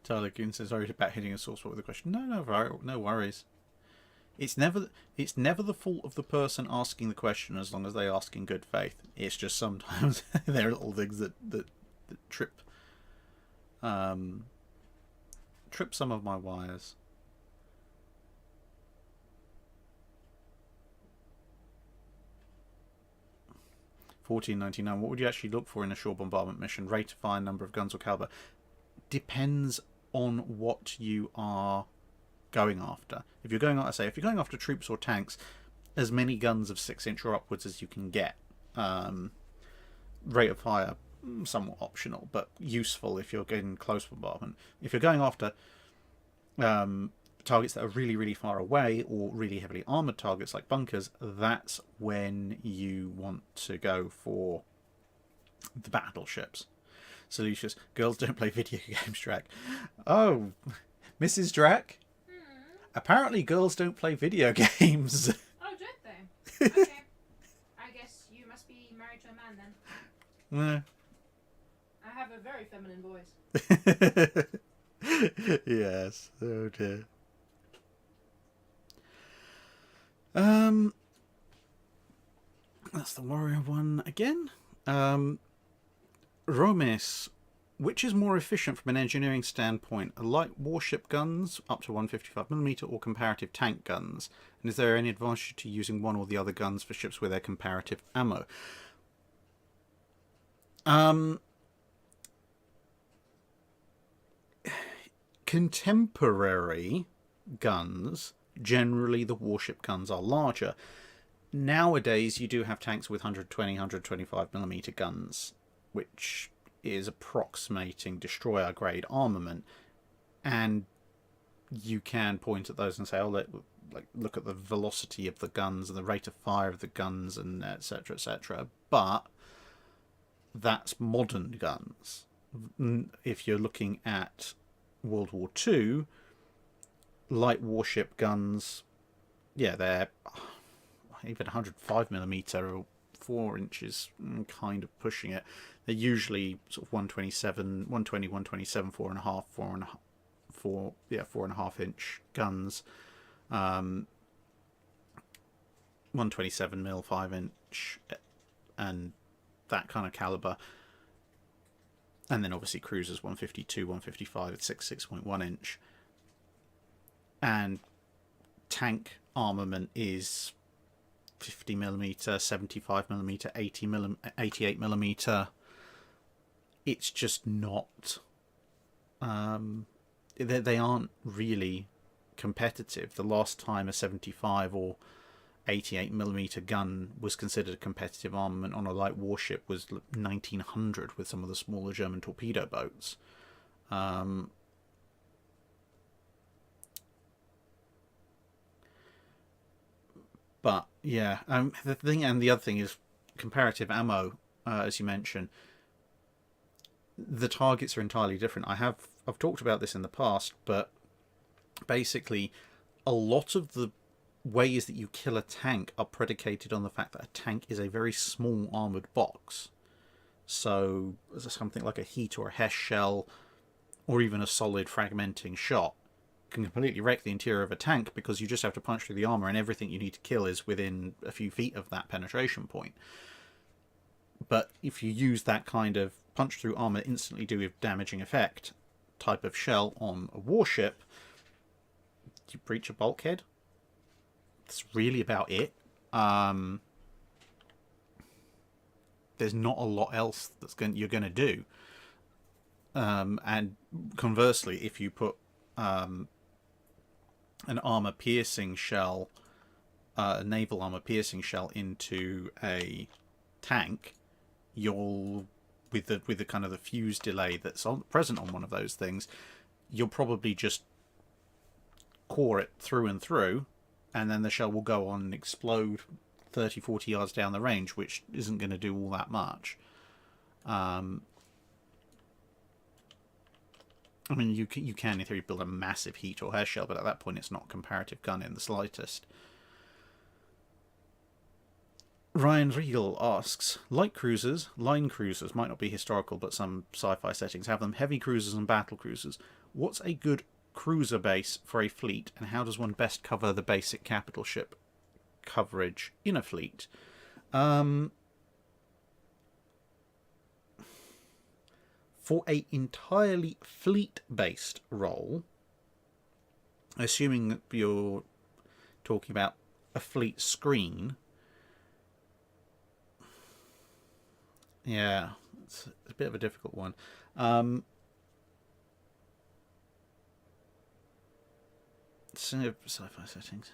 Tyler Kuhn says, sorry about hitting a sore spot with a question. No worries. It's never the fault of the person asking the question, as long as they ask in good faith. It's just sometimes there are little things that trip some of my wires. $14.99. What would you actually look for in a shore bombardment mission? Rate of fire, number of guns or caliber. Depends on what you are going after. If you're going after troops or tanks, as many guns of 6-inch or upwards as you can get. Rate of fire, somewhat optional, but useful if you're getting close bombardment. If you're going after targets that are really, really far away, or really heavily armoured targets like bunkers, that's when you want to go for the battleships. So Lucius, girls don't play video games, Drac. Oh, Mrs. Drac? Apparently girls don't play video games. Oh, don't they? Okay. I guess you must be married to a man then. I have a very feminine voice. Yes. Oh dear. That's the warrior one again. Romes, which is more efficient from an engineering standpoint, a light warship guns up to 155mm or comparative tank guns? And is there any advantage to using one or the other guns for ships with their comparative ammo? Contemporary guns, generally the warship guns are larger. Nowadays you do have tanks with 120, 125mm guns, which is approximating destroyer grade armament, and you can point at those and say, oh, look at the velocity of the guns and the rate of fire of the guns, and etc, etc. But that's modern guns. If you're looking at World War II, light warship guns, yeah, they're even 105mm or 4 inches, kind of pushing it. They're usually sort of 127, 120, 127, 4.5, 4.5 inch guns. 127mm, 5 inch, and that kind of caliber. And then obviously cruisers 152, 155 at 6.1 inch. And tank armament is 50mm, 75mm, 88mm. It's just not. They aren't really competitive. The last time a 75 or 88mm gun was considered a competitive armament on a light warship was 1900 with some of the smaller German torpedo boats. But yeah, the thing, and the other thing is comparative ammo, as you mentioned. The targets are entirely different. I've talked about this in the past, but basically, a lot of the ways that you kill a tank are predicated on the fact that a tank is a very small armoured box. So something like a Heat or a Hess shell, or even a solid fragmenting shot, can completely wreck the interior of a tank because you just have to punch through the armour and everything you need to kill is within a few feet of that penetration point. But if you use that kind of punch through armour, instantly do with damaging effect type of shell on a warship, you breach a bulkhead. That's really about it. There's not a lot else you're going to do. And conversely, if you put an armor piercing shell, a naval armor piercing shell into a tank, you'll with the kind of the fuse delay that's present on one of those things, you'll probably just core it through and through, and then the shell will go on and explode 30-40 yards down the range, which isn't going to do all that much. I mean, you can in theory build a massive Heat or Hess shell, but at that point it's not comparative gun in the slightest. Ryan Regal asks, light cruisers, line cruisers might not be historical, but some sci-fi settings have them, heavy cruisers and battle cruisers. What's a good cruiser base for a fleet, and how does one best cover the basic capital ship coverage in a fleet? For a entirely fleet-based role, assuming that you're talking about a fleet screen, yeah, it's a bit of a difficult one. Sci-fi settings.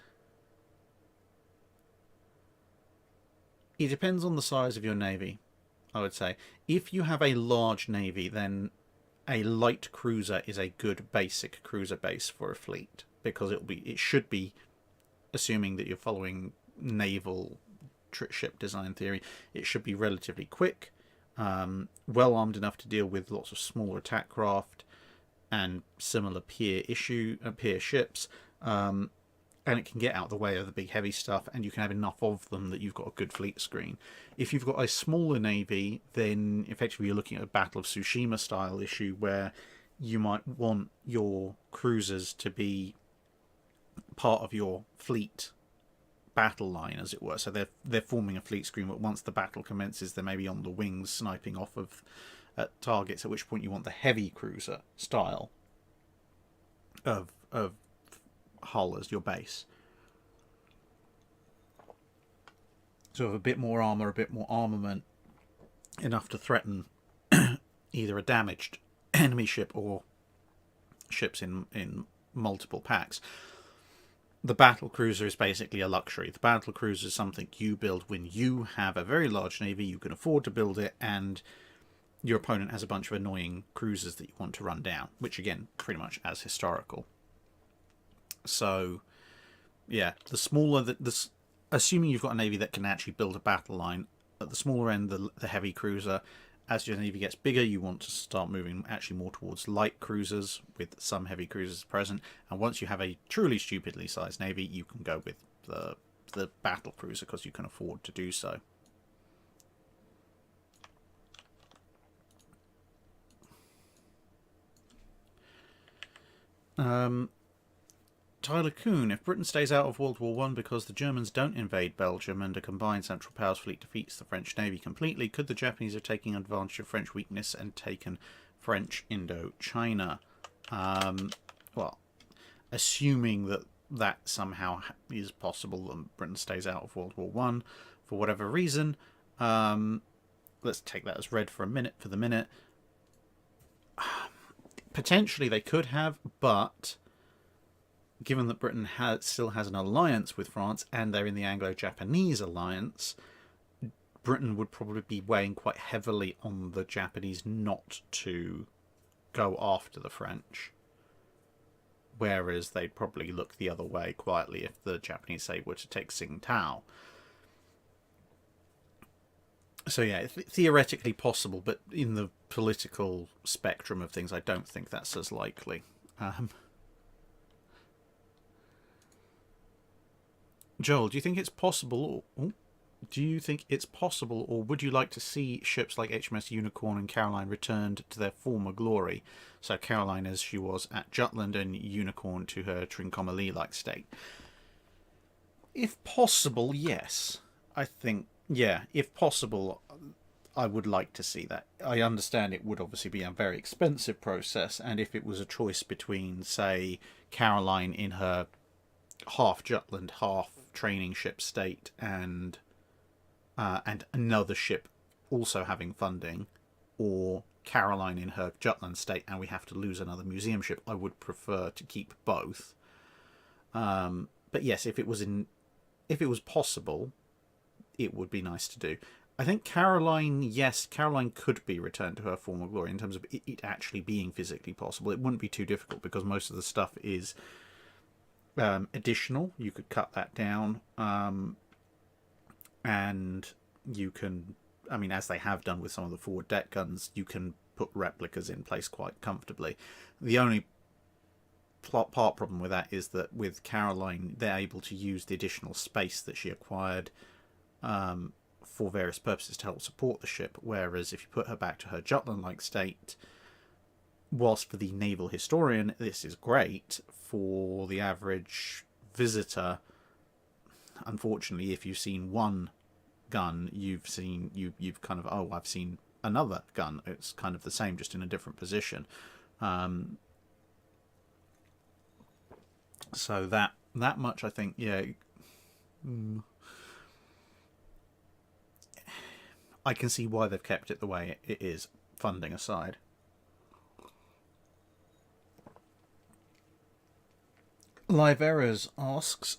It depends on the size of your navy, I would say. If you have a large navy, then a light cruiser is a good basic cruiser base for a fleet, because it should be, assuming that you're following naval ship design theory, it should be relatively quick, well armed enough to deal with lots of smaller attack craft and similar peer ships, and it can get out of the way of the big heavy stuff, and you can have enough of them that you've got a good fleet screen. If you've got a smaller navy, then effectively you're looking at a Battle of Tsushima style issue where you might want your cruisers to be part of your fleet battle line, as it were. So they're forming a fleet screen, but once the battle commences, they're maybe on the wings sniping off of targets, at which point you want the heavy cruiser style of hull as your base. So a bit more armour, a bit more armament, enough to threaten either a damaged enemy ship or ships in multiple packs. The battle cruiser is basically a luxury. The battle cruiser is something you build when you have a very large navy, you can afford to build it, and your opponent has a bunch of annoying cruisers that you want to run down, which again, pretty much as historical. So, yeah, the smaller assuming you've got a navy that can actually build a battle line, at the smaller end, the heavy cruiser, as your navy gets bigger, you want to start moving actually more towards light cruisers with some heavy cruisers present. And once you have a truly stupidly sized navy, you can go with the battle cruiser because you can afford to do so. Tyler Kuhn, if Britain stays out of World War I because the Germans don't invade Belgium and a combined Central Powers fleet defeats the French Navy completely, could the Japanese have taken advantage of French weakness and taken French Indochina? Well, assuming that somehow is possible and Britain stays out of World War I for whatever reason, let's take that as read for the minute. Potentially they could have, but given that Britain still has an alliance with France and they're in the Anglo-Japanese alliance, Britain would probably be weighing quite heavily on the Japanese not to go after the French. Whereas they'd probably look the other way quietly if the Japanese, say, were to take Tsingtao. So yeah, theoretically possible, but in the political spectrum of things, I don't think that's as likely. Joel, do you think it's possible? Or would you like to see ships like HMS Unicorn and Caroline returned to their former glory? So Caroline as she was at Jutland, and Unicorn to her Trincomalee-like state. If possible, yes. I think, yeah, if possible, I would like to see that. I understand it would obviously be a very expensive process, and if it was a choice between, say, Caroline in her half Jutland, half training ship state, and another ship also having funding, or Caroline in her Jutland state and we have to lose another museum ship, I would prefer to keep both. But yes, if it was possible, it would be nice to do. I think Caroline could be returned to her former glory in terms of it actually being physically possible. It wouldn't be too difficult because most of the stuff is additional. You could cut that down, and you can, I mean, as they have done with some of the forward deck guns, you can put replicas in place quite comfortably. The only part problem with that is that with Caroline, they're able to use the additional space that she acquired for various purposes to help support the ship, whereas if you put her back to her Jutland-like state, whilst for the naval historian this is great, for the average visitor, unfortunately, if you've seen one gun, you've kind of, oh, I've seen another gun. It's kind of the same, just in a different position. So that much, I think, yeah. I can see why they've kept it the way it is, funding aside. Live Errors asks,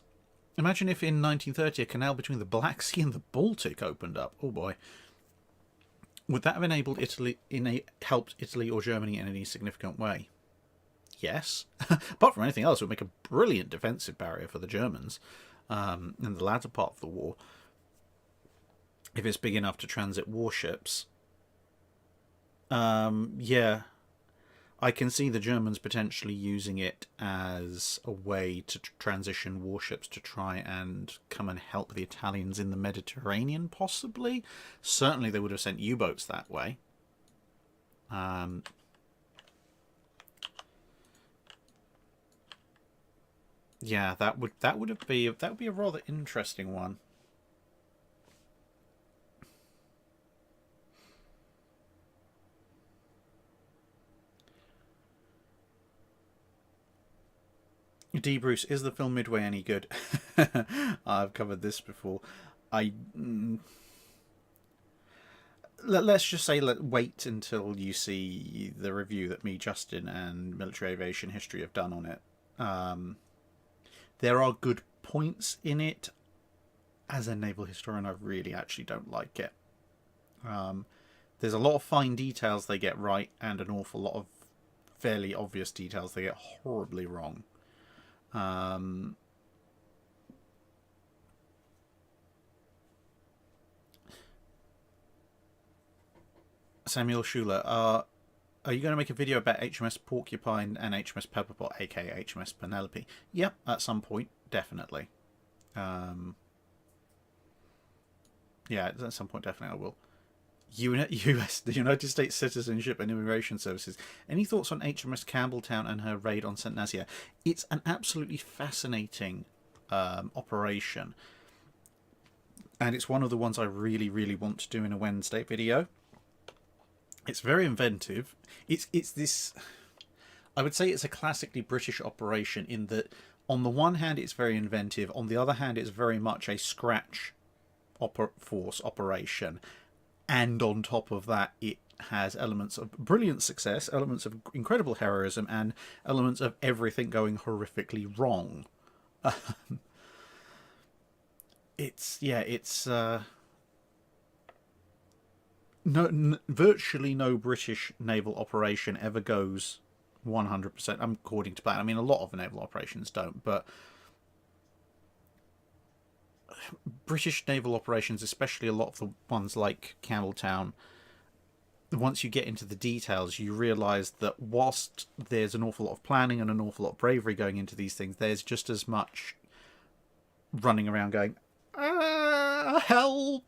imagine if in 1930 a canal between the Black Sea and the Baltic opened up. Oh boy. Would that have enabled Italy, helped Italy or Germany in any significant way? Yes. Apart from anything else, it would make a brilliant defensive barrier for the Germans in the latter part of the war. If it's big enough to transit warships. Yeah. I can see the Germans potentially using it as a way to transition warships to try and come and help the Italians in the Mediterranean, possibly. Certainly they would have sent U-boats that way. Yeah, that would be a rather interesting one. D. Bruce, is the film Midway any good? I've covered this before. Let's just say wait until you see the review that me, Justin, and Military Aviation History have done on it. There are good points in it. As a naval historian, I really actually don't like it. There's a lot of fine details they get right, and an awful lot of fairly obvious details they get horribly wrong. Samuel Schuler, are you going to make a video about HMS Porcupine and HMS Pepperpot, aka HMS Penelope? Yep, at some point, definitely. Yeah, at some point, definitely I will. US, the United States Citizenship and Immigration Services. Any thoughts on HMS Campbelltown and her raid on St. Nazaire? It's an absolutely fascinating operation. And it's one of the ones I really, really want to do in a Wednesday video. It's very inventive. It's this... I would say it's a classically British operation in that, on the one hand, it's very inventive. On the other hand, it's very much a scratch force operation. And on top of that, it has elements of brilliant success, elements of incredible heroism, and elements of everything going horrifically wrong. Virtually no British naval operation ever goes 100% according to plan. I mean, a lot of naval operations don't, but British naval operations, especially a lot of the ones like Campbelltown, once you get into the details, you realise that whilst there's an awful lot of planning and an awful lot of bravery going into these things, there's just as much running around going, help!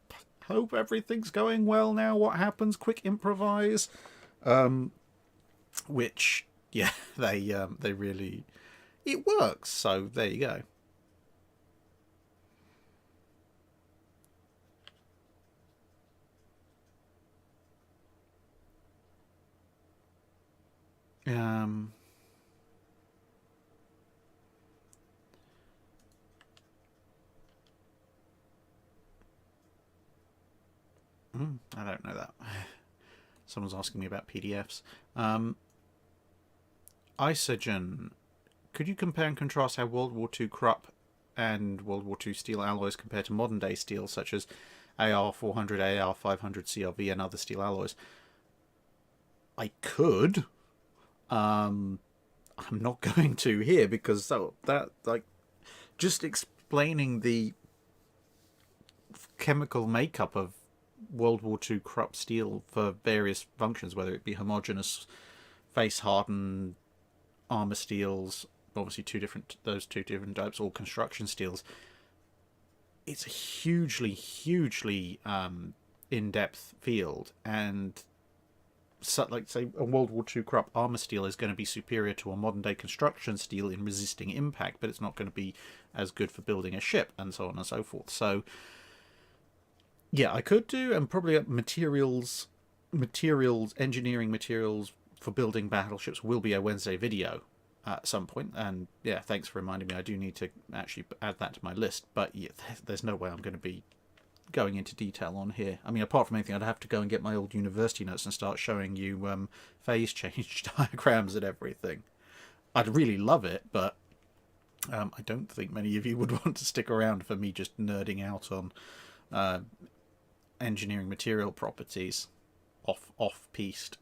Hope everything's going well now. What happens? Quick improvise. Which, yeah, they really... It works, so there you go. I don't know that. Someone's asking me about PDFs. Isogen, could you compare and contrast how World War II Krupp and World War II steel alloys compare to modern day steel, such as AR400, AR500 CRV, and other steel alloys? I could. I'm not going to here because just explaining the chemical makeup of World War II Krupp steel for various functions, whether it be homogeneous, face-hardened armor steels, obviously those two different types, or construction steels. It's a hugely in-depth field, and like say a World War II Krupp armor steel is going to be superior to a modern day construction steel in resisting impact, but it's not going to be as good for building a ship, and so on and so forth. So yeah, I could do, and probably engineering materials for building battleships will be a Wednesday video at some point. And yeah, thanks for reminding me. I do need to actually add that to my list. But yeah, there's no way I'm going to be going into detail on here. I mean, apart from anything, I'd have to go and get my old university notes and start showing you phase change diagrams and everything. I'd really love it, but I don't think many of you would want to stick around for me just nerding out on engineering material properties off-piste.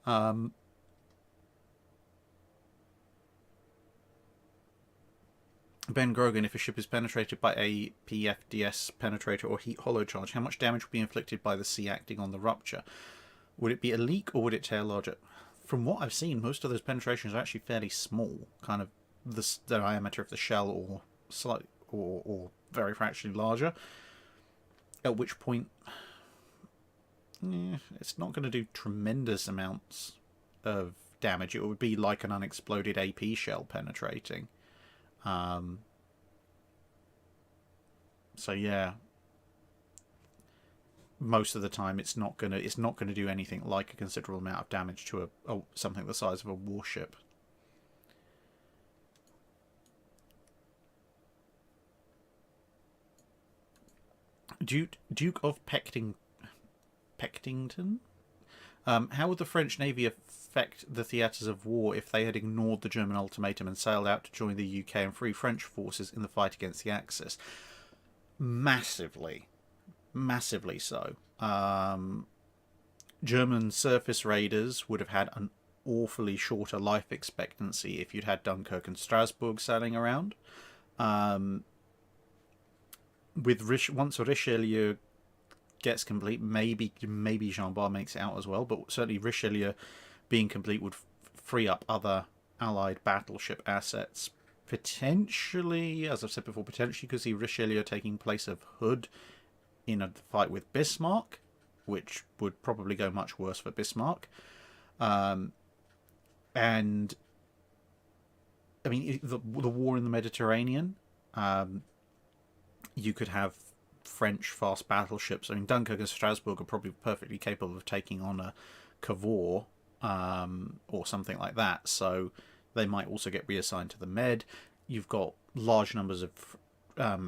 Ben Grogan, if a ship is penetrated by a PFDS penetrator or heat hollow charge, how much damage would be inflicted by the sea acting on the rupture? Would it be a leak or would it tear larger? From what I've seen, most of those penetrations are actually fairly small, kind of the diameter of the shell, or slightly or very fractionally larger. At which point, it's not going to do tremendous amounts of damage. It would be like an unexploded AP shell penetrating. So yeah, most of the time it's not gonna do anything like a considerable amount of damage to something the size of a warship. Duke of Pectington. How would the French Navy affect the theatres of war if they had ignored the German ultimatum and sailed out to join the UK and free French forces in the fight against the Axis? Massively so. German surface raiders would have had an awfully shorter life expectancy if you'd had Dunkirk and Strasbourg sailing around. Once Richelieu gets complete. Maybe Jean Bart makes it out as well, but certainly Richelieu being complete would free up other Allied battleship assets. Potentially, as I've said before, potentially could see Richelieu taking place of Hood in a fight with Bismarck, which would probably go much worse for Bismarck. And I mean, the war in the Mediterranean, you could have French fast battleships. I mean, Dunkirk and Strasbourg are probably perfectly capable of taking on a Cavour or something like that. So they might also get reassigned to the Med. You've got large numbers of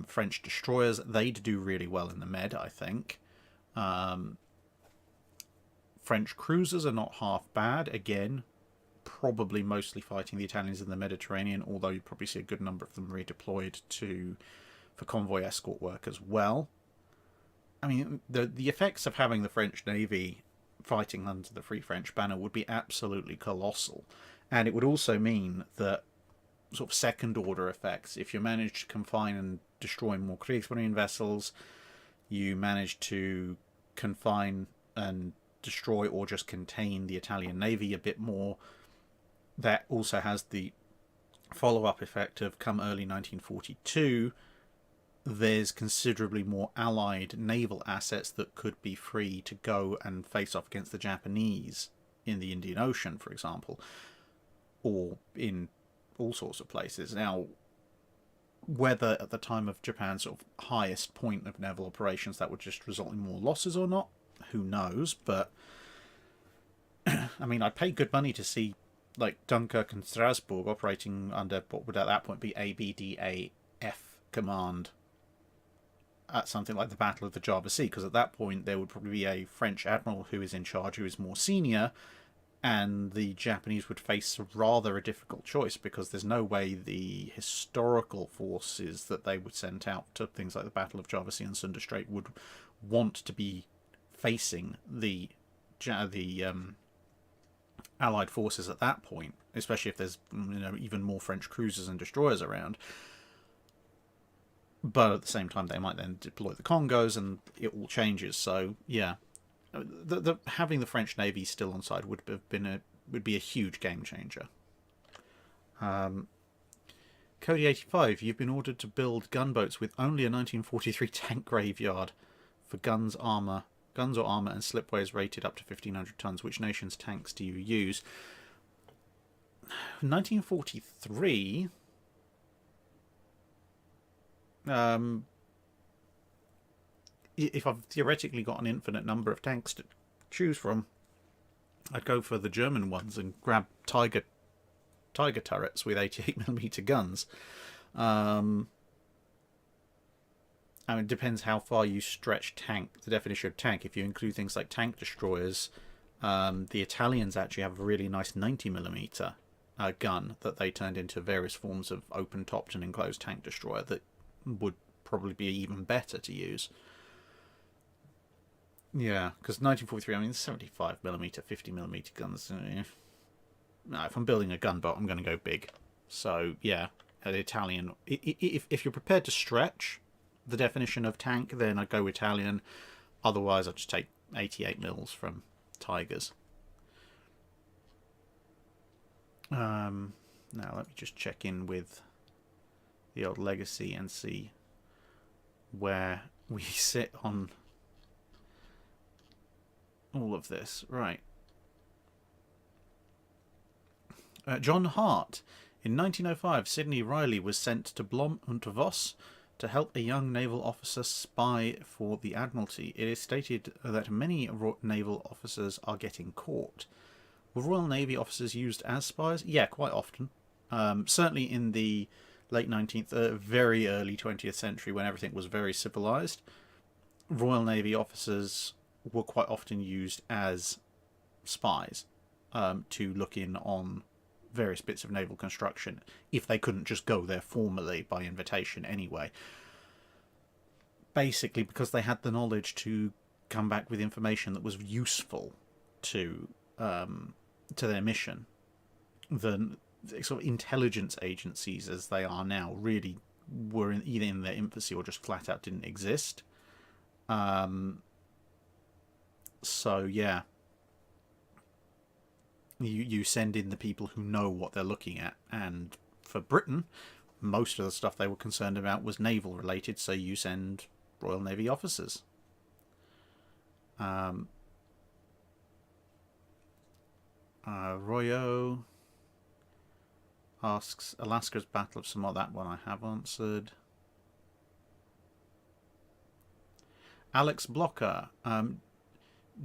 French destroyers. They'd do really well in the Med, I think. French cruisers are not half bad. Again, probably mostly fighting the Italians in the Mediterranean, although you'd probably see a good number of them redeployed for convoy escort work as well. I mean, the effects of having the French Navy fighting under the Free French banner would be absolutely colossal. And it would also mean that sort of second order effects, if you manage to confine and destroy more Kriegsmarine vessels, you manage to confine and destroy or just contain the Italian Navy a bit more, that also has the follow-up effect of come early 1942, there's considerably more Allied naval assets that could be free to go and face off against the Japanese in the Indian Ocean, for example, or in all sorts of places. Now, whether at the time of Japan's sort of highest point of naval operations that would just result in more losses or not, who knows, but I mean, I'd pay good money to see like Dunkirk and Strasbourg operating under what would at that point be ABDAF command at something like the Battle of the Java Sea, because at that point there would probably be a French admiral who is in charge, who is more senior, and the Japanese would face rather a difficult choice, because there's no way the historical forces that they would send out to things like the Battle of Java Sea and Sunda Strait would want to be facing the Allied forces at that point, especially if there's even more French cruisers and destroyers around. But at the same time, they might then deploy the Congos, and it all changes. So yeah, having the French Navy still on side would be a huge game changer. Cody 85, you've been ordered to build gunboats with only a 1943 tank graveyard for guns or armour and slipways rated up to 1,500 tons. Which nation's tanks do you use? 1943. If I've theoretically got an infinite number of tanks to choose from, I'd go for the German ones and grab Tiger turrets with 88mm guns. I mean, it depends how far you stretch the definition of tank. If you include things like tank destroyers, the Italians actually have a really nice 90mm gun that they turned into various forms of open-topped and enclosed tank destroyer that would probably be even better to use. Yeah, because 1943, I mean, 75mm, 50mm guns. No, if I'm building a gunboat, I'm going to go big. So, yeah, an Italian. If you're prepared to stretch the definition of tank, then I'd go Italian. Otherwise, I'd just take 88mm from Tigers. Now, let me just check in with the old legacy and see where we sit on all of this. Right. John Hart. In 1905, Sidney Riley was sent to Blom und Voss to help a young naval officer spy for the Admiralty. It is stated that many naval officers are getting caught. Were Royal Navy officers used as spies? Yeah, quite often. Certainly in the late 19th, very early 20th century, when everything was very civilized, Royal Navy officers were quite often used as spies to look in on various bits of naval construction, if they couldn't just go there formally by invitation anyway. Basically because they had the knowledge to come back with information that was useful to their mission. The sort of intelligence agencies as they are now really were either in their infancy or just flat out didn't exist. So yeah, you send in the people who know what they're looking at, and for Britain, most of the stuff they were concerned about was naval related, so you send Royal Navy officers. Royo asks Alaska's Battle of Samoa. That one I have answered. Alex Blocker,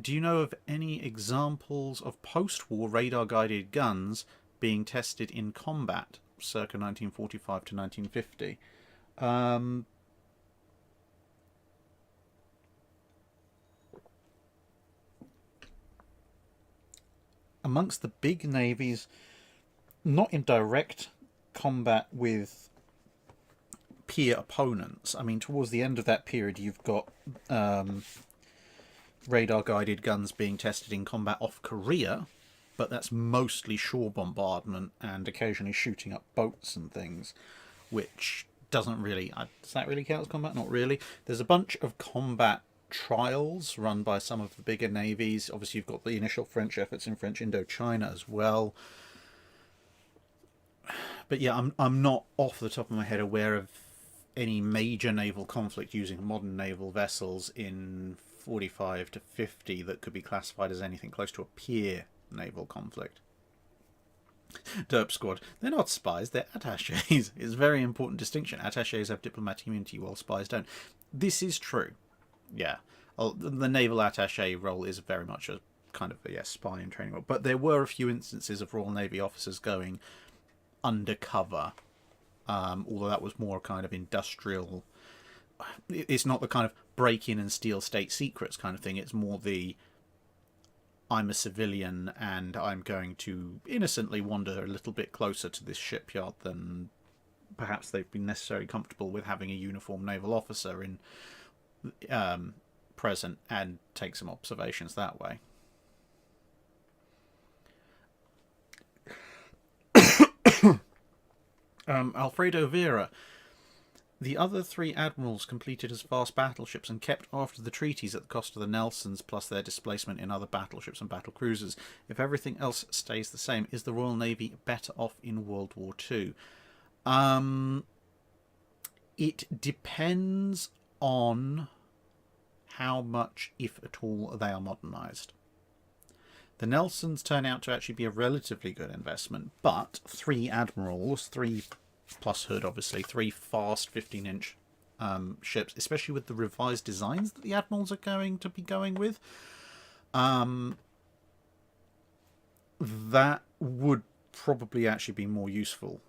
do you know of any examples of post-war radar-guided guns being tested in combat, circa 1945 to 1950? Amongst the big navies, not in direct combat with peer opponents. I mean, towards the end of that period, you've got radar-guided guns being tested in combat off Korea, but that's mostly shore bombardment and occasionally shooting up boats and things, which doesn't really... Does that really count as combat? Not really. There's a bunch of combat trials run by some of the bigger navies. Obviously, you've got the initial French efforts in French Indochina as well. But yeah, I'm not off the top of my head aware of any major naval conflict using modern naval vessels in 45 to 50 that could be classified as anything close to a peer naval conflict. Derp Squad, they're not spies, they're attachés. It's a very important distinction. Attachés have diplomatic immunity while spies don't. This is true. Yeah. The naval attaché role is very much a kind of a spy and training role. But there were a few instances of Royal Navy officers going undercover, although that was more kind of industrial. It's not the kind of break in and steal state secrets kind of thing. It's more the I'm a civilian and I'm going to innocently wander a little bit closer to this shipyard than perhaps they've been necessarily comfortable with having a uniformed naval officer in present, and take some observations that way. Alfredo Vera. The other three admirals completed as fast battleships and kept after the treaties at the cost of the Nelsons plus their displacement in other battleships and battle cruisers. If everything else stays the same, is the Royal Navy better off in World War II? It depends on how much, if at all, they are modernised. The Nelsons turn out to actually be a relatively good investment, but three admirals, three plus Hood, obviously, three fast 15-inch ships, especially with the revised designs that the admirals are going to be going with, that would probably actually be more useful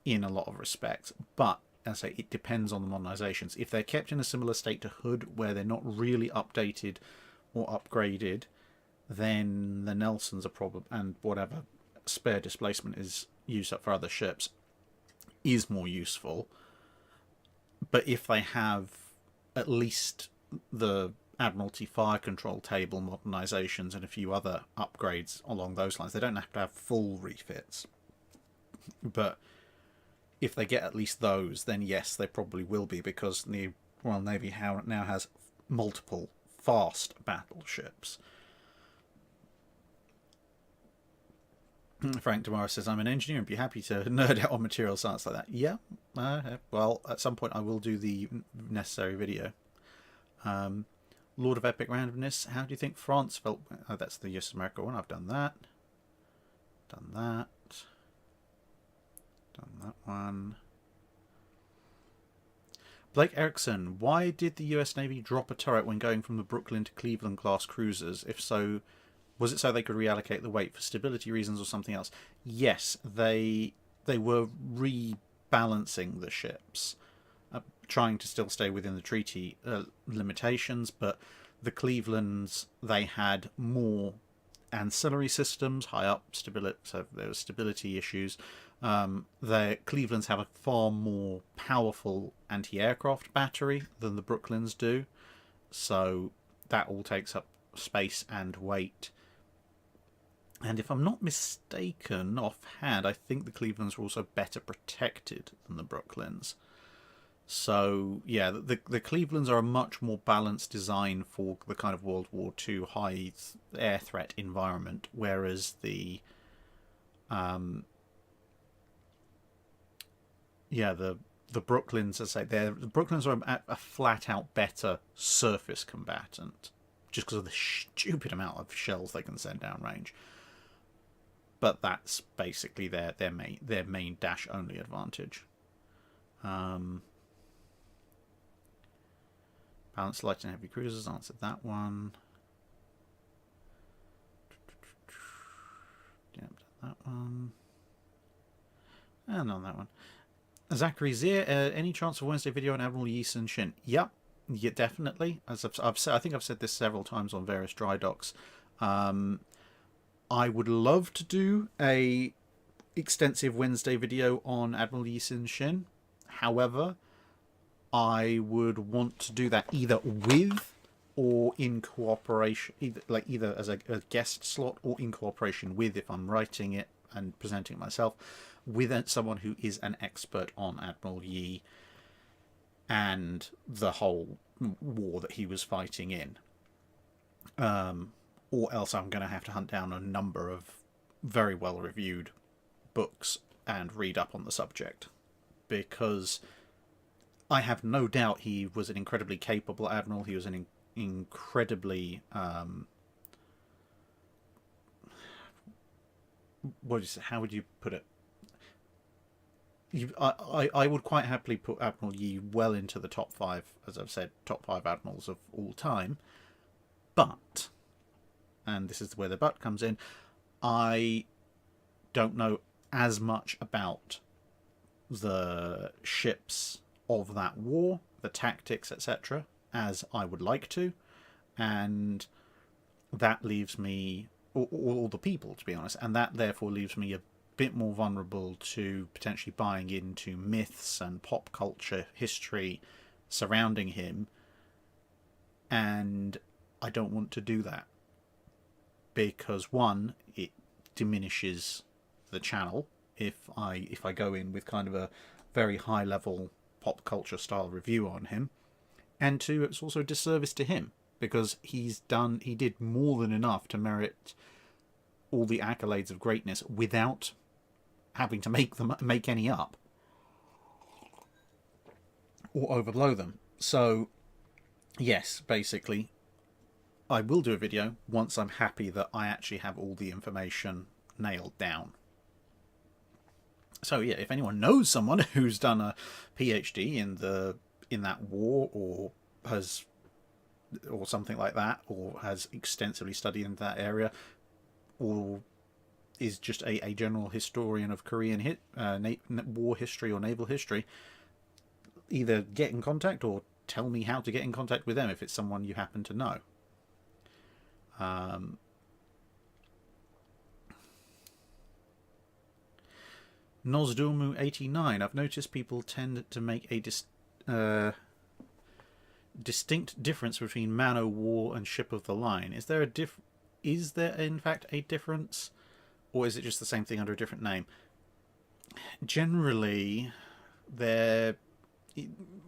in a lot of respects. But as I say, it depends on the modernizations. If they're kept in a similar state to Hood, where they're not really updated or upgraded, then the Nelsons are probably, and whatever spare displacement is used up for other ships, is more useful. But if they have at least the Admiralty fire control table modernizations and a few other upgrades along those lines, they don't have to have full refits. But if they get at least those, then yes, they probably will be, because the Royal Navy now has multiple fast battleships. Frank Demara says, I'm an engineer and be happy to nerd out on material science like that. Yeah, well, at some point I will do the necessary video. Lord of Epic Randomness, how do you think France felt? Oh, that's the US America one. I've done that. Done that. Done that one. Blake Erickson, why did the US Navy drop a turret when going from the Brooklyn to Cleveland class cruisers? If so, was it so they could reallocate the weight for stability reasons or something else? Yes, they were rebalancing the ships, trying to still stay within the treaty limitations, but the Clevelands, they had more ancillary systems, high up stability, so there were stability issues. The Clevelands have a far more powerful anti-aircraft battery than the Brooklyns do, so that all takes up space and weight. And if I'm not mistaken, offhand, I think the Clevelands were also better protected than the Brooklyns. So yeah, the Clevelands are a much more balanced design for the kind of World War II high air threat environment, whereas um, the Brooklyns, as I say, the Brooklyns are a flat out better surface combatant, just because of the stupid amount of shells they can send downrange. But that's basically their main dash only advantage. Um, Balanced light and heavy cruisers, answered that one. Yep, that one. And on that one. Zachary Zier, any chance of Wednesday video on Admiral Yi Sun Shin? Yep, yeah, definitely. As I've said, I think I've said this several times on various dry docks. I would love to do a extensive Wednesday video on Admiral Yi Sun Shin. However, I would want to do that either with or in cooperation, either as a guest slot or in cooperation with, if I'm writing it and presenting it myself, with someone who is an expert on Admiral Yi and the whole war that he was fighting in. Or else I'm going to have to hunt down a number of very well reviewed books and read up on the subject, because I have no doubt he was an incredibly capable admiral. He was an incredibly how would you put it? I would quite happily put Admiral Yi well into the top 5, as I've said, top 5 admirals of all time. But, and this is where the but comes in, I don't know as much about the ships of that war, the tactics, etc., as I would like to, and that leaves me, or the people, to be honest, and that therefore leaves me a bit more vulnerable to potentially buying into myths and pop culture history surrounding him, and I don't want to do that because, one, it diminishes the channel if I go in with kind of a very high level pop culture style review on him, and two, it's also a disservice to him because he did more than enough to merit all the accolades of greatness without having to make any up or overblow them. So yes, basically I will do a video once I'm happy that I actually have all the information nailed down. So yeah, if anyone knows someone who's done a PhD in that war, or something like that, or has extensively studied in that area, or is just a general historian of Korean war history or naval history, either get in contact or tell me how to get in contact with them if it's someone you happen to know. Nozdormu89, I've noticed people tend to make a distinct difference between man-o'-war and ship of the line. Is there in fact a difference, or is it just the same thing under a different name? Generally,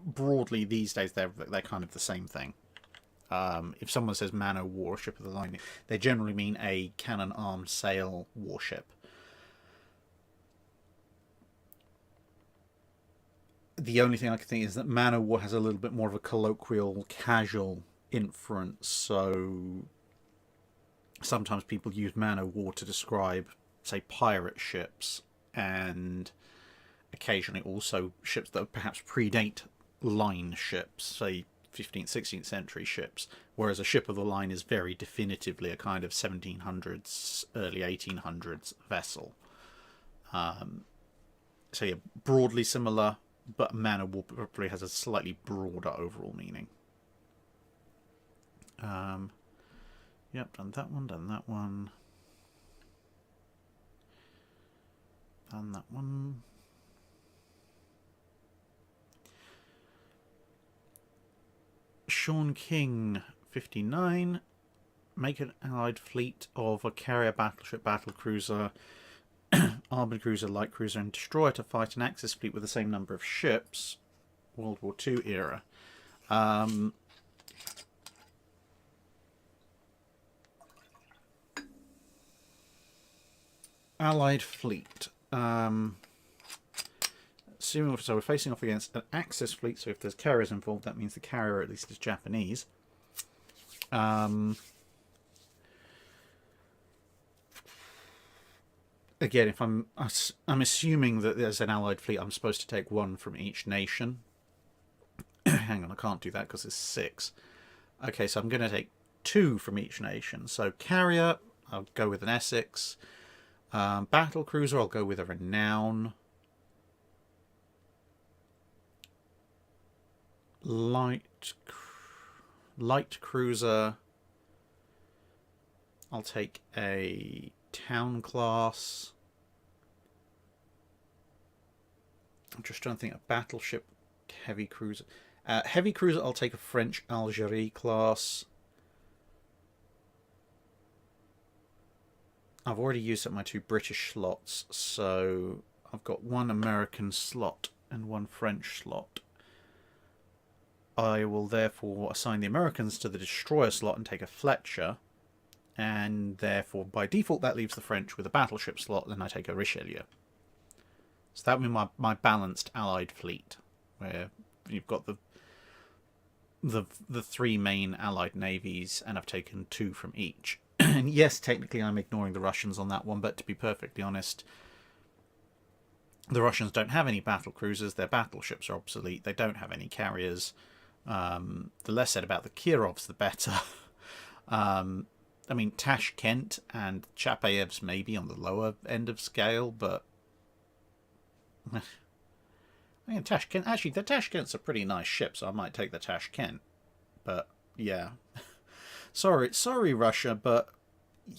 broadly these days they're kind of the same thing. If someone says man-o'-war or ship of the line, they generally mean a cannon-armed sail warship. The only thing I can think is that man-o'-war has a little bit more of a colloquial, casual inference, so sometimes people use man-o'-war to describe, say, pirate ships, and occasionally also ships that perhaps predate line ships, say 15th, 16th century ships, whereas a ship of the line is very definitively a kind of 1700s, early 1800s vessel. So yeah, broadly similar, but man-o'-war probably has a slightly broader overall meaning. Yep, done that one, done that one. Done that one. Sean King, 59. Make an allied fleet of a carrier, battleship, battlecruiser, armoured cruiser, light cruiser, and destroyer to fight an Axis fleet with the same number of ships. World War II era. Allied fleet. Assuming so, we're facing off against an Axis fleet. So if there's carriers involved, that means the carrier at least is Japanese. Again, if I'm assuming that there's an Allied fleet, I'm supposed to take one from each nation. Hang on, I can't do that because there's 6. Okay, so I'm going to take 2 from each nation. So carrier, I'll go with an Essex. Battle cruiser, I'll go with a Renown. Light cruiser, I'll take a Town class. I'm just trying to think of battleship. Heavy cruiser. Heavy cruiser, I'll take a French Algerie class. I've already used up my 2 British slots, so I've got 1 American slot and 1 French slot. I will therefore assign the Americans to the destroyer slot and take a Fletcher, and therefore by default that leaves the French with a battleship slot, then I take a Richelieu. So that would be my balanced Allied fleet, where you've got the 3 main Allied navies, and I've taken 2 from each. And yes, technically I'm ignoring the Russians on that one, but to be perfectly honest, the Russians don't have any battle cruisers, their battleships are obsolete, they don't have any carriers. The less said about the Kirovs, the better. I mean, Tashkent and Chapayevs may be on the lower end of scale, but I mean, Tashkent, actually, the Tashkent's a pretty nice ship, so I might take the Tashkent. But yeah, sorry, Russia, but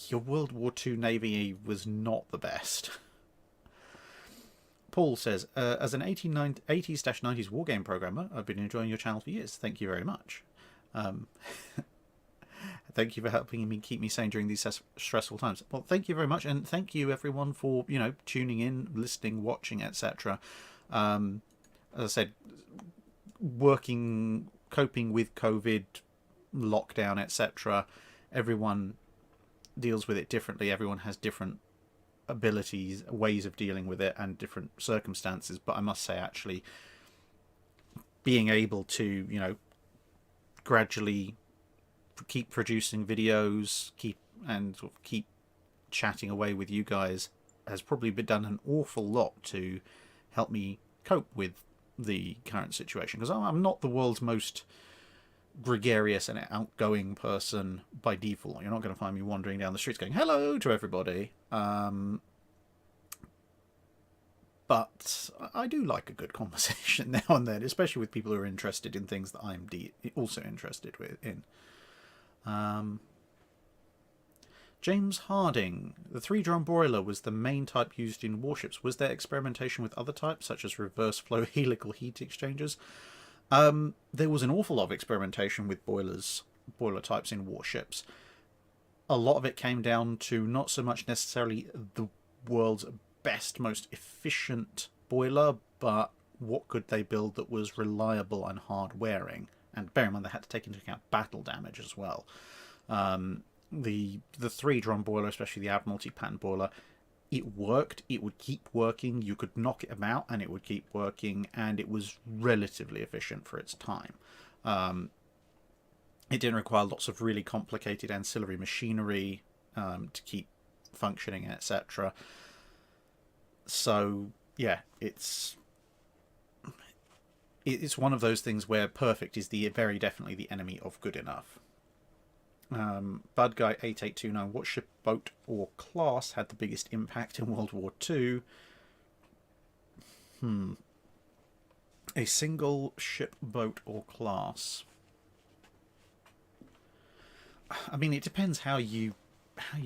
your World War II navy was not the best. Paul says, as an 80s-90s wargame programmer, I've been enjoying your channel for years. Thank you very much. Thank you for helping me keep me sane during these stressful times. Well, thank you very much, and thank you everyone for tuning in, listening, watching, etc. As I said, coping with COVID, lockdown, etc. Everyone deals with it differently. Everyone has different abilities, ways of dealing with it, and different circumstances. But I must say, actually, being able to gradually keep producing videos, keep chatting away with you guys has probably been done an awful lot to help me cope with the current situation, because I'm not the world's most gregarious and outgoing person by default. You're not going to find me wandering down the streets going hello to everybody, but I do like a good conversation now and then, especially with people who are interested in things that I'm also interested in. James Harding, the 3-drum boiler was the main type used in warships. Was there experimentation with other types, such as reverse flow helical heat exchangers? There was an awful lot of experimentation with boiler types in warships. A lot of it came down to not so much necessarily the world's best, most efficient boiler, but what could they build that was reliable and hard wearing. And bear in mind, they had to take into account battle damage as well. The 3-drum boiler, especially the Admiralty pattern boiler, it worked. It would keep working. You could knock it about and it would keep working, and it was relatively efficient for its time. It didn't require lots of really complicated ancillary machinery to keep functioning, etc. So yeah, it's one of those things where perfect is very definitely the enemy of good enough. Budguy8829, what ship, boat or class had the biggest impact in World War II? A single ship, boat or class. I mean, it depends how you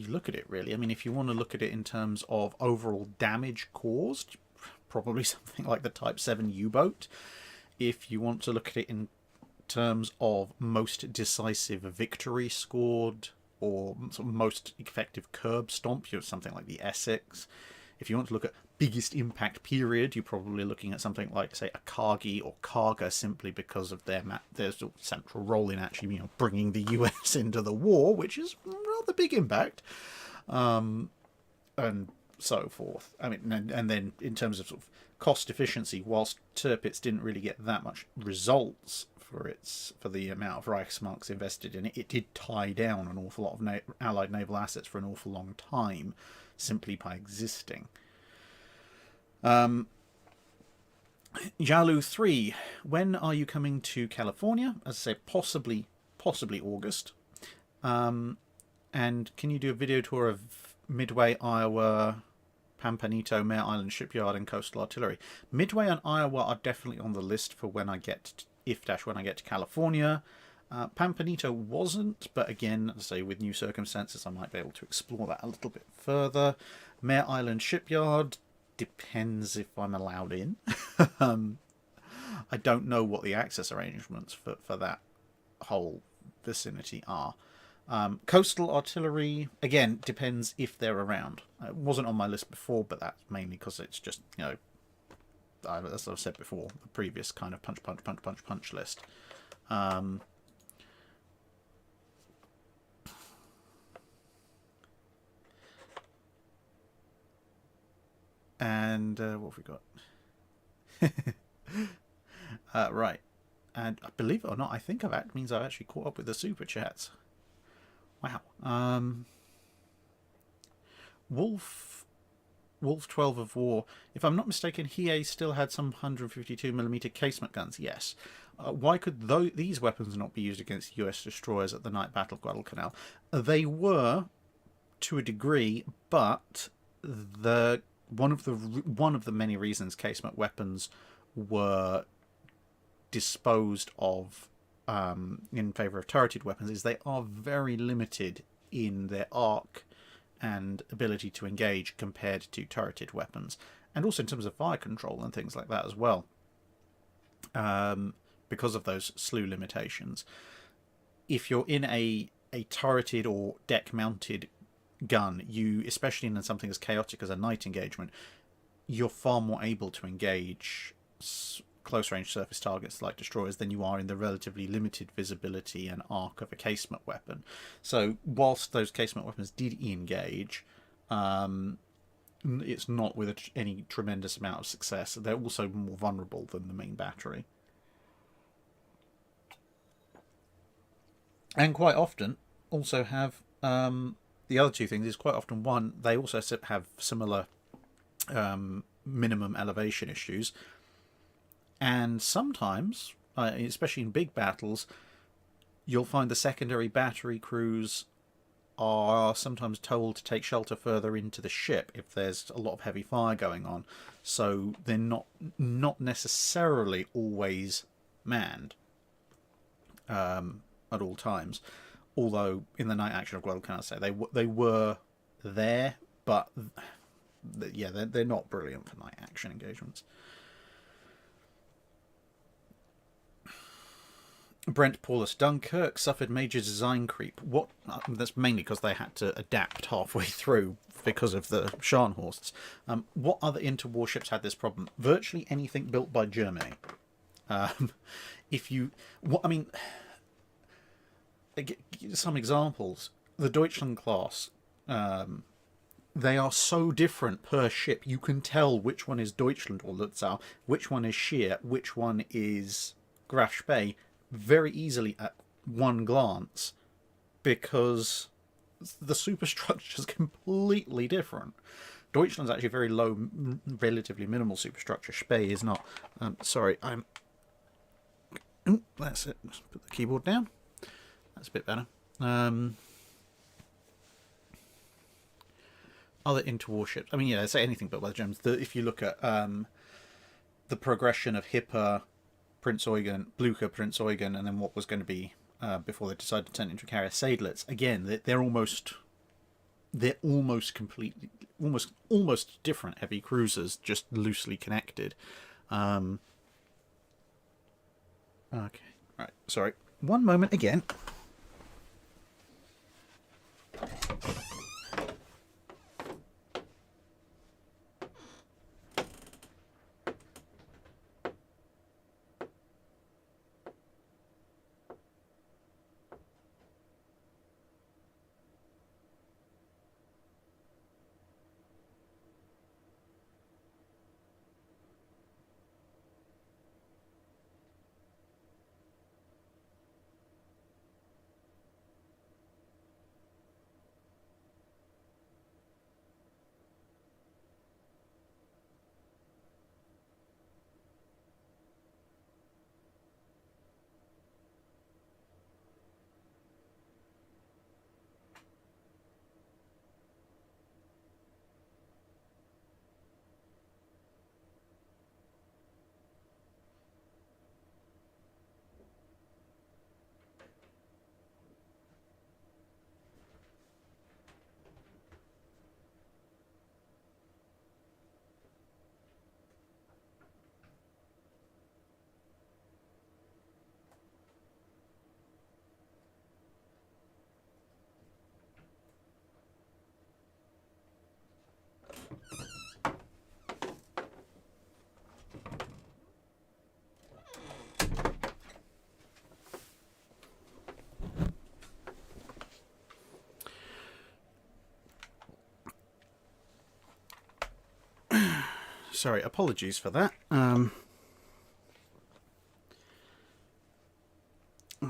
look at it, really. I mean, if you want to look at it in terms of overall damage caused, probably something like the Type 7 U-boat. If you want to look at it in terms of most decisive victory scored, or sort of most effective curb stomp, something like the Essex. if you want to look at biggest impact period, you're probably looking at something like, say, a Kargi or Karga, simply because of their central role in actually, bringing the US into the war, which is a rather big impact, and so forth. I mean, and then in terms of sort of cost efficiency, whilst Tirpitz didn't really get that much results for the amount of Reichsmarks invested in it, it did tie down an awful lot of Allied naval assets for an awful long time, simply by existing. Jalu 3, when are you coming to California? As I say, possibly August. And can you do a video tour of Midway, Iowa, Pampanito, Mare Island Shipyard, and Coastal Artillery? Midway and Iowa are definitely on the list for when I get to California. Pampanito wasn't, but again, as I say, with new circumstances, I might be able to explore that a little bit further. Mare Island Shipyard depends if I'm allowed in. I don't know what the access arrangements for that whole vicinity are. Coastal Artillery, again, depends if they're around. It wasn't on my list before, but that's mainly because it's just, as I've said before, the previous kind of punch list. And what have we got? Right. And believe it or not, I think that means I've actually caught up with the super chats. Wow. Wolf 12 of War. If I'm not mistaken, Hiei still had some 152mm casement guns. Yes. Why could these weapons not be used against US destroyers at the night battle of Guadalcanal? They were, to a degree, but one of the many reasons casement weapons were disposed of in favour of turreted weapons is they are very limited in their arc and ability to engage compared to turreted weapons, and also in terms of fire control and things like that as well, because of those slew limitations. If you're in a turreted or deck mounted gun, you, especially in something as chaotic as a night engagement, you're far more able to engage close range surface targets like destroyers than you are in the relatively limited visibility and arc of a casement weapon. So whilst those casement weapons did engage, it's not with any tremendous amount of success. They're also more vulnerable than the main battery. And quite often also have the other two things is quite often, one, they also have similar minimum elevation issues, and sometimes, especially in big battles, you'll find the secondary battery crews are sometimes told to take shelter further into the ship if there's a lot of heavy fire going on, so they're not necessarily always manned at all times. Although in the night action of Guadalcanal, they were there, but yeah, they're not brilliant for night action engagements. Brent Paulus, Dunkirk suffered major design creep. What? That's mainly because they had to adapt halfway through because of the Scharnhorsts. What other interwar ships had this problem? Virtually anything built by Germany. Some examples. The Deutschland class. They are so different per ship. You can tell which one is Deutschland or Lutzow, which one is Scheer, which one is Graf Spee, very easily at one glance, because the superstructure is completely different. Deutschland's actually very low, relatively minimal superstructure. Spee is not. Sorry, that's it. Let's put the keyboard down. That's a bit better. Other interwar ships. I mean, yeah, say anything but by the Germans. If you look at the progression of Hipper, Prince Eugen, Blucher, Prince Eugen, and then what was going to be before they decided to turn it into a carrier, Seydlitz. Again, they're almost completely, almost different heavy cruisers, just loosely connected. Okay, right. Sorry, one moment again. Sorry, apologies for that. I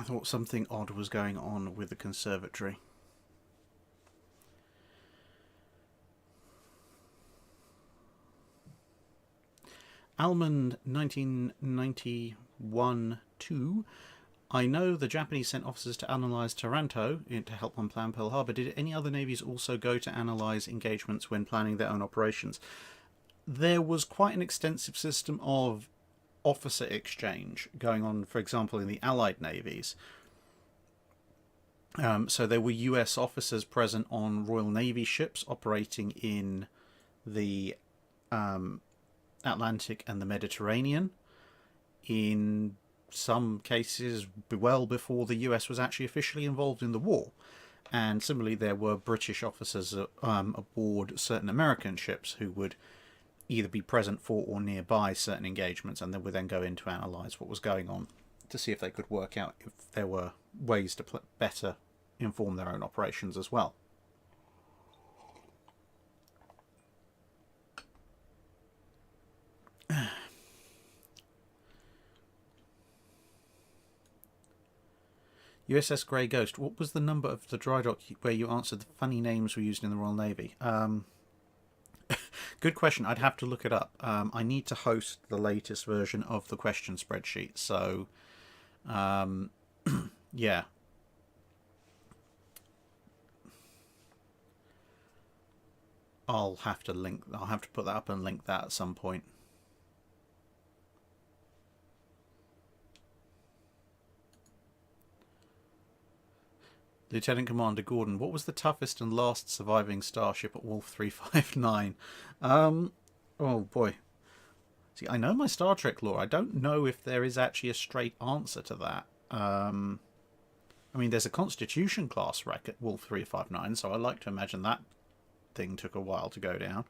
thought something odd was going on with the conservatory. Almond 1991-2. I know the Japanese sent officers to analyse Taranto to help on plan Pearl Harbor. Did any other navies also go to analyse engagements when planning their own operations? There was quite an extensive system of officer exchange going on, for example, in the Allied navies. So there were US officers present on Royal Navy ships operating in the Atlantic and the Mediterranean. In some cases, well before the US was actually officially involved in the war. And similarly, there were British officers aboard certain American ships who would either be present for or nearby certain engagements, and they would then go in to analyse what was going on to see if they could work out if there were ways to better inform their own operations as well. USS Grey Ghost, what was the number of the dry dock where you answered the funny names were used in the Royal Navy? Good question. I'd have to look it up. I need to host the latest version of the question spreadsheet. So, yeah. I'll have to put that up and link that at some point. Lieutenant Commander Gordon, what was the toughest and last surviving starship at Wolf 359? Oh boy. See, I know my Star Trek lore. I don't know if there is actually a straight answer to that. I mean, there's a Constitution class wreck at Wolf 359, so I like to imagine that thing took a while to go down.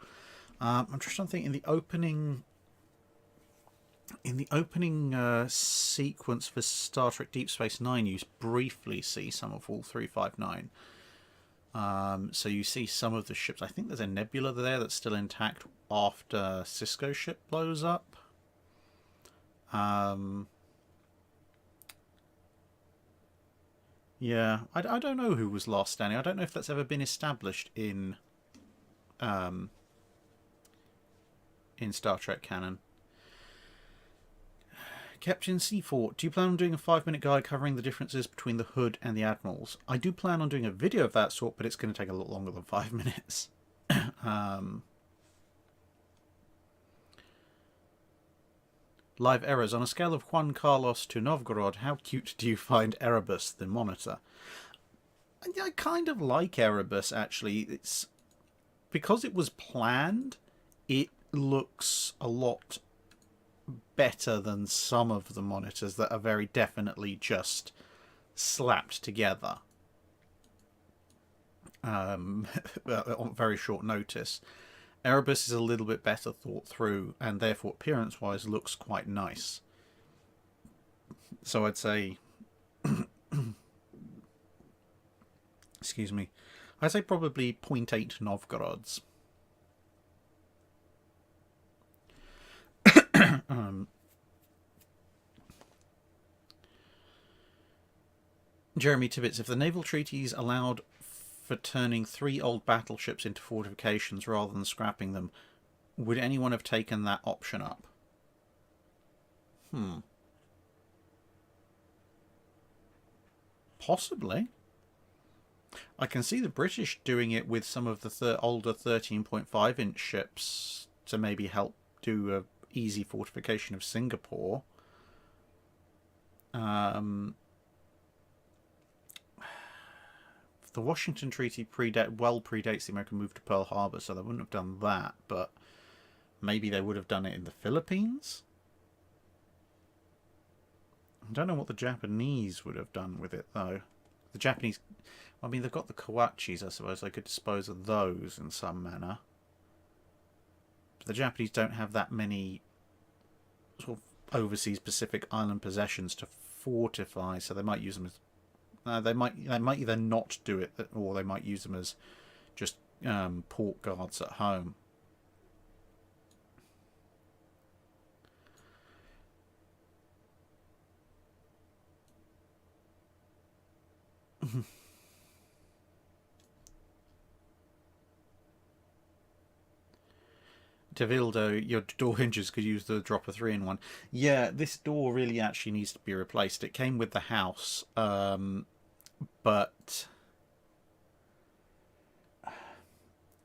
I'm just trying to think, in the opening sequence for Star Trek Deep Space Nine, you briefly see some of Wolf 359. So you see some of the ships. I think there's a nebula there that's still intact after Cisco's ship blows up. Yeah, I don't know who was last standing. I don't know if that's ever been established in Star Trek canon. Captain Seafort, do you plan on doing a 5-minute guide covering the differences between the Hood and the Admirals? I do plan on doing a video of that sort, but it's going to take a lot longer than 5 minutes. Live errors. On a scale of Juan Carlos to Novgorod, how cute do you find Erebus, the monitor? I kind of like Erebus, actually. It's because it was planned, it looks a lot better than some of the monitors that are very definitely just slapped together on very short notice. Erebus is a little bit better thought through, and therefore appearance-wise looks quite nice. So I'd say, excuse me, I'd say probably 0.8 Novgorods. Jeremy Tibbets, if the naval treaties allowed for turning 3 old battleships into fortifications rather than scrapping them, would anyone have taken that option up? Possibly. I can see the British doing it with some of the older 13.5-inch ships to maybe help do a easy fortification of Singapore. The Washington Treaty predates the American move to Pearl Harbor, so they wouldn't have done that, but maybe they would have done it in the Philippines? I don't know what the Japanese would have done with it, though. The Japanese, I mean, they've got the Kawachis, I suppose. They could dispose of those in some manner. But the Japanese don't have that many sort of overseas Pacific island possessions to fortify, so they might use them as... they might either not do it, or they might use them as just port guards at home. Devildo, your door hinges could use the dropper 3-in-1. Yeah, this door really actually needs to be replaced. It came with the house, but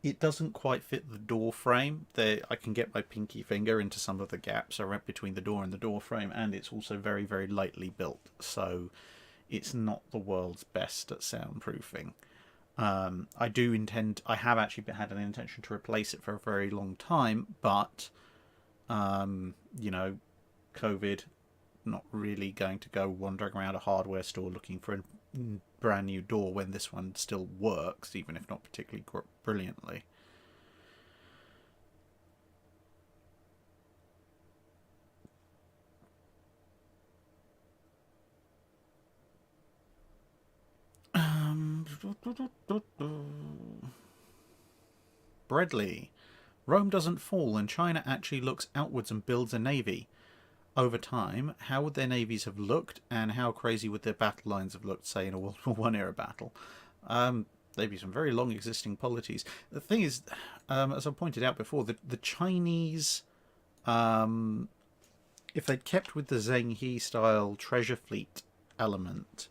it doesn't quite fit the door frame. I can get my pinky finger into some of the gaps around between the door and the door frame, and it's also very, very lightly built, so it's not the world's best at soundproofing. I have actually had an intention to replace it for a very long time, but, you know, COVID, not really going to go wandering around a hardware store looking for a brand new door when this one still works, even if not particularly brilliantly. Bradley. Rome doesn't fall, and China actually looks outwards and builds a navy. Over time, how would their navies have looked, and how crazy would their battle lines have looked, say, in a World War I era battle? There'd be some very long existing polities. The thing is, as I pointed out before, the Chinese, if they'd kept with the Zheng He style treasure fleet element,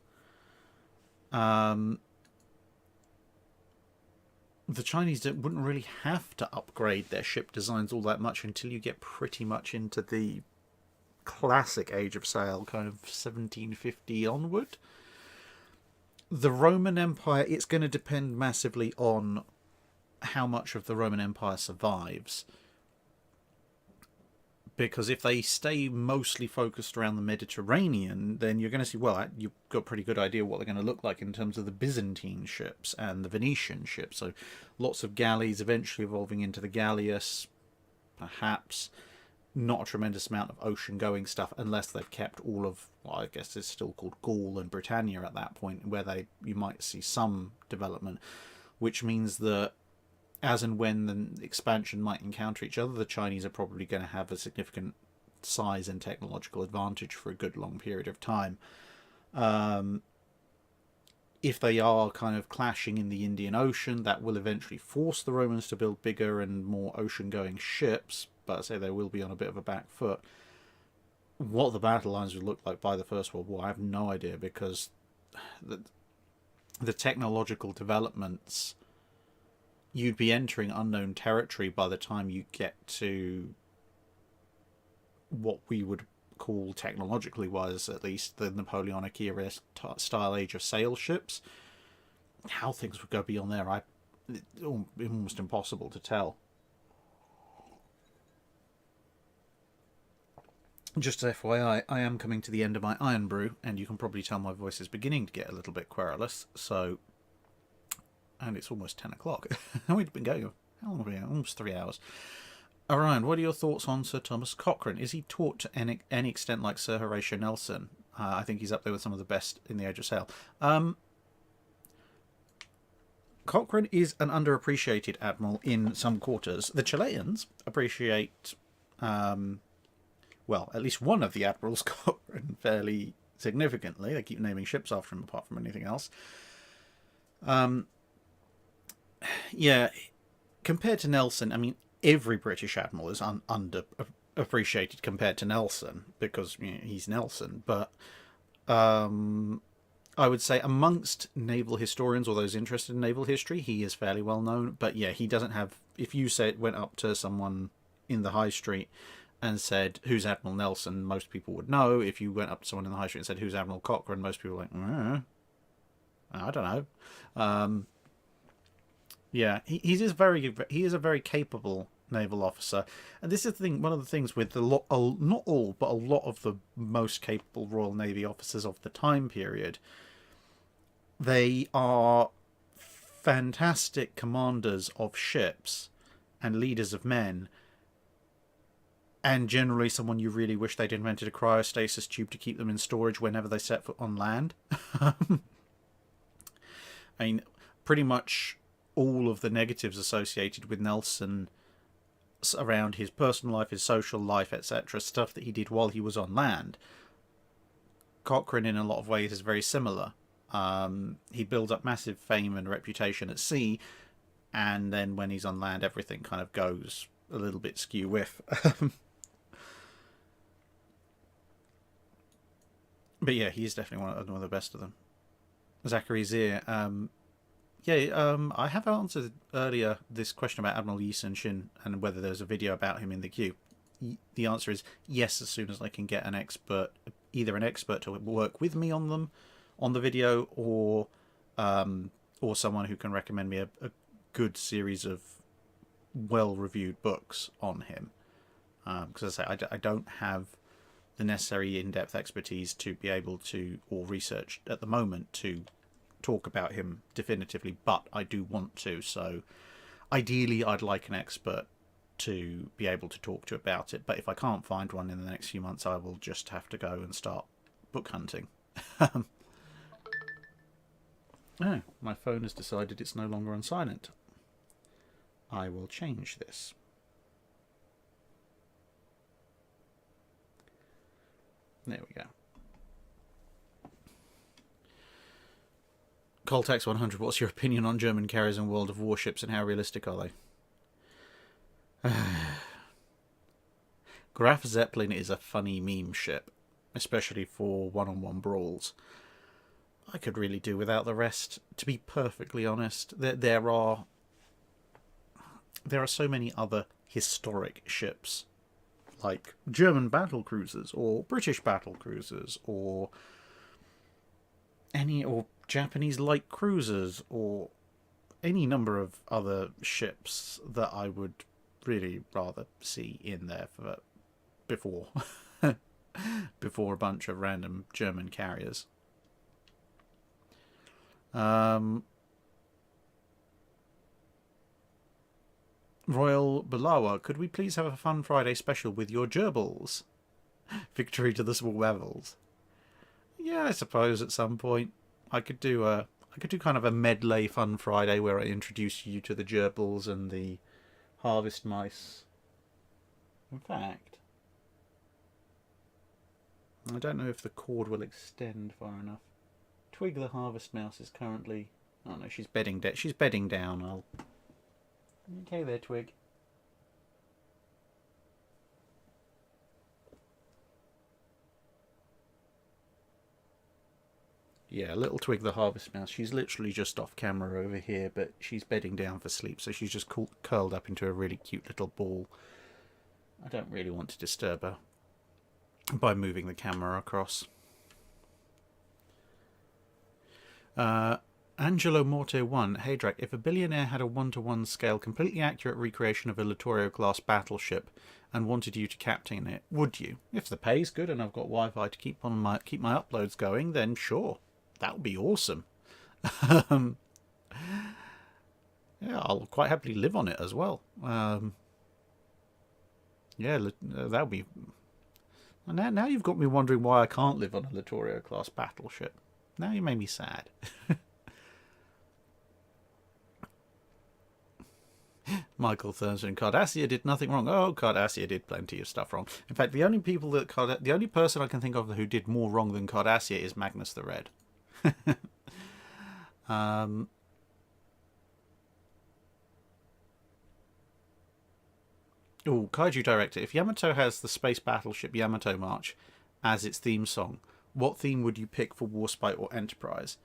the Chinese wouldn't really have to upgrade their ship designs all that much until you get pretty much into the classic Age of Sail, kind of 1750 onward. The Roman Empire, it's going to depend massively on how much of the Roman Empire survives. Because if they stay mostly focused around the Mediterranean, then you're going to see, well, you've got a pretty good idea what they're going to look like in terms of the Byzantine ships and the Venetian ships. So lots of galleys, eventually evolving into the galleass, perhaps. Not a tremendous amount of ocean-going stuff, unless they've kept all of, well, I guess it's still called Gaul and Britannia at that point, where you might see some development, which means that as and when the expansion might encounter each other, the Chinese are probably going to have a significant size and technological advantage for a good long period of time. If they are kind of clashing in the Indian Ocean, that will eventually force the Romans to build bigger and more ocean-going ships, but I say they will be on a bit of a back foot. What the battle lines would look like by the First World War, I have no idea, because the technological developments, you'd be entering unknown territory by the time you get to what we would call, technologically wise at least, the Napoleonic era style Age of Sail ships. How things would go beyond there, it's almost impossible to tell. Just FYI, I am coming to the end of my iron brew, and you can probably tell my voice is beginning to get a little bit querulous, so... And it's almost 10 o'clock. We've been going, how long have we been? Almost 3 hours. Orion, what are your thoughts on Sir Thomas Cochrane? Is he taught to any extent like Sir Horatio Nelson? I think he's up there with some of the best in the Age of Sail. Cochrane is an underappreciated admiral in some quarters. The Chileans appreciate, well, at least one of the admirals, Cochrane, fairly significantly. They keep naming ships after him apart from anything else. Yeah, compared to Nelson, I mean, every British admiral is underappreciated compared to Nelson, because he's Nelson. But I would say amongst naval historians or those interested in naval history, he is fairly well known. But yeah, he doesn't have... If you went up to someone in the high street and said, who's Admiral Nelson, most people would know. If you went up to someone in the high street and said, who's Admiral Cochrane, most people were like, I don't know. Yeah, he is a very capable naval officer, and this is the thing. One of the things with not all, but a lot of the most capable Royal Navy officers of the time period, they are fantastic commanders of ships and leaders of men, and generally someone you really wish they'd invented a cryostasis tube to keep them in storage whenever they set foot on land. I mean, pretty much all of the negatives associated with Nelson around his personal life, his social life, etc., stuff that he did while he was on land, Cochrane in a lot of ways is very similar. He builds up massive fame and reputation at sea, and then when he's on land, everything kind of goes a little bit skew with. But yeah, he's definitely one of the best of them. Zachary Zier. I have answered earlier this question about Admiral Yi Sun Shin and whether there's a video about him in the queue. The answer is yes, as soon as I can get an expert, either an expert to work with me on them, on the video, or someone who can recommend me a good series of well-reviewed books on him. Because as I say, I don't have the necessary in-depth expertise to be able to, or research at the moment, to talk about him definitively, but I do want to. So ideally I'd like an expert to be able to talk to about it, but if I can't find one in the next few months, I will just have to go and start book hunting. Oh, my phone has decided it's no longer on silent. I will change this. There we go. Coltex 100, what's your opinion on German carriers and World of Warships, and how realistic are they? Graf Zeppelin is a funny meme ship, especially for one-on-one brawls. I could really do without the rest, to be perfectly honest. There are so many other historic ships, like German battle cruisers, or British battle cruisers, or Japanese light cruisers, or any number of other ships that I would really rather see in there before before a bunch of random German carriers. Royal Balawa, could we please have a Fun Friday special with your gerbils? Victory to the small rebels. Yeah, I suppose at some point I could do kind of a medley Fun Friday where I introduce you to the gerbils and the harvest mice. In fact, I don't know if the cord will extend far enough. Twig the harvest mouse is currently... Oh no, she's bedding down. She's bedding down. Okay there, Twig. Yeah, little Twig the harvest mouse. She's literally just off camera over here, but she's bedding down for sleep, so she's just curled up into a really cute little ball. I don't really want to disturb her by moving the camera across. Angelo Morte 1. Hey Drac, if a billionaire had a 1-to-1 scale, completely accurate recreation of a Littorio-class battleship and wanted you to captain it, would you? If the pay's good and I've got Wi-Fi to keep my uploads going, then sure. That would be awesome. Yeah, I'll quite happily live on it as well. Yeah, that would be... Now you've got me wondering why I can't live on a Littorio-class battleship. Now you made me sad. Michael Thurston, Cardassia did nothing wrong. Oh, Cardassia did plenty of stuff wrong. In fact, the only person I can think of who did more wrong than Cardassia is Magnus the Red. Oh, Kaiju Director, if Yamato has the space battleship Yamato March as its theme song, what theme would you pick for Warspite or Enterprise?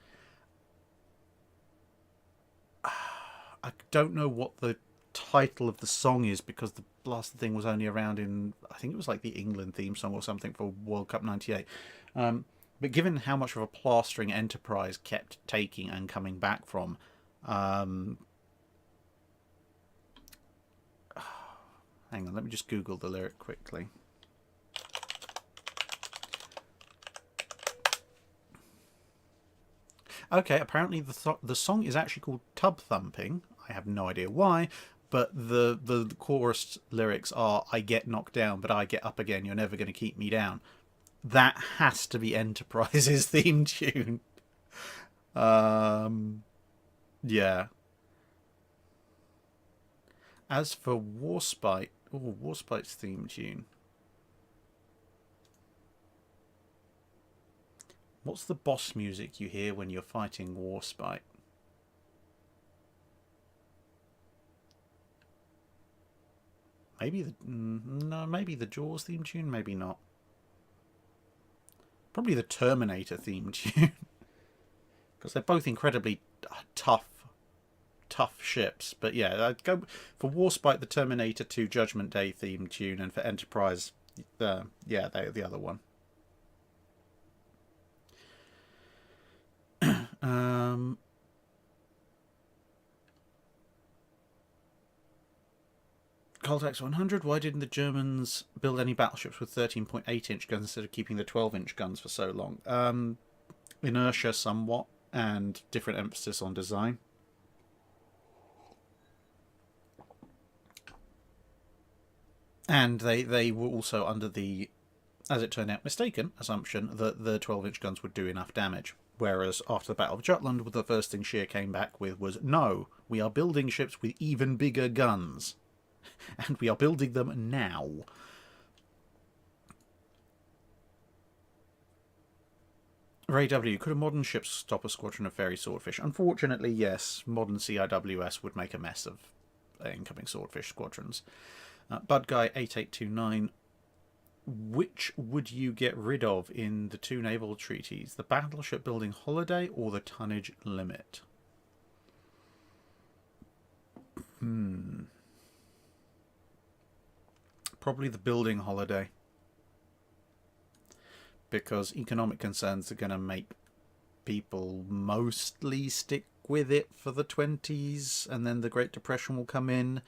I don't know what the title of the song is, because the last thing was only around in, I think it was like the England theme song or something for World Cup 98. But given how much of a plastering Enterprise kept taking and coming back from, hang on, let me just Google the lyric quickly. Okay, apparently the song is actually called Tub Thumping. I have no idea why, but the chorus lyrics are, I get knocked down, but I get up again, you're never going to keep me down. That has to be Enterprise's theme tune. Yeah. As for Warspite, Warspite's theme tune. What's the boss music you hear when you're fighting Warspite? Maybe the... no, maybe the Jaws theme tune, maybe not. Probably the Terminator theme tune. Because they're both incredibly tough ships. But yeah, I'd go for Warspite, the Terminator 2 Judgment Day theme tune, and for Enterprise, the other one. Coltex 100, why didn't the Germans build any battleships with 13.8-inch guns instead of keeping the 12-inch guns for so long? Inertia somewhat, and different emphasis on design. And they were also under the, as it turned out, mistaken assumption that the 12-inch guns would do enough damage. Whereas after the Battle of Jutland, the first thing Scheer came back with was, no, we are building ships with even bigger guns. And we are building them now. Ray W, could a modern ship stop a squadron of fairy swordfish? Unfortunately, yes. Modern CIWS would make a mess of incoming swordfish squadrons. Budguy8829, which would you get rid of in the two naval treaties? The battleship building holiday or the tonnage limit? Probably the building holiday. Because economic concerns are going to make people mostly stick with it for the 20s, and then the Great Depression will come in,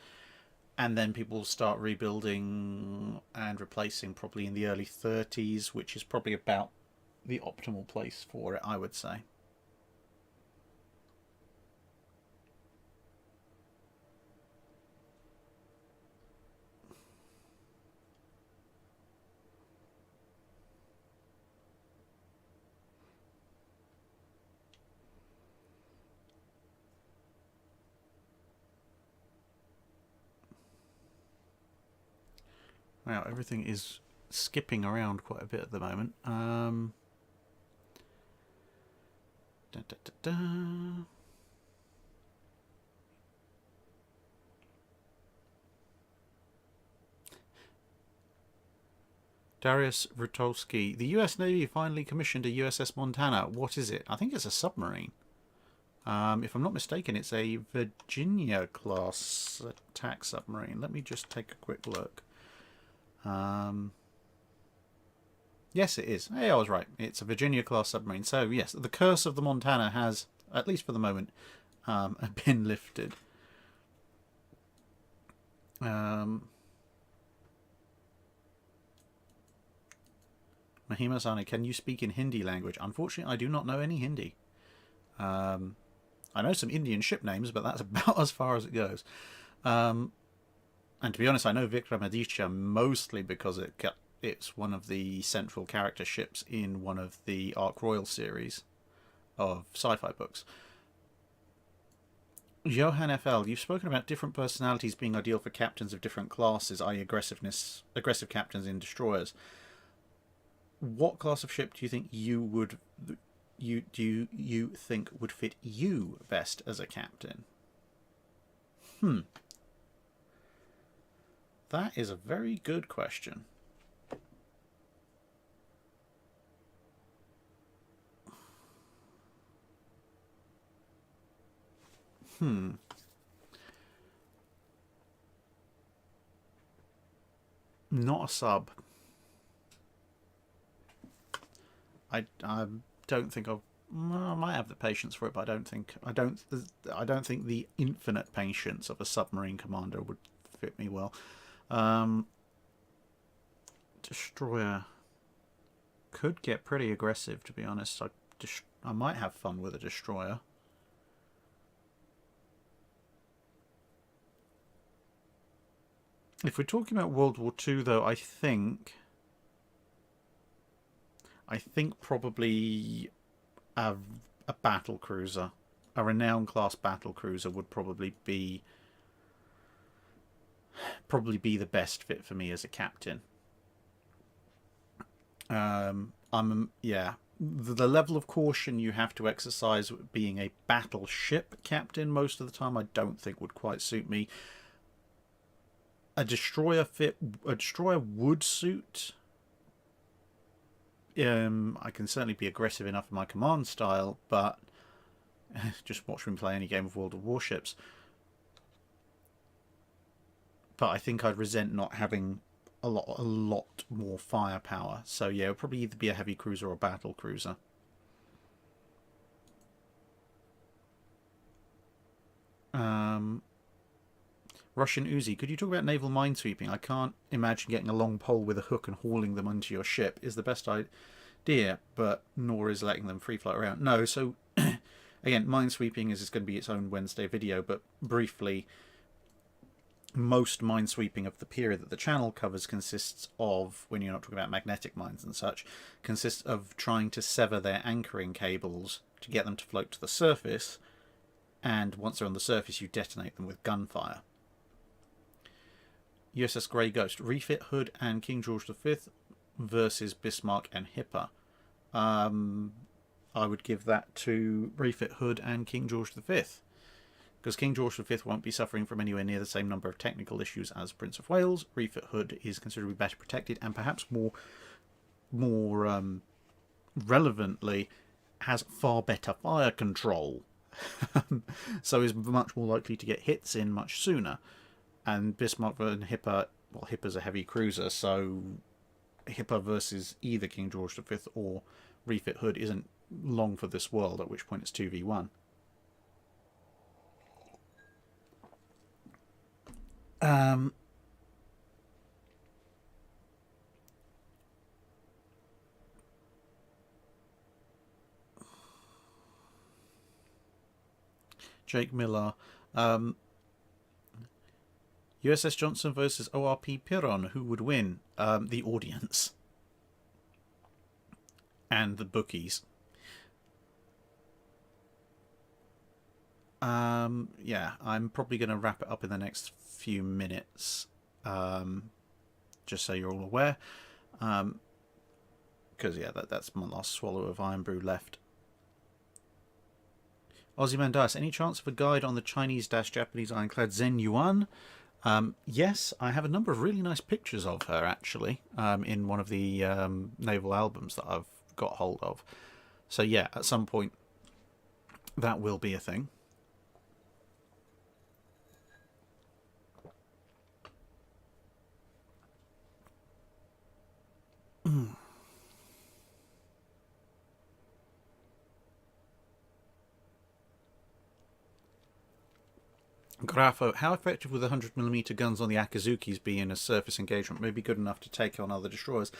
and then people will start rebuilding and replacing probably in the early 30s, which is probably about the optimal place for it, I would say. Wow, everything is skipping around quite a bit at the moment. Darius Rutolsky. The US Navy finally commissioned a USS Montana. What is it? I think it's a submarine. If I'm not mistaken, it's a Virginia-class attack submarine. Let me just take a quick look. Yes, it is. Hey, I was right. It's a Virginia-class submarine. So, yes, the curse of the Montana has, at least for the moment, been lifted. Mahima-san, can you speak in Hindi language? Unfortunately, I do not know any Hindi. I know some Indian ship names, but that's about as far as it goes. And to be honest, I know Vikramaditya mostly because it's one of the central character ships in one of the Ark Royal series of sci-fi books. Johan FL, you've spoken about different personalities being ideal for captains of different classes, i.e. aggressive captains in destroyers. What class of ship do you think you think would fit you best as a captain? That is a very good question. Not a sub. I don't think I might have the patience for it, but I don't think the infinite patience of a submarine commander would fit me well. Destroyer could get pretty aggressive, to be honest. I might have fun with a destroyer. If we're talking about World War II, though, I think probably a battle cruiser, a renowned class battle cruiser, would probably be the best fit for me as a captain. the level of caution you have to exercise being a battleship captain most of the time, I don't think would quite suit me. A destroyer would suit. I can certainly be aggressive enough in my command style, but just watch me play any game of World of Warships. But I think I'd resent not having a lot more firepower. So yeah, it would probably either be a heavy cruiser or a battle cruiser. Russian Uzi, could you talk about naval minesweeping? I can't imagine getting a long pole with a hook and hauling them onto your ship is the best idea, but nor is letting them free float around. No, so again, minesweeping is going to be its own Wednesday video, but briefly, most minesweeping of the period that the channel covers consists of, when you're not talking about magnetic mines and such, consists of trying to sever their anchoring cables to get them to float to the surface, and once they're on the surface you detonate them with gunfire. USS Grey Ghost, refit Hood and King George V versus Bismarck and Hipper. I would give that to refit Hood and King George V, because King George V won't be suffering from anywhere near the same number of technical issues as Prince of Wales. Refit Hood is considerably better protected, and perhaps more relevantly, has far better fire control, so is much more likely to get hits in much sooner. And Bismarck and Hipper, well, Hipper's a heavy cruiser, so Hipper versus either King George V or refit Hood isn't long for this world, at which point it's 2v1. Jake Miller, USS Johnson versus ORP Piron, who would win? The audience. And the bookies. Yeah, I'm probably going to wrap it up in the next few minutes. Just so you're all aware. Because, yeah, that's my last swallow of Iron Brew left. Ozymandias, any chance of a guide on the Chinese-Japanese ironclad Zhen Yuan? Yes, I have a number of really nice pictures of her, actually, in one of the naval albums that I've got hold of. So yeah, at some point that will be a thing. Grafo, how effective would the 100mm guns on the Akazukis be in a surface engagement? Maybe good enough to take on other destroyers?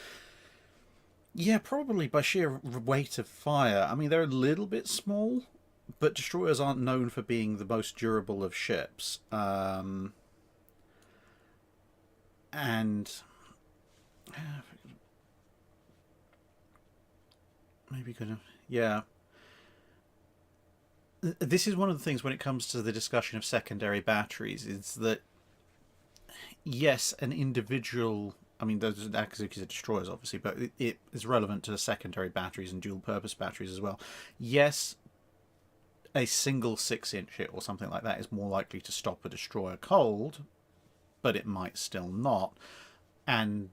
Yeah, probably by sheer weight of fire. I mean, they're a little bit small, but destroyers aren't known for being the most durable of ships. And maybe gonna, yeah. This is one of the things when it comes to the discussion of secondary batteries, is that yes, an individual, I mean, those Akazukis are destroyers, obviously, but it is relevant to secondary batteries and dual-purpose batteries as well. Yes, a single 6-inch hit or something like that is more likely to stop a destroyer cold, but it might still not. And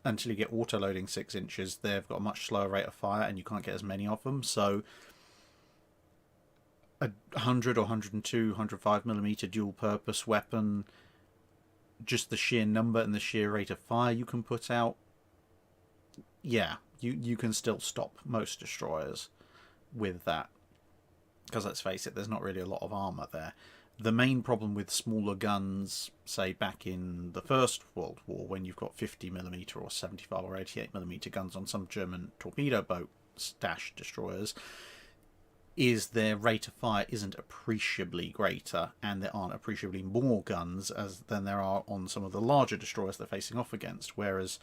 until you get auto-loading 6 inches, they've got a much slower rate of fire, and you can't get as many of them, so a 100 or 102, 105mm dual-purpose weapon, just the sheer number and the sheer rate of fire you can put out, yeah, you can still stop most destroyers with that. Because let's face it, there's not really a lot of armour there. The main problem with smaller guns, say back in the First World War, when you've got 50mm or 75 or 88mm guns on some German torpedo boat destroyers, is their rate of fire isn't appreciably greater, and there aren't appreciably more guns than there are on some of the larger destroyers they're facing off against. Whereas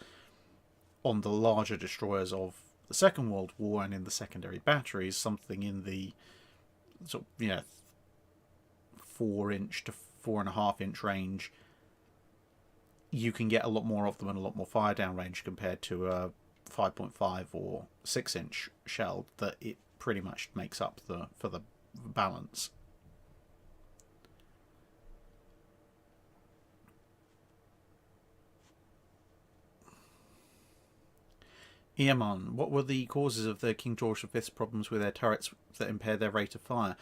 on the larger destroyers of the Second World War and in the secondary batteries, something in the sort of, 4-inch to 4.5-inch range, you can get a lot more of them and a lot more fire down range compared to a 5.5 or 6-inch shelled that it pretty much makes up for the balance. Eamon, what were the causes of the King George V's problems with their turrets that impaired their rate of fire?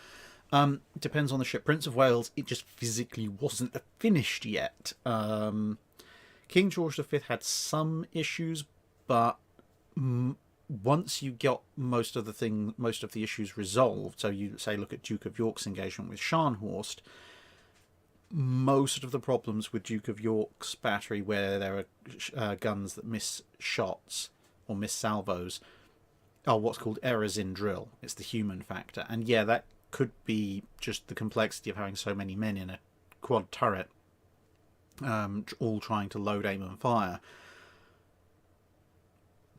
Depends on the ship. Prince of Wales, it just physically wasn't finished yet. King George V had some issues, but once you got most of the issues resolved, so you say look at Duke of York's engagement with Scharnhorst, most of the problems with Duke of York's battery, where there are guns that miss shots or miss salvos, are what's called errors in drill. It's the human factor, and yeah, that could be just the complexity of having so many men in a quad turret, all trying to load, aim and fire.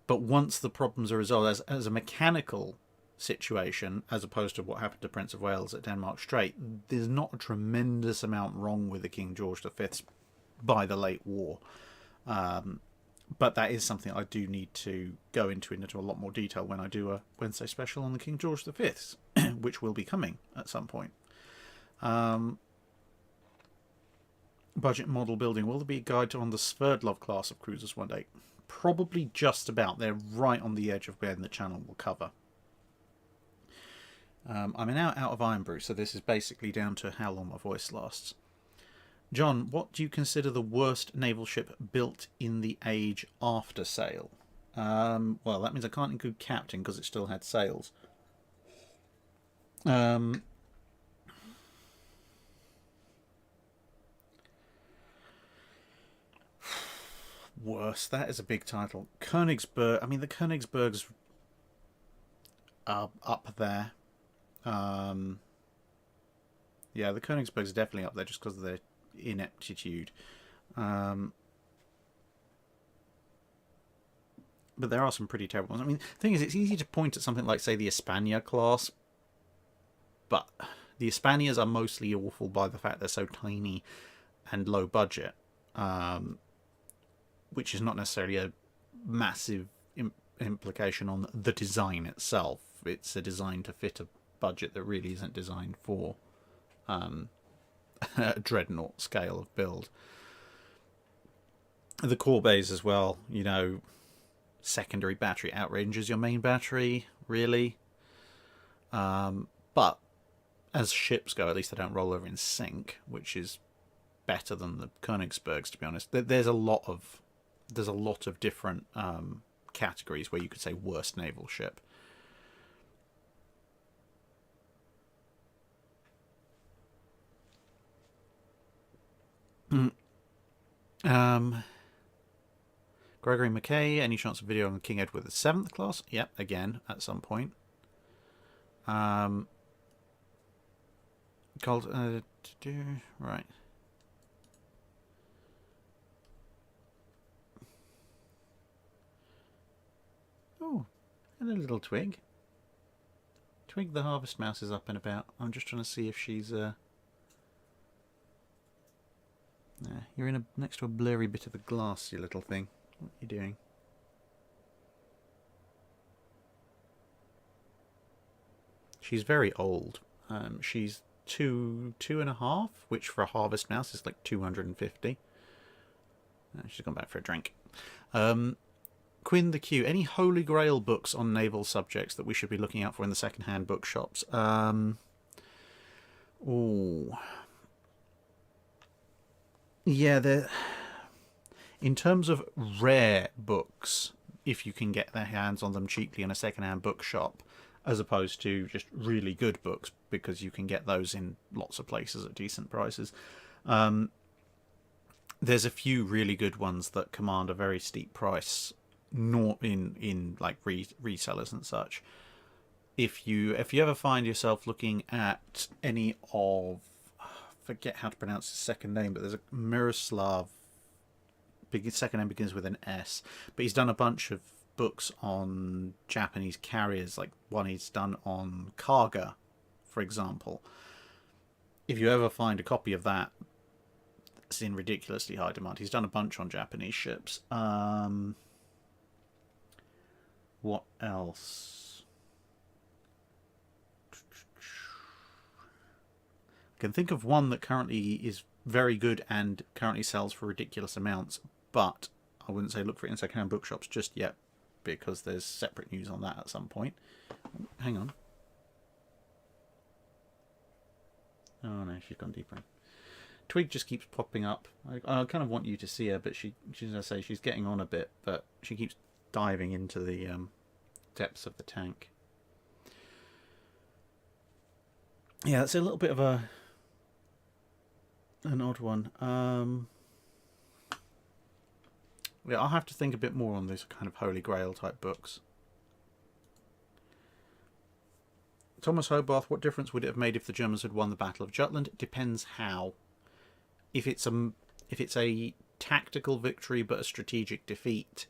But once the problems are resolved as a mechanical situation, as opposed to what happened to Prince of Wales at Denmark Strait, there's not a tremendous amount wrong with the King George V's by the late war. But that is something I do need to go into a lot more detail when I do a Wednesday special on the King George V's, which will be coming at some point. Budget model building. Will there be a guide on the Sverdlov class of cruisers one day? Probably just about. They're right on the edge of where the channel will cover. I'm now out of Iron Brew, so this is basically down to how long my voice lasts. John, what do you consider the worst naval ship built in the age after sail? Well, that means I can't include Captain because it still had sails. Worse, that is a big title. Königsberg, I mean, the Königsbergs are up there. Yeah, the Königsberg's are definitely up there just because of their ineptitude. But there are some pretty terrible ones. I mean, the thing is, it's easy to point at something like, say, the Hispania class, but the Hispanias are mostly awful by the fact they're so tiny and low budget, which is not necessarily a massive implication on the design itself. It's a design to fit a budget that really isn't designed for a dreadnought scale of build. The Corbett's as well, you know, secondary battery outranges your main battery, really. But as ships go, at least they don't roll over in sync, which is better than the Königsbergs, to be honest. There's a lot of different categories where you could say worst naval ship. Gregory McKay, any chance of video on King Edward VII class? Yep, again, at some point. Right. Oh, and a little Twig. Twig the harvest mouse is up and about. I'm just trying to see if she's... you're next to a blurry bit of the glass, you little thing. What are you doing? She's very old. She's two and a half, which for a harvest mouse is like 250. She's gone back for a drink. Quinn the Q. Any Holy Grail books on naval subjects that we should be looking out for in the second-hand bookshops? Yeah, in terms of rare books, if you can get their hands on them cheaply in a second-hand bookshop, as opposed to just really good books, because you can get those in lots of places at decent prices. There's a few really good ones that command a very steep price, not in like resellers and such. If you ever find yourself looking at any of, I forget how to pronounce his second name, but there's a Miroslav. His second name begins with an S, but he's done a bunch of books on Japanese carriers, like one he's done on Kaga, for example. If you ever find a copy of that, it's in ridiculously high demand. He's done a bunch on Japanese ships. What else? I can think of one that currently is very good and currently sells for ridiculous amounts, but I wouldn't say look for it in second-hand bookshops just yet, because there's separate news on that at some point. Hang on. Oh no, she's gone deeper in. Twig just keeps popping up. I kind of want you to see her, but she's as I say, she's getting on a bit, but she keeps diving into the depths of the tank. Yeah, it's a little bit of an odd one. Yeah, I'll have to think a bit more on these kind of Holy Grail type books. Thomas Hobarth, what difference would it have made if the Germans had won the Battle of Jutland? It depends how. If it's a tactical victory but a strategic defeat,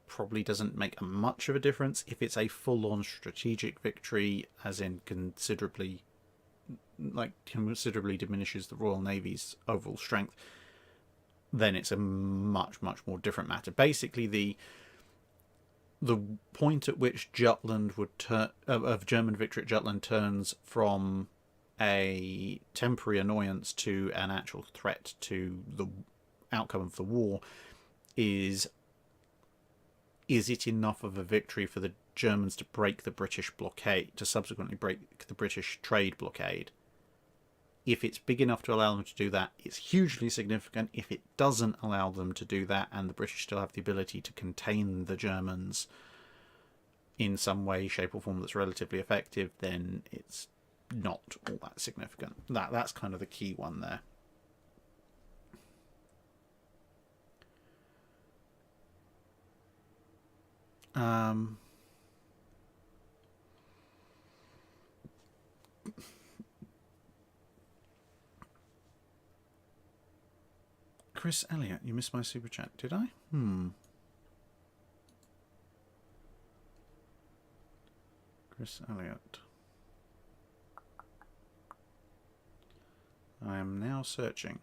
probably doesn't make much of a difference. If it's a full-on strategic victory, as in considerably diminishes the Royal Navy's overall strength, then it's a much more different matter. Basically, the point at which Jutland would of German victory at Jutland turns from a temporary annoyance to an actual threat to the outcome of the war is it enough of a victory for the Germans to break the British blockade, to subsequently break the British trade blockade? If it's big enough to allow them to do that, it's hugely significant. If it doesn't allow them to do that and the British still have the ability to contain the Germans in some way, shape or form that's relatively effective, then it's not all that significant. That's kind of the key one there. Chris Elliott, you missed my super chat, did I? Chris Elliott. I am now searching.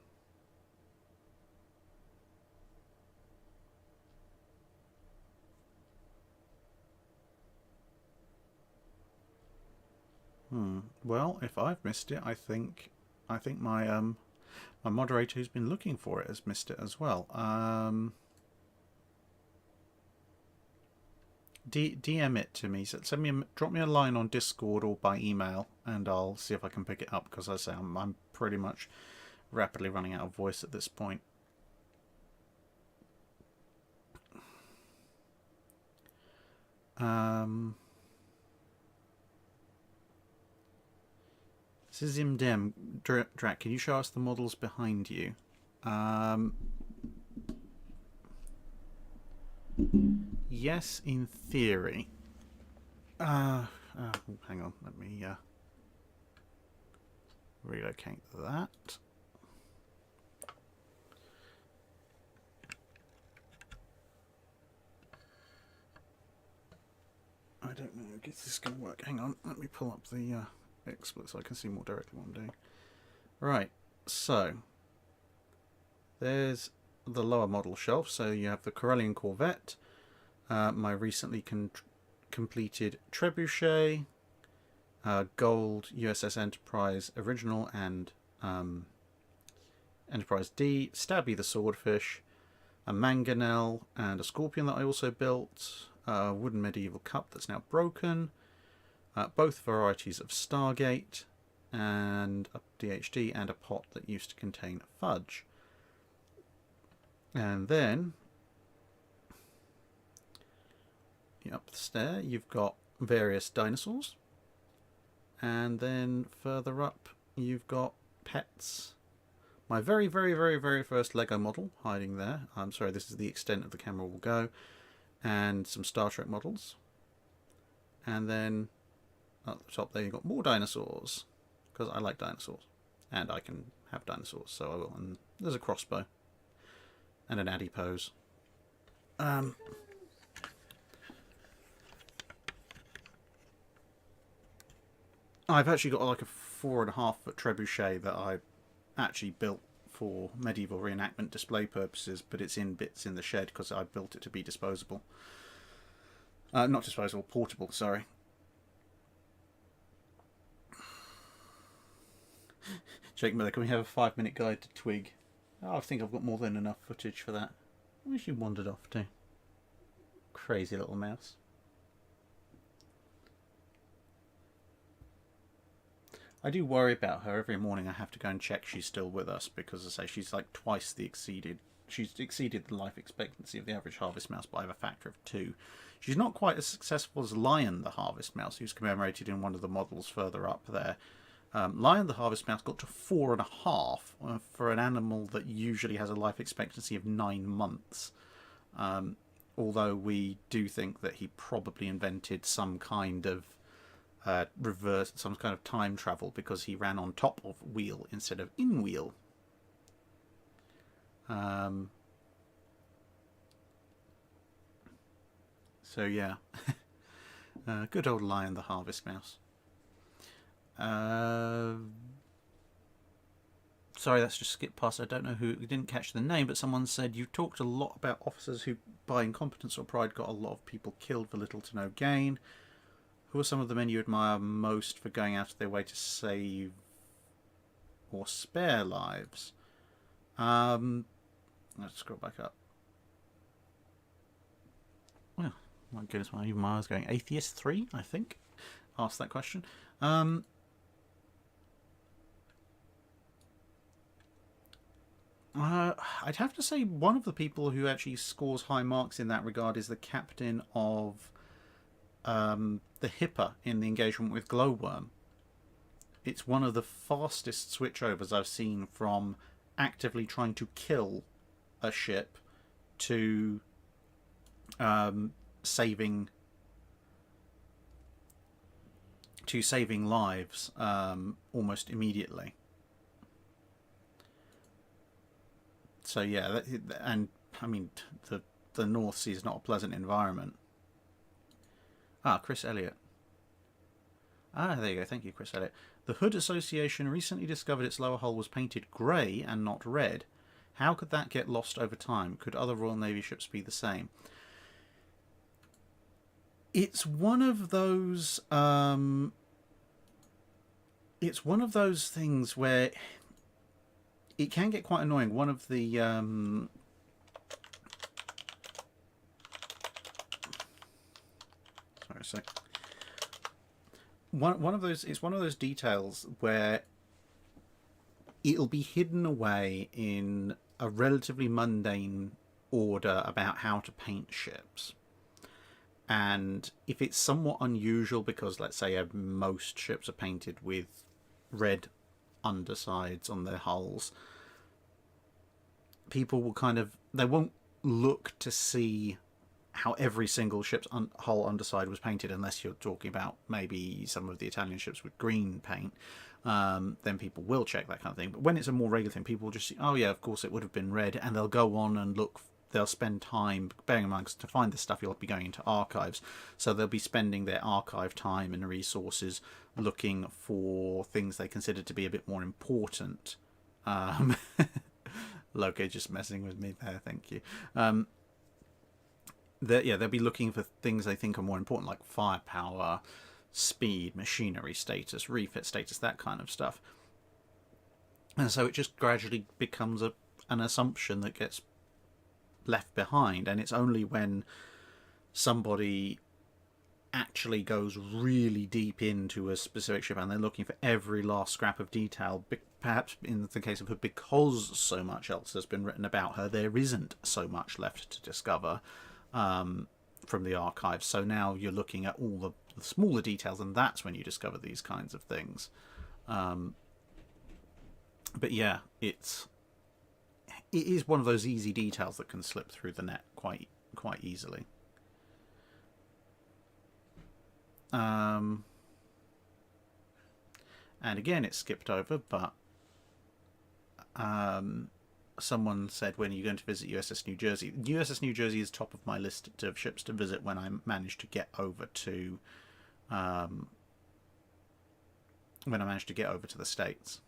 Well, if I've missed it, I think my my moderator who's been looking for it has missed it as well. DM it to me. So drop me a line on Discord or by email, and I'll see if I can pick it up. Because as I say, I'm pretty much rapidly running out of voice at this point. Zimdem, Drac, can you show us the models behind you? Yes, in theory. Hang on, let me relocate that. I don't know, I guess this is going to work. Hang on, let me pull up the XSplit so I can see more directly what I'm doing. Right, so there's the lower model shelf. So you have the Corellian Corvette, my recently completed Trebuchet, Gold USS Enterprise Original and Enterprise D, Stabby the Swordfish, a Mangonel and a Scorpion that I also built, a wooden medieval cup that's now broken, both varieties of Stargate, and a DHD and a pot that used to contain fudge. And then up the stair you've got various dinosaurs, and then further up you've got pets. My very first Lego model hiding there. I'm sorry, this is the extent of the camera will go. And some Star Trek models. And then at the top there you've got more dinosaurs, because I like dinosaurs and I can have dinosaurs, so I will. And there's a crossbow and an adipose. I've actually got like a 4.5 foot trebuchet that I actually built for medieval reenactment display purposes, but it's in bits in the shed because I built it to be disposable. Not disposable, portable, sorry. Jake Miller, can we have a 5-minute guide to Twig? Oh, I think I've got more than enough footage for that. Where's she wandered off to? Crazy little mouse. I do worry about her. Every morning I have to go and check she's still with us because, as I say, she's like twice the exceeded. She's exceeded the life expectancy of the average harvest mouse by a factor of 2. She's not quite as successful as Lion the harvest mouse, who's commemorated in one of the models further up there. Lion the harvest mouse got to 4.5 for an animal that usually has a life expectancy of 9 months. Although we do think that he probably invented some kind of some kind of time travel because he ran on top of wheel instead of in wheel. So yeah, good old Lion the harvest mouse. Sorry, that's just skipped past. I don't know who. We didn't catch the name, but someone said you talked a lot about officers who, by incompetence or pride, got a lot of people killed for little to no gain. Who are some of the men you admire most for going out of their way to save or spare lives? Let's scroll back up. Well, my goodness, even when I was going Atheist 3, I think, asked that question. I'd have to say one of the people who actually scores high marks in that regard is the captain of the Hipper in the engagement with Glowworm. It's one of the fastest switchovers I've seen from actively trying to kill a ship to saving lives almost immediately. So yeah, and I mean the North Sea is not a pleasant environment. Chris Elliott. There you go. Thank you, Chris Elliott. The Hood Association recently discovered its lower hull was painted grey and not red. How could that get lost over time? Could other Royal Navy ships be the same? It's one of those. It's one of those things where it can get quite annoying. One of the sorry a sec. One of those. It's one of those details where it'll be hidden away in a relatively mundane order about how to paint ships. And if it's somewhat unusual, because let's say most ships are painted with red undersides on their hulls, people will they won't look to see how every single ship's hull underside was painted, unless you're talking about maybe some of the Italian ships with green paint. Then people will check that kind of thing. But when it's a more regular thing, people will just see, oh yeah, of course it would have been red, and they'll go on and look. They'll spend time, bearing in mind, to find this stuff, you'll be going into archives. So they'll be spending their archive time and resources looking for things they consider to be a bit more important. Loco just messing with me there, thank you. They'll be looking for things they think are more important, like firepower, speed, machinery status, refit status, that kind of stuff. And so it just gradually becomes an assumption that gets left behind, and it's only when somebody actually goes really deep into a specific ship and they're looking for every last scrap of detail, perhaps in the case of her, because so much else has been written about her, there isn't so much left to discover from the archives. So now you're looking at all the smaller details, and that's when you discover these kinds of things. But yeah, it is one of those easy details that can slip through the net quite easily. And again, it's skipped over, but someone said, when are you going to visit USS New Jersey? USS New Jersey is top of my list of ships to visit when I manage to get over to the States.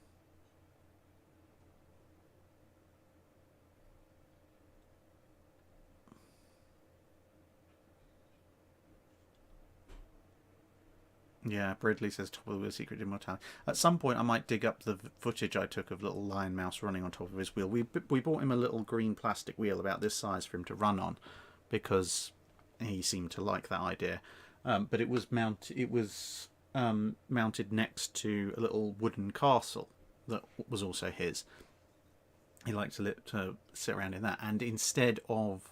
Yeah, Bridley says top of the wheel, secret immortality. At some point, I might dig up the footage I took of little Lion Mouse running on top of his wheel. We bought him a little green plastic wheel about this size for him to run on, because he seemed to like that idea. But it was mounted next to a little wooden castle that was also his. He liked to sit around in that, and instead of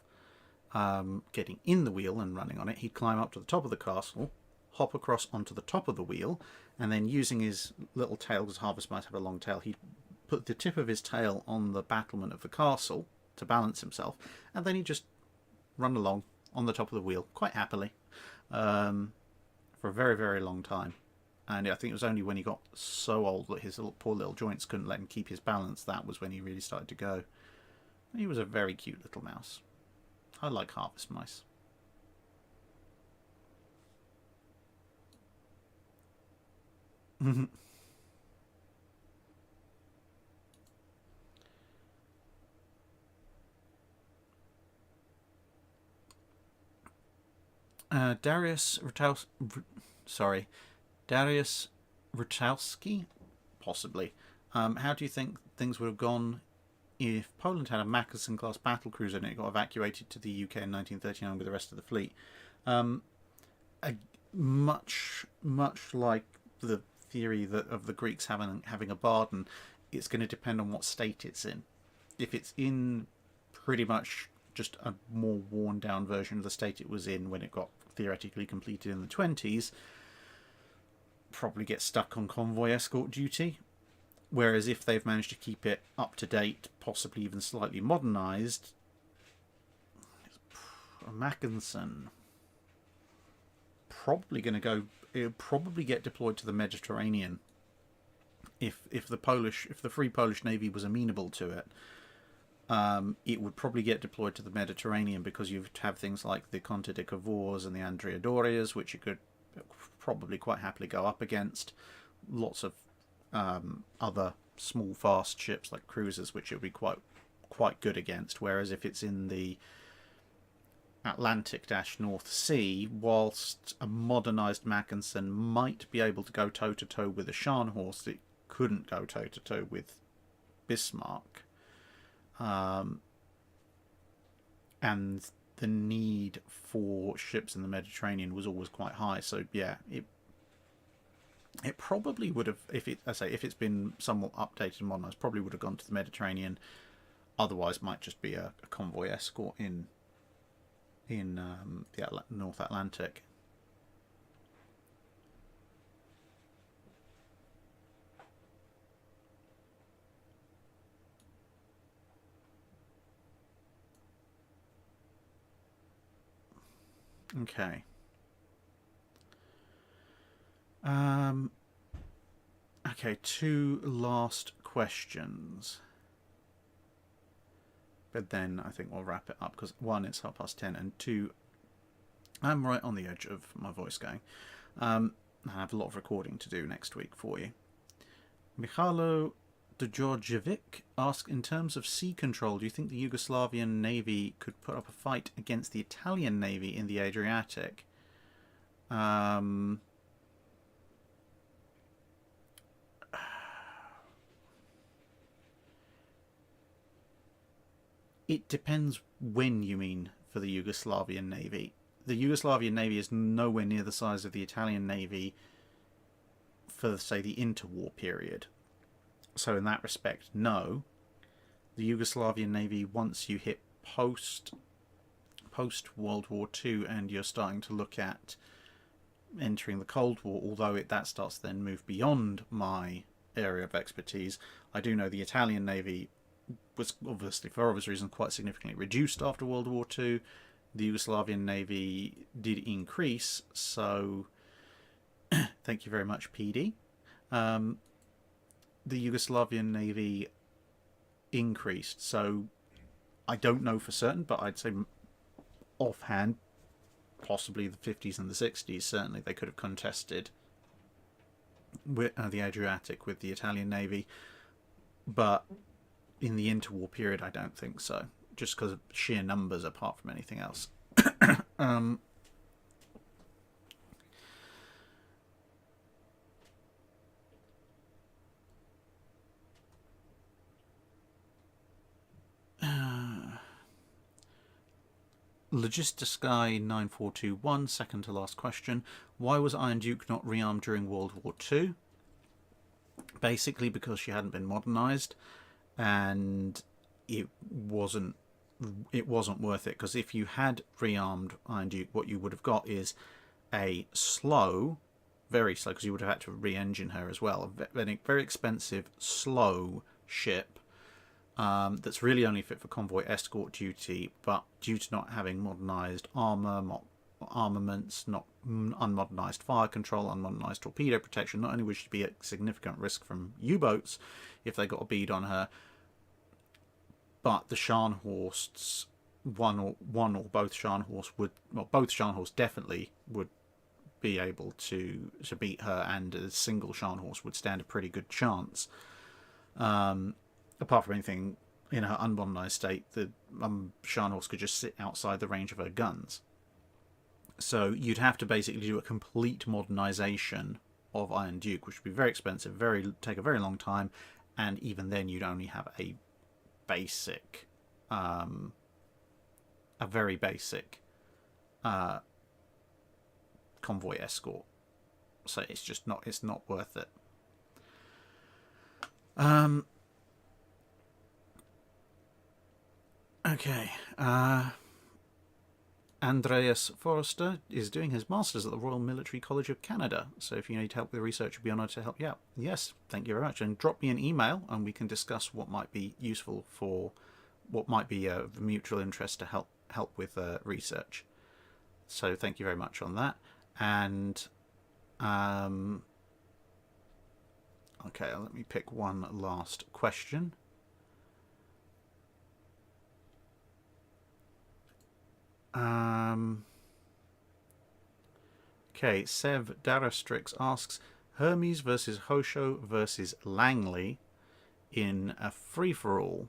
getting in the wheel and running on it, he'd climb up to the top of the castle, hop across onto the top of the wheel, and then using his little tail, because Harvest might have a long tail, he'd put the tip of his tail on the battlement of the castle to balance himself, and then he'd just run along on the top of the wheel quite happily for a very, very long time. And I think it was only when he got so old that his poor little joints couldn't let him keep his balance, that was when he really started to go. He was a very cute little mouse. I like harvest mice. Darius Rutowski, possibly. How do you think things would have gone if Poland had a Mackensen-class battlecruiser and it got evacuated to the UK in 1939 with the rest of the fleet? Much like the theory of the Greeks having a Barden, it's going to depend on what state it's in. If it's in pretty much just a more worn down version of the state it was in when it got theoretically completed in the 20s, probably get stuck on convoy escort duty. Whereas if they've managed to keep it up to date, possibly even slightly modernised, Mackensen probably going to go. It'll probably get deployed to the Mediterranean. If the Free Polish Navy was amenable to it, it would probably get deployed to the Mediterranean, because you'd have things like the Conte de Cavours and the Andrea Dorias, which you could probably quite happily go up against. Lots of other small fast ships like cruisers, which it would be quite good against. Whereas if it's in the Atlantic-North Sea, whilst a modernised Mackensen might be able to go toe-to-toe with a Scharnhorst, it couldn't go toe-to-toe with Bismarck. And the need for ships in the Mediterranean was always quite high. So yeah, it probably would have, if it's been somewhat updated and modernised, probably would have gone to the Mediterranean. Otherwise, might just be a convoy escort in the North Atlantic. Okay. Okay, two last questions. But then I think we'll wrap it up, because one, it's 10:30, and two, I'm right on the edge of my voice going. I have a lot of recording to do next week for you. Michalo Djordjevic asks, in terms of sea control, do you think the Yugoslavian Navy could put up a fight against the Italian Navy in the Adriatic? It depends when you mean for the Yugoslavian Navy. The Yugoslavian Navy is nowhere near the size of the Italian Navy for, say, the interwar period. So in that respect, no. The Yugoslavian Navy, once you hit post World War II and you're starting to look at entering the Cold War, although that starts to then move beyond my area of expertise, I do know the Italian Navy was obviously, for obvious reasons, quite significantly reduced after World War II. The Yugoslavian Navy did increase, so thank you very much, PD. The Yugoslavian Navy increased, so I don't know for certain, but I'd say offhand, possibly the 50s and the 60s, certainly they could have contested with, the Adriatic with the Italian Navy, but in the interwar period, I don't think so, just because of sheer numbers apart from anything else. Logistis Guy 9421, second to last question. Why was Iron Duke not rearmed during World War II? Basically because she hadn't been modernised, and it wasn't worth it. Because if you had rearmed Iron Duke, what you would have got is a slow, very slow, because you would have had to re-engine her as well, a very expensive, slow ship that's really only fit for convoy escort duty, but due to not having modernised armaments, not unmodernised fire control, unmodernised torpedo protection, not only would she be at significant risk from U-boats if they got a bead on her, but the Scharnhorsts, one or both Scharnhorst would, well, both Scharnhorst definitely would be able to beat her, and a single Scharnhorst would stand a pretty good chance. Apart from anything in her unmodernised state, the Scharnhorst could just sit outside the range of her guns. So you'd have to basically do a complete modernisation of Iron Duke, which would be very expensive, take a very long time, and even then you'd only have a basic, very basic convoy escort. So it's not worth it. Okay. Andreas Forrester is doing his Masters at the Royal Military College of Canada. So if you need help with research, I'd be honoured to help you out. Yes, thank you very much. And drop me an email and we can discuss what might be useful for, what might be of mutual interest to help with research. So thank you very much on that. And okay, let me pick one last question. Okay, Sev Darastrix asks, Hermes versus Hosho versus Langley in a free-for-all.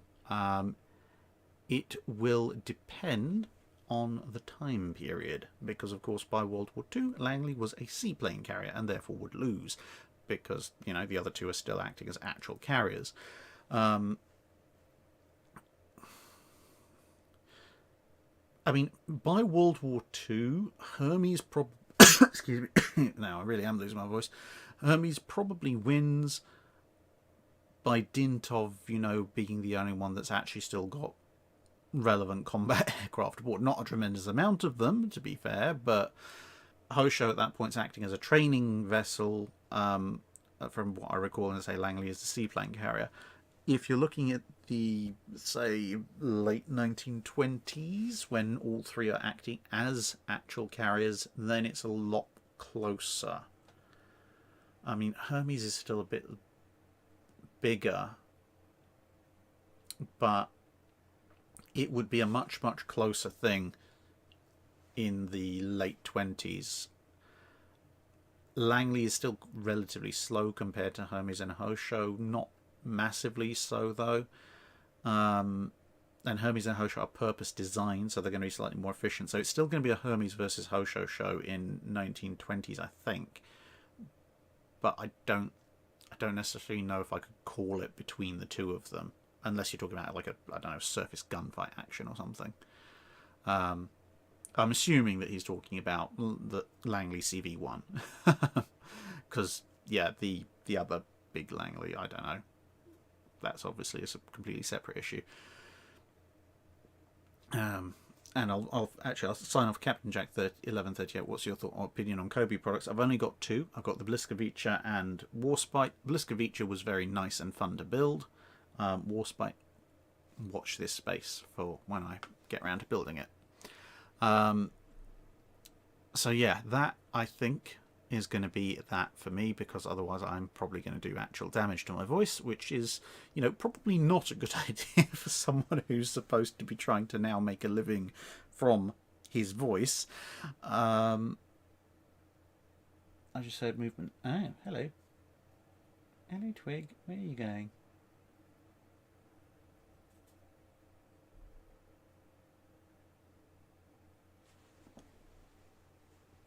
It will depend on the time period, because of course by World War II Langley was a seaplane carrier and therefore would lose, because the other two are still acting as actual carriers. I mean, by World War II, Hermes excuse me, now I really am losing my voice. Hermes probably wins by dint of, being the only one that's actually still got relevant combat aircraft aboard. Not a tremendous amount of them, to be fair, but Hosho at that point is acting as a training vessel, from what I recall, and say Langley is the seaplane carrier. If you're looking at the, say, late 1920s, when all three are acting as actual carriers, then it's a lot closer. I mean, Hermes is still a bit bigger, but it would be a much, much closer thing in the late 20s. Langley is still relatively slow compared to Hermes and Hosho, not massively so though, and Hermes and Hosho are purpose designed, so they're going to be slightly more efficient. So it's still going to be a Hermes versus Hosho show in 1920s, I think, but I don't necessarily know if I could call it between the two of them, unless you're talking about like a, I don't know, surface gunfight action or something. I'm assuming that he's talking about the Langley CV1, because yeah, the other big Langley, I don't know. That's obviously a completely separate issue. And I'll sign off. Captain Jack 1138. What's your thought or opinion on Kobe products? I've only got two. I've got the Bliskovica and Warspite. Bliskovica was very nice and fun to build. Warspite, watch this space for when I get around to building it. So yeah, that I think is going to be that for me, because otherwise I'm probably going to do actual damage to my voice, which is, probably not a good idea for someone who's supposed to be trying to now make a living from his voice. I just heard movement. Oh, hello. Hello, Twig. Where are you going?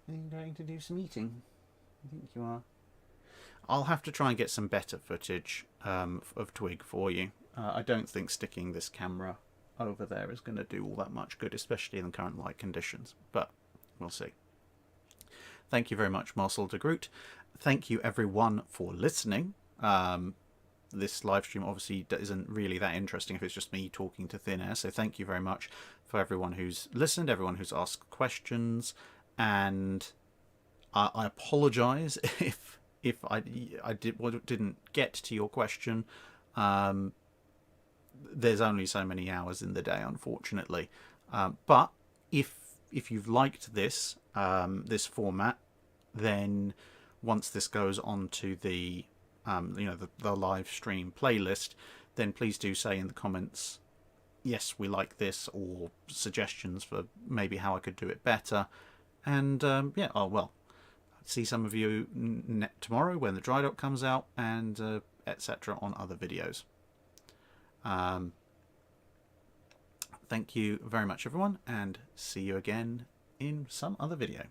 Are you going to do some eating? I think you are. I'll have to try and get some better footage of Twig for you. I don't think sticking this camera over there is going to do all that much good, especially in the current light conditions. But we'll see. Thank you very much, Marcel de Groot. Thank you, everyone, for listening. This live stream obviously isn't really that interesting if it's just me talking to thin air. So thank you very much for everyone who's listened, everyone who's asked questions. And I apologise if I didn't get to your question. There's only so many hours in the day, unfortunately. But if you've liked this this format, then once this goes on to the the live stream playlist, then please do say in the comments, yes, we like this, or suggestions for maybe how I could do it better. And yeah, oh well, see some of you tomorrow when the dry dock comes out, and etc. on other videos. Thank you very much, everyone, and see you again in some other video.